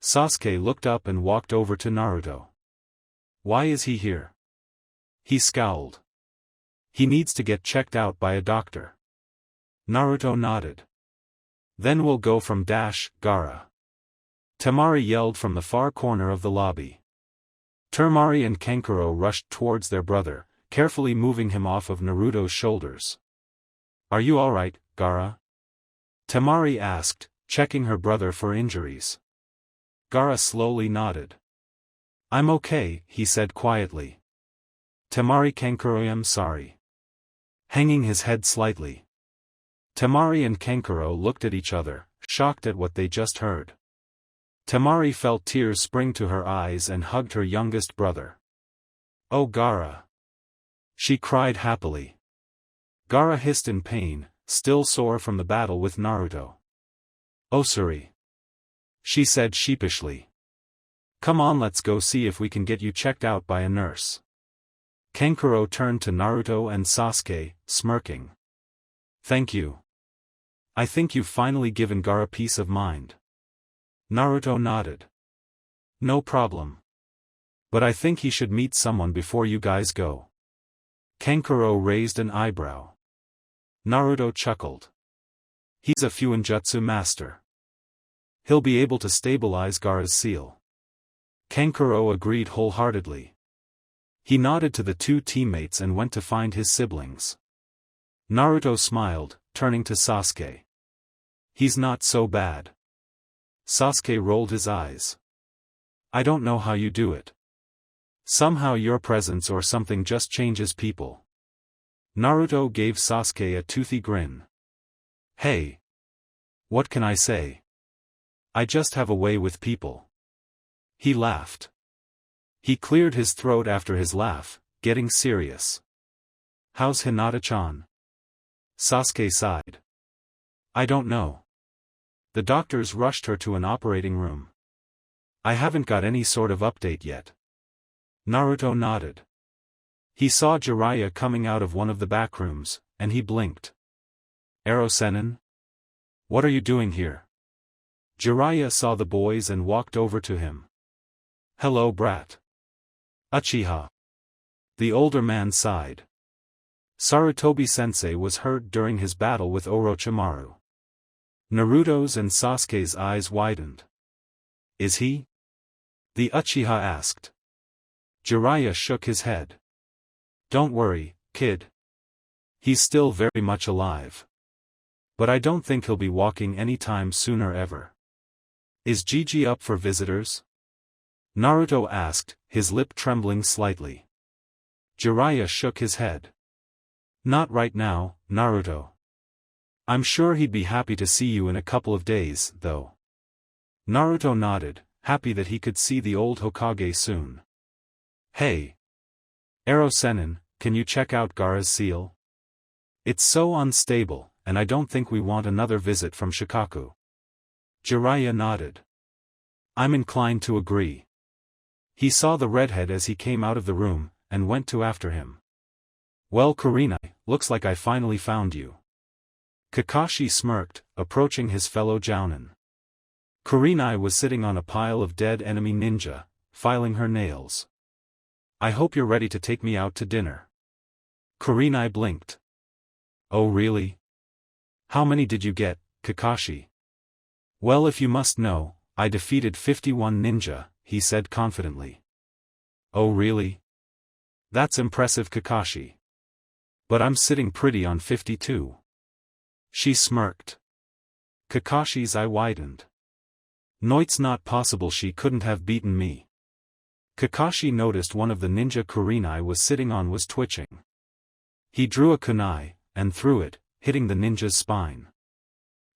Sasuke looked up and walked over to Naruto. Why is he here? He scowled. He needs to get checked out by a doctor. Naruto nodded. Then we'll go from Gaara. Temari yelled from the far corner of the lobby. Temari and Kankuro rushed towards their brother, carefully moving him off of Naruto's shoulders. Are you alright, Gaara? Temari asked, checking her brother for injuries. Gaara slowly nodded. I'm okay, he said quietly. Temari, Kankuro, I'm sorry. Hanging his head slightly. Temari and Kankuro looked at each other, shocked at what they just heard. Temari felt tears spring to her eyes and hugged her youngest brother. Oh Gaara! She cried happily. Gaara hissed in pain, still sore from the battle with Naruto. Osuri. She said sheepishly. Come on, let's go see if we can get you checked out by a nurse. Kankuro turned to Naruto and Sasuke, smirking. Thank you. I think you've finally given Gaara peace of mind. Naruto nodded. No problem. But I think he should meet someone before you guys go. Kankuro raised an eyebrow. Naruto chuckled. He's a Fuinjutsu master. He'll be able to stabilize Gaara's seal. Kankuro agreed wholeheartedly. He nodded to the two teammates and went to find his siblings. Naruto smiled, turning to Sasuke. He's not so bad. Sasuke rolled his eyes. I don't know how you do it. Somehow your presence or something just changes people. Naruto gave Sasuke a toothy grin. Hey. What can I say? I just have a way with people. He laughed. He cleared his throat after his laugh, getting serious. How's Hinata-chan? Sasuke sighed. I don't know. The doctors rushed her to an operating room. I haven't got any sort of update yet. Naruto nodded. He saw Jiraiya coming out of one of the back rooms, and he blinked. Ero-sennin? What are you doing here? Jiraiya saw the boys and walked over to him. Hello brat. Uchiha. The older man sighed. Sarutobi-sensei was hurt during his battle with Orochimaru. Naruto's and Sasuke's eyes widened. Is he? The Uchiha asked. Jiraiya shook his head. Don't worry, kid. He's still very much alive. But I don't think he'll be walking anytime sooner ever. Is Gigi up for visitors? Naruto asked, his lip trembling slightly. Jiraiya shook his head. Not right now, Naruto. I'm sure he'd be happy to see you in a couple of days, though. Naruto nodded, happy that he could see the old Hokage soon. Hey. Ero-sennin, can you check out Gaara's seal? It's so unstable, and I don't think we want another visit from Shikaku. Jiraiya nodded. I'm inclined to agree. He saw the redhead as he came out of the room, and went to after him. Well Kurenai, looks like I finally found you. Kakashi smirked, approaching his fellow jounin. Kurenai was sitting on a pile of dead enemy ninja, filing her nails. I hope you're ready to take me out to dinner. Kurenai blinked. Oh really? How many did you get, Kakashi? Well if you must know, I defeated 51 ninja, he said confidently. Oh really? That's impressive Kakashi. But I'm sitting pretty on 52. She smirked. Kakashi's eye widened. No, it's not possible she couldn't have beaten me. Kakashi noticed one of the ninja Kurenai was sitting on was twitching. He drew a kunai, and threw it, hitting the ninja's spine.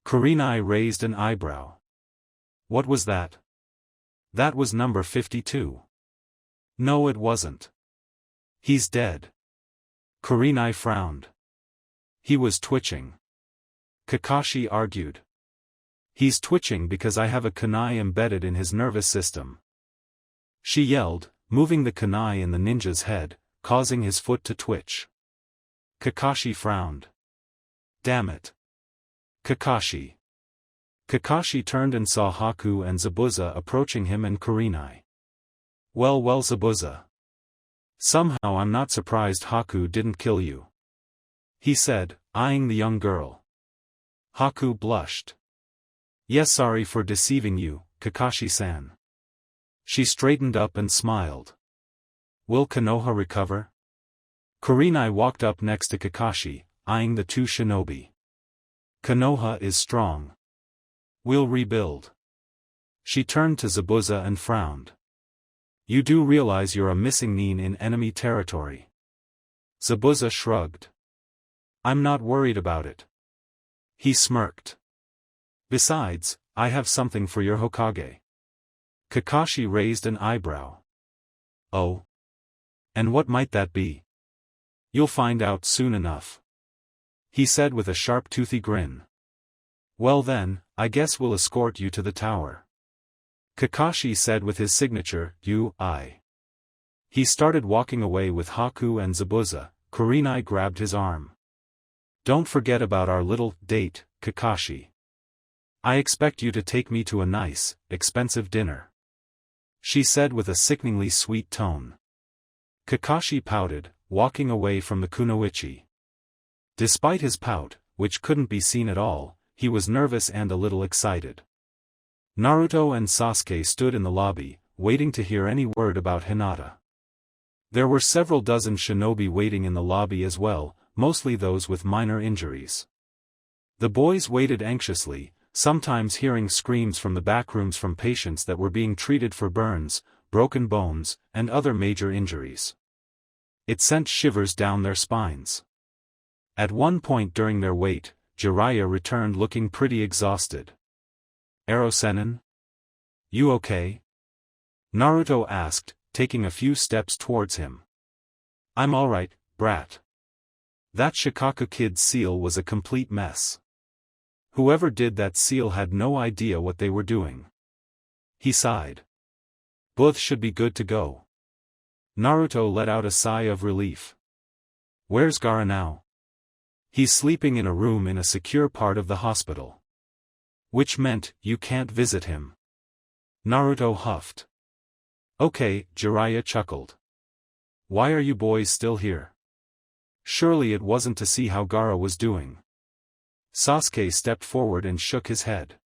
Kurenai raised an eyebrow. What was that? That was number 52. No it wasn't. He's dead. Kurenai frowned. He was twitching. Kakashi argued. He's twitching because I have a kunai embedded in his nervous system. She yelled, moving the kunai in the ninja's head, causing his foot to twitch. Kakashi frowned. Damn it. Kakashi. Kakashi turned and saw Haku and Zabuza approaching him and Kurenai. Well Zabuza. Somehow I'm not surprised Haku didn't kill you. He said, eyeing the young girl. Haku blushed. Yes, sorry for deceiving you, Kakashi-san. She straightened up and smiled. Will Konoha recover? Kurenai walked up next to Kakashi, eyeing the two shinobi. Konoha is strong. We'll rebuild. She turned to Zabuza and frowned. You do realize you're a missing nin in enemy territory. Zabuza shrugged. I'm not worried about it. He smirked. Besides, I have something for your Hokage. Kakashi raised an eyebrow. Oh? And what might that be? You'll find out soon enough. He said with a sharp toothy grin. Well then, I guess we'll escort you to the tower. Kakashi said with his signature, I. He started walking away with Haku and Zabuza. Kurenai grabbed his arm. Don't forget about our little date, Kakashi. I expect you to take me to a nice, expensive dinner. She said with a sickeningly sweet tone. Kakashi pouted, walking away from the kunoichi. Despite his pout, which couldn't be seen at all, he was nervous and a little excited. Naruto and Sasuke stood in the lobby, waiting to hear any word about Hinata. There were several dozen shinobi waiting in the lobby as well, mostly those with minor injuries. The boys waited anxiously, sometimes hearing screams from the backrooms from patients that were being treated for burns, broken bones, and other major injuries. It sent shivers down their spines. At one point during their wait, Jiraiya returned looking pretty exhausted. "Ero-sennin? You okay?" Naruto asked, taking a few steps towards him. "I'm alright, brat. That Shikaku kid's seal was a complete mess. Whoever did that seal had no idea what they were doing." He sighed. "Both should be good to go." Naruto let out a sigh of relief. "Where's Gaara now?" "He's sleeping in a room in a secure part of the hospital." "Which meant, you can't visit him." Naruto huffed. "Okay," Jiraiya chuckled. "Why are you boys still here? Surely it wasn't to see how Gaara was doing." Sasuke stepped forward and shook his head.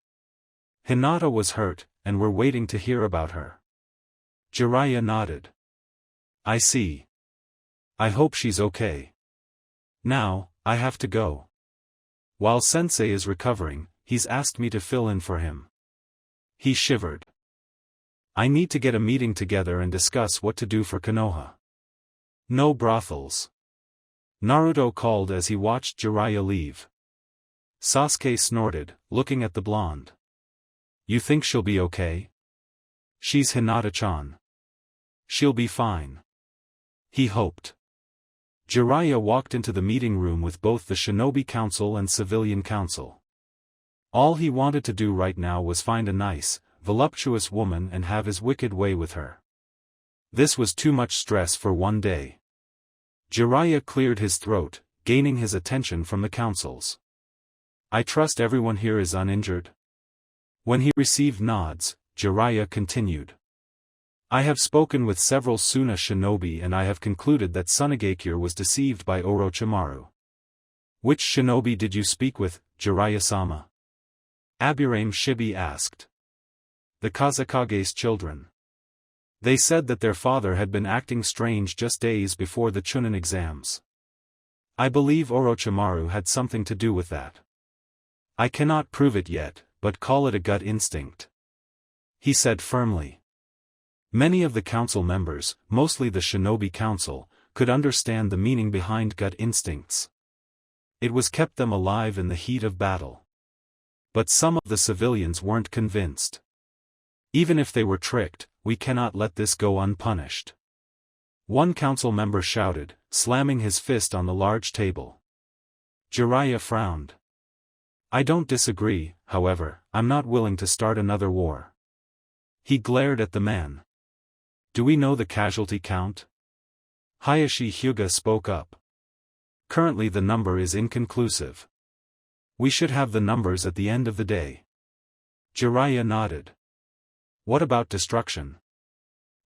"Hinata was hurt, and we're waiting to hear about her." Jiraiya nodded. "I see. I hope she's okay. Now, I have to go. While Sensei is recovering, he's asked me to fill in for him." He shivered. "I need to get a meeting together and discuss what to do for Konoha. No brothels." Naruto called as he watched Jiraiya leave. Sasuke snorted, looking at the blonde. "You think she'll be okay?" "She's Hinata-chan. She'll be fine." He hoped. Jiraiya walked into the meeting room with both the Shinobi Council and Civilian Council. All he wanted to do right now was find a nice, voluptuous woman and have his wicked way with her. This was too much stress for one day. Jiraiya cleared his throat, gaining his attention from the councils. "I trust everyone here is uninjured?" When he received nods, Jiraiya continued. "I have spoken with several Suna shinobi and I have concluded that Tsunagakure was deceived by Orochimaru." "Which shinobi did you speak with, Jiraiya-sama?" Aburame Shibi asked. "The Kazekage's children. They said that their father had been acting strange just days before the Chunin exams. I believe Orochimaru had something to do with that. I cannot prove it yet, but call it a gut instinct," he said firmly. Many of the council members, mostly the Shinobi Council, could understand the meaning behind gut instincts. It was kept them alive in the heat of battle. But some of the civilians weren't convinced. "Even if they were tricked, we cannot let this go unpunished," one council member shouted, slamming his fist on the large table. Jiraiya frowned. "I don't disagree, however, I'm not willing to start another war." He glared at the man. "Do we know the casualty count?" Hayashi Hyuga spoke up. "Currently the number is inconclusive. We should have the numbers at the end of the day." Jiraiya nodded. "What about destruction?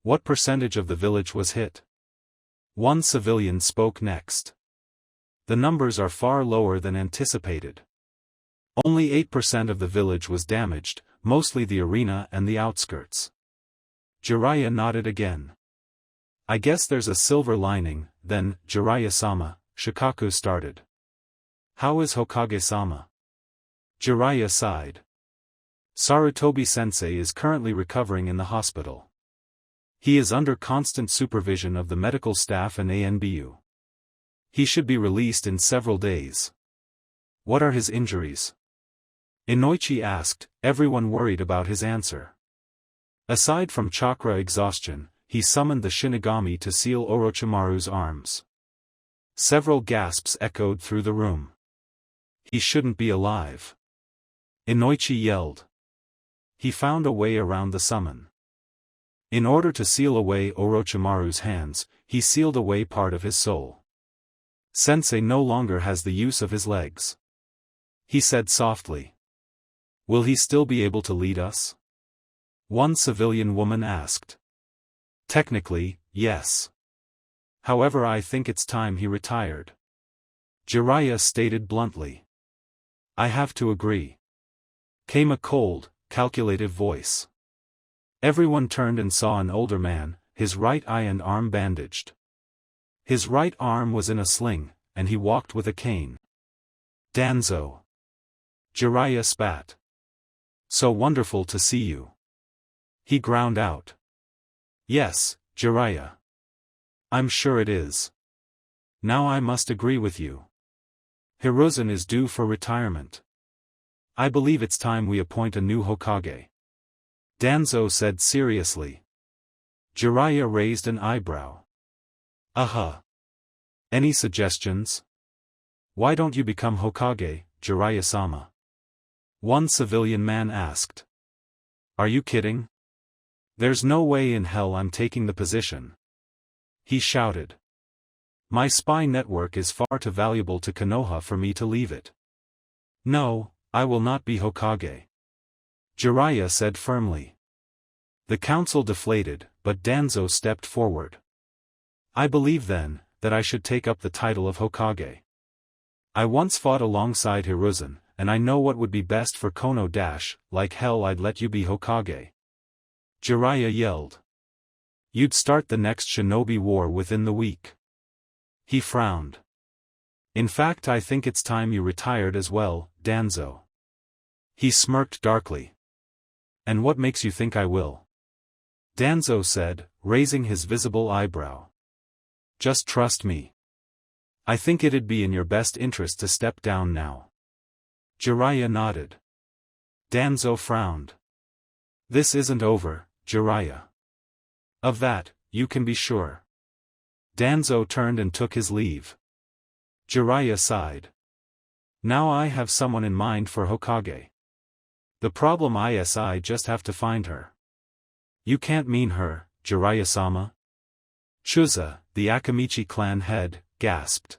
What percentage of the village was hit?" One civilian spoke next. "The numbers are far lower than anticipated. Only 8% of the village was damaged, mostly the arena and the outskirts." Jiraiya nodded again. "I guess there's a silver lining, then, Jiraiya-sama," Shikaku started. "How is Hokage-sama?" Jiraiya sighed. "Sarutobi-sensei is currently recovering in the hospital. He is under constant supervision of the medical staff and ANBU. He should be released in several days." "What are his injuries?" Inoichi asked, everyone worried about his answer. Aside from chakra exhaustion, he summoned the Shinigami to seal Orochimaru's arms. Several gasps echoed through the room. "He shouldn't be alive," Inoichi yelled. He found a way around the summon. In order to seal away Orochimaru's hands, he sealed away part of his soul. "Sensei no longer has the use of his legs," he said softly. "Will he still be able to lead us?" one civilian woman asked. "Technically, yes. However, I think it's time he retired," Jiraiya stated bluntly. "I have to agree," came a cold, calculative voice. Everyone turned and saw an older man, his right eye and arm bandaged. His right arm was in a sling, and he walked with a cane. "Danzo!" Jiraiya spat. So wonderful to see you. He ground out. Yes, Jiraiya. I'm sure it is. Now I must agree with you. Hiruzen is due for retirement. I believe it's time we appoint a new Hokage. Danzo said seriously. Jiraiya raised an eyebrow. Any suggestions? Why don't you become Hokage, Jiraiya-sama? One civilian man asked. Are you kidding? There's no way in hell I'm taking the position. He shouted. My spy network is far too valuable to Konoha for me to leave it. No, I will not be Hokage. Jiraiya said firmly. The council deflated, but Danzo stepped forward. I believe then, that I should take up the title of Hokage. I once fought alongside Hiruzen, and I know what would be best for Kono dash, like hell I'd let you be Hokage. Jiraiya yelled. You'd start the next Shinobi war within the week. He frowned. In fact I think it's time you retired as well, Danzo. He smirked darkly. And what makes you think I will? Danzo said, raising his visible eyebrow. Just trust me. I think it'd be in your best interest to step down now. Jiraiya nodded. Danzo frowned. This isn't over, Jiraiya. Of that, you can be sure. Danzo turned and took his leave. Jiraiya sighed. Now I have someone in mind for Hokage. The problem is I just have to find her. You can't mean her, Jiraiya-sama? Chuza, the Akamichi clan head, gasped.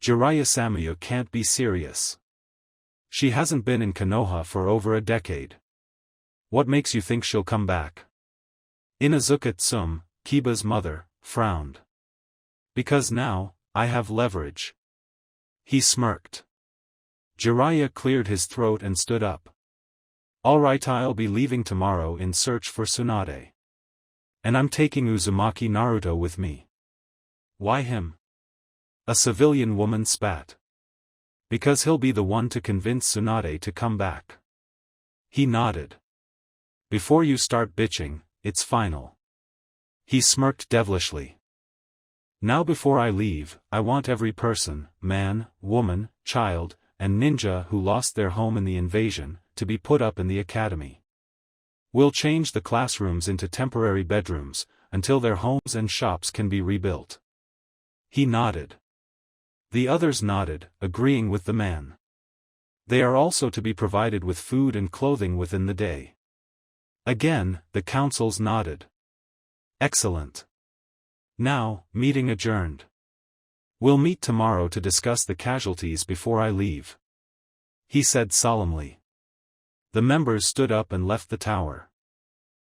Jiraiya-sama, you can't be serious. She hasn't been in Konoha for over a decade. What makes you think she'll come back? Inazuka Tsum, Kiba's mother, frowned. Because now, I have leverage. He smirked. Jiraiya cleared his throat and stood up. Alright, I'll be leaving tomorrow in search for Tsunade. And I'm taking Uzumaki Naruto with me. Why him? A civilian woman spat. Because he'll be the one to convince Tsunade to come back. He nodded. Before you start bitching, it's final. He smirked devilishly. Now before I leave, I want every person, man, woman, child, and ninja who lost their home in the invasion, to be put up in the academy. We'll change the classrooms into temporary bedrooms, until their homes and shops can be rebuilt. He nodded. The others nodded, agreeing with the man. They are also to be provided with food and clothing within the day. Again, the councils nodded. Excellent. Now, meeting adjourned. We'll meet tomorrow to discuss the casualties before I leave. He said solemnly. The members stood up and left the tower.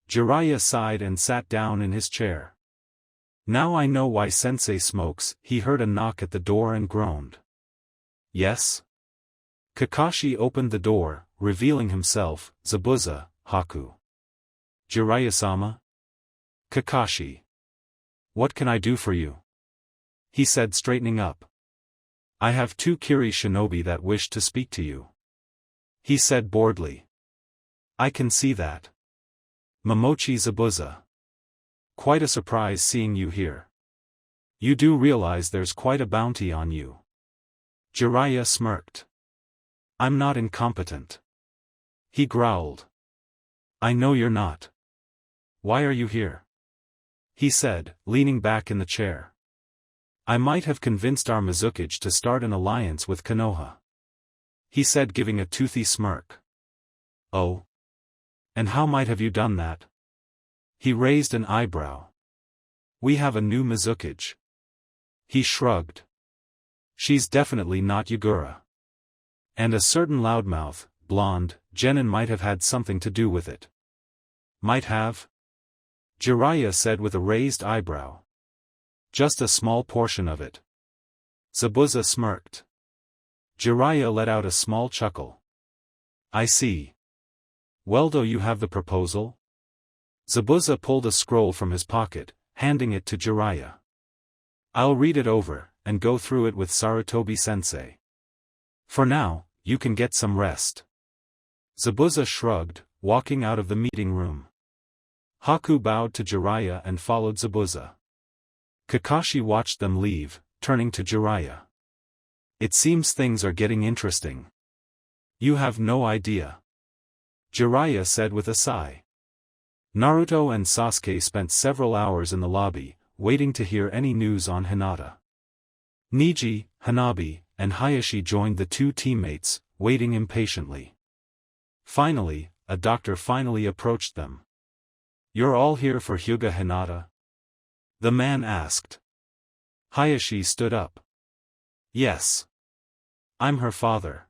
Jiraiya sighed and sat down in his chair. Now I know why Sensei smokes. He heard a knock at the door and groaned. Yes? Kakashi opened the door, revealing himself, Zabuza, Haku. Jiraiya-sama? Kakashi. What can I do for you? He said, straightening up. I have 2 Kiri shinobi that wish to speak to you. He said boredly. I can see that. Momochi Zabuza. Quite a surprise seeing you here. You do realize there's quite a bounty on you. Jiraiya smirked. I'm not incompetent. He growled. I know you're not. Why are you here? He said, leaning back in the chair. I might have convinced our Mizukage to start an alliance with Konoha. He said, giving a toothy smirk. Oh? And how might have you done that? He raised an eyebrow. We have a new Mizukage. He shrugged. She's definitely not Yagura. And a certain loudmouth, blonde, Genin might have had something to do with it. Might have? Jiraiya said with a raised eyebrow. Just a small portion of it. Zabuza smirked. Jiraiya let out a small chuckle. I see. Well, do you have the proposal? Zabuza pulled a scroll from his pocket, handing it to Jiraiya. I'll read it over, and go through it with Sarutobi-sensei. For now, you can get some rest. Zabuza shrugged, walking out of the meeting room. Haku bowed to Jiraiya and followed Zabuza. Kakashi watched them leave, turning to Jiraiya. It seems things are getting interesting. You have no idea. Jiraiya said with a sigh. Naruto and Sasuke spent several hours in the lobby, waiting to hear any news on Hinata. Neji, Hanabi, and Hayashi joined the two teammates, waiting impatiently. Finally, a doctor finally approached them. "You're all here for Hyuga Hinata?" the man asked. Hayashi stood up. "Yes. I'm her father."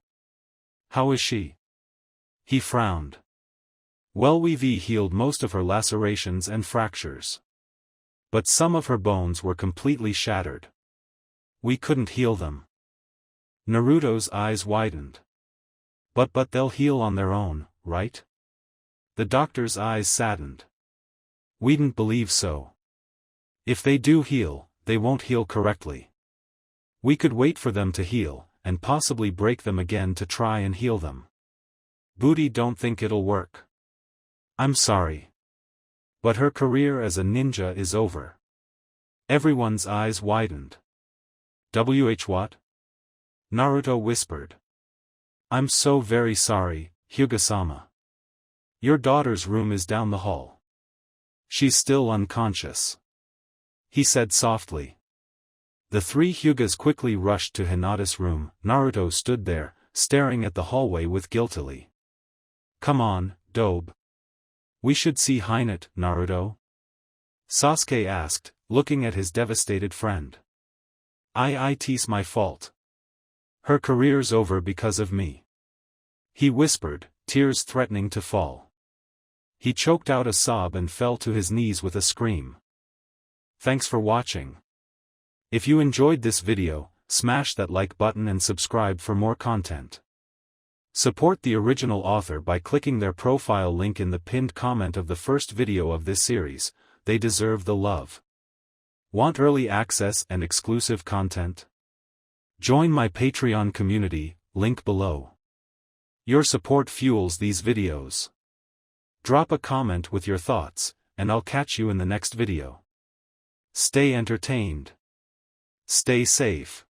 "How is she?" He frowned. "Well, we've healed most of her lacerations and fractures. But some of her bones were completely shattered. We couldn't heal them." Naruto's eyes widened. But they'll heal on their own, right?" The doctor's eyes saddened. "We didn't believe so. If they do heal, they won't heal correctly. We could wait for them to heal, and possibly break them again to try and heal them. Booty don't think it'll work. I'm sorry. But her career as a ninja is over." Everyone's eyes widened. What? Naruto whispered. "I'm so very sorry, Hyuga-sama. Your daughter's room is down the hall. She's still unconscious," he said softly. The three Hyugas quickly rushed to Hinata's room. Naruto stood there, staring at the hallway with guiltily. "Come on, Dobe. We should see Hinata, Naruto?" Sasuke asked, looking at his devastated friend. It's my fault. Her career's over because of me," he whispered, tears threatening to fall. He choked out a sob and fell to his knees with a scream. Thanks for watching. If you enjoyed this video, smash that like button and subscribe for more content. Support the original author by clicking their profile link in the pinned comment of the first video of this series. They deserve the love. Want early access and exclusive content? Join my Patreon community, link below. Your support fuels these videos. Drop a comment with your thoughts, and I'll catch you in the next video. Stay entertained. Stay safe.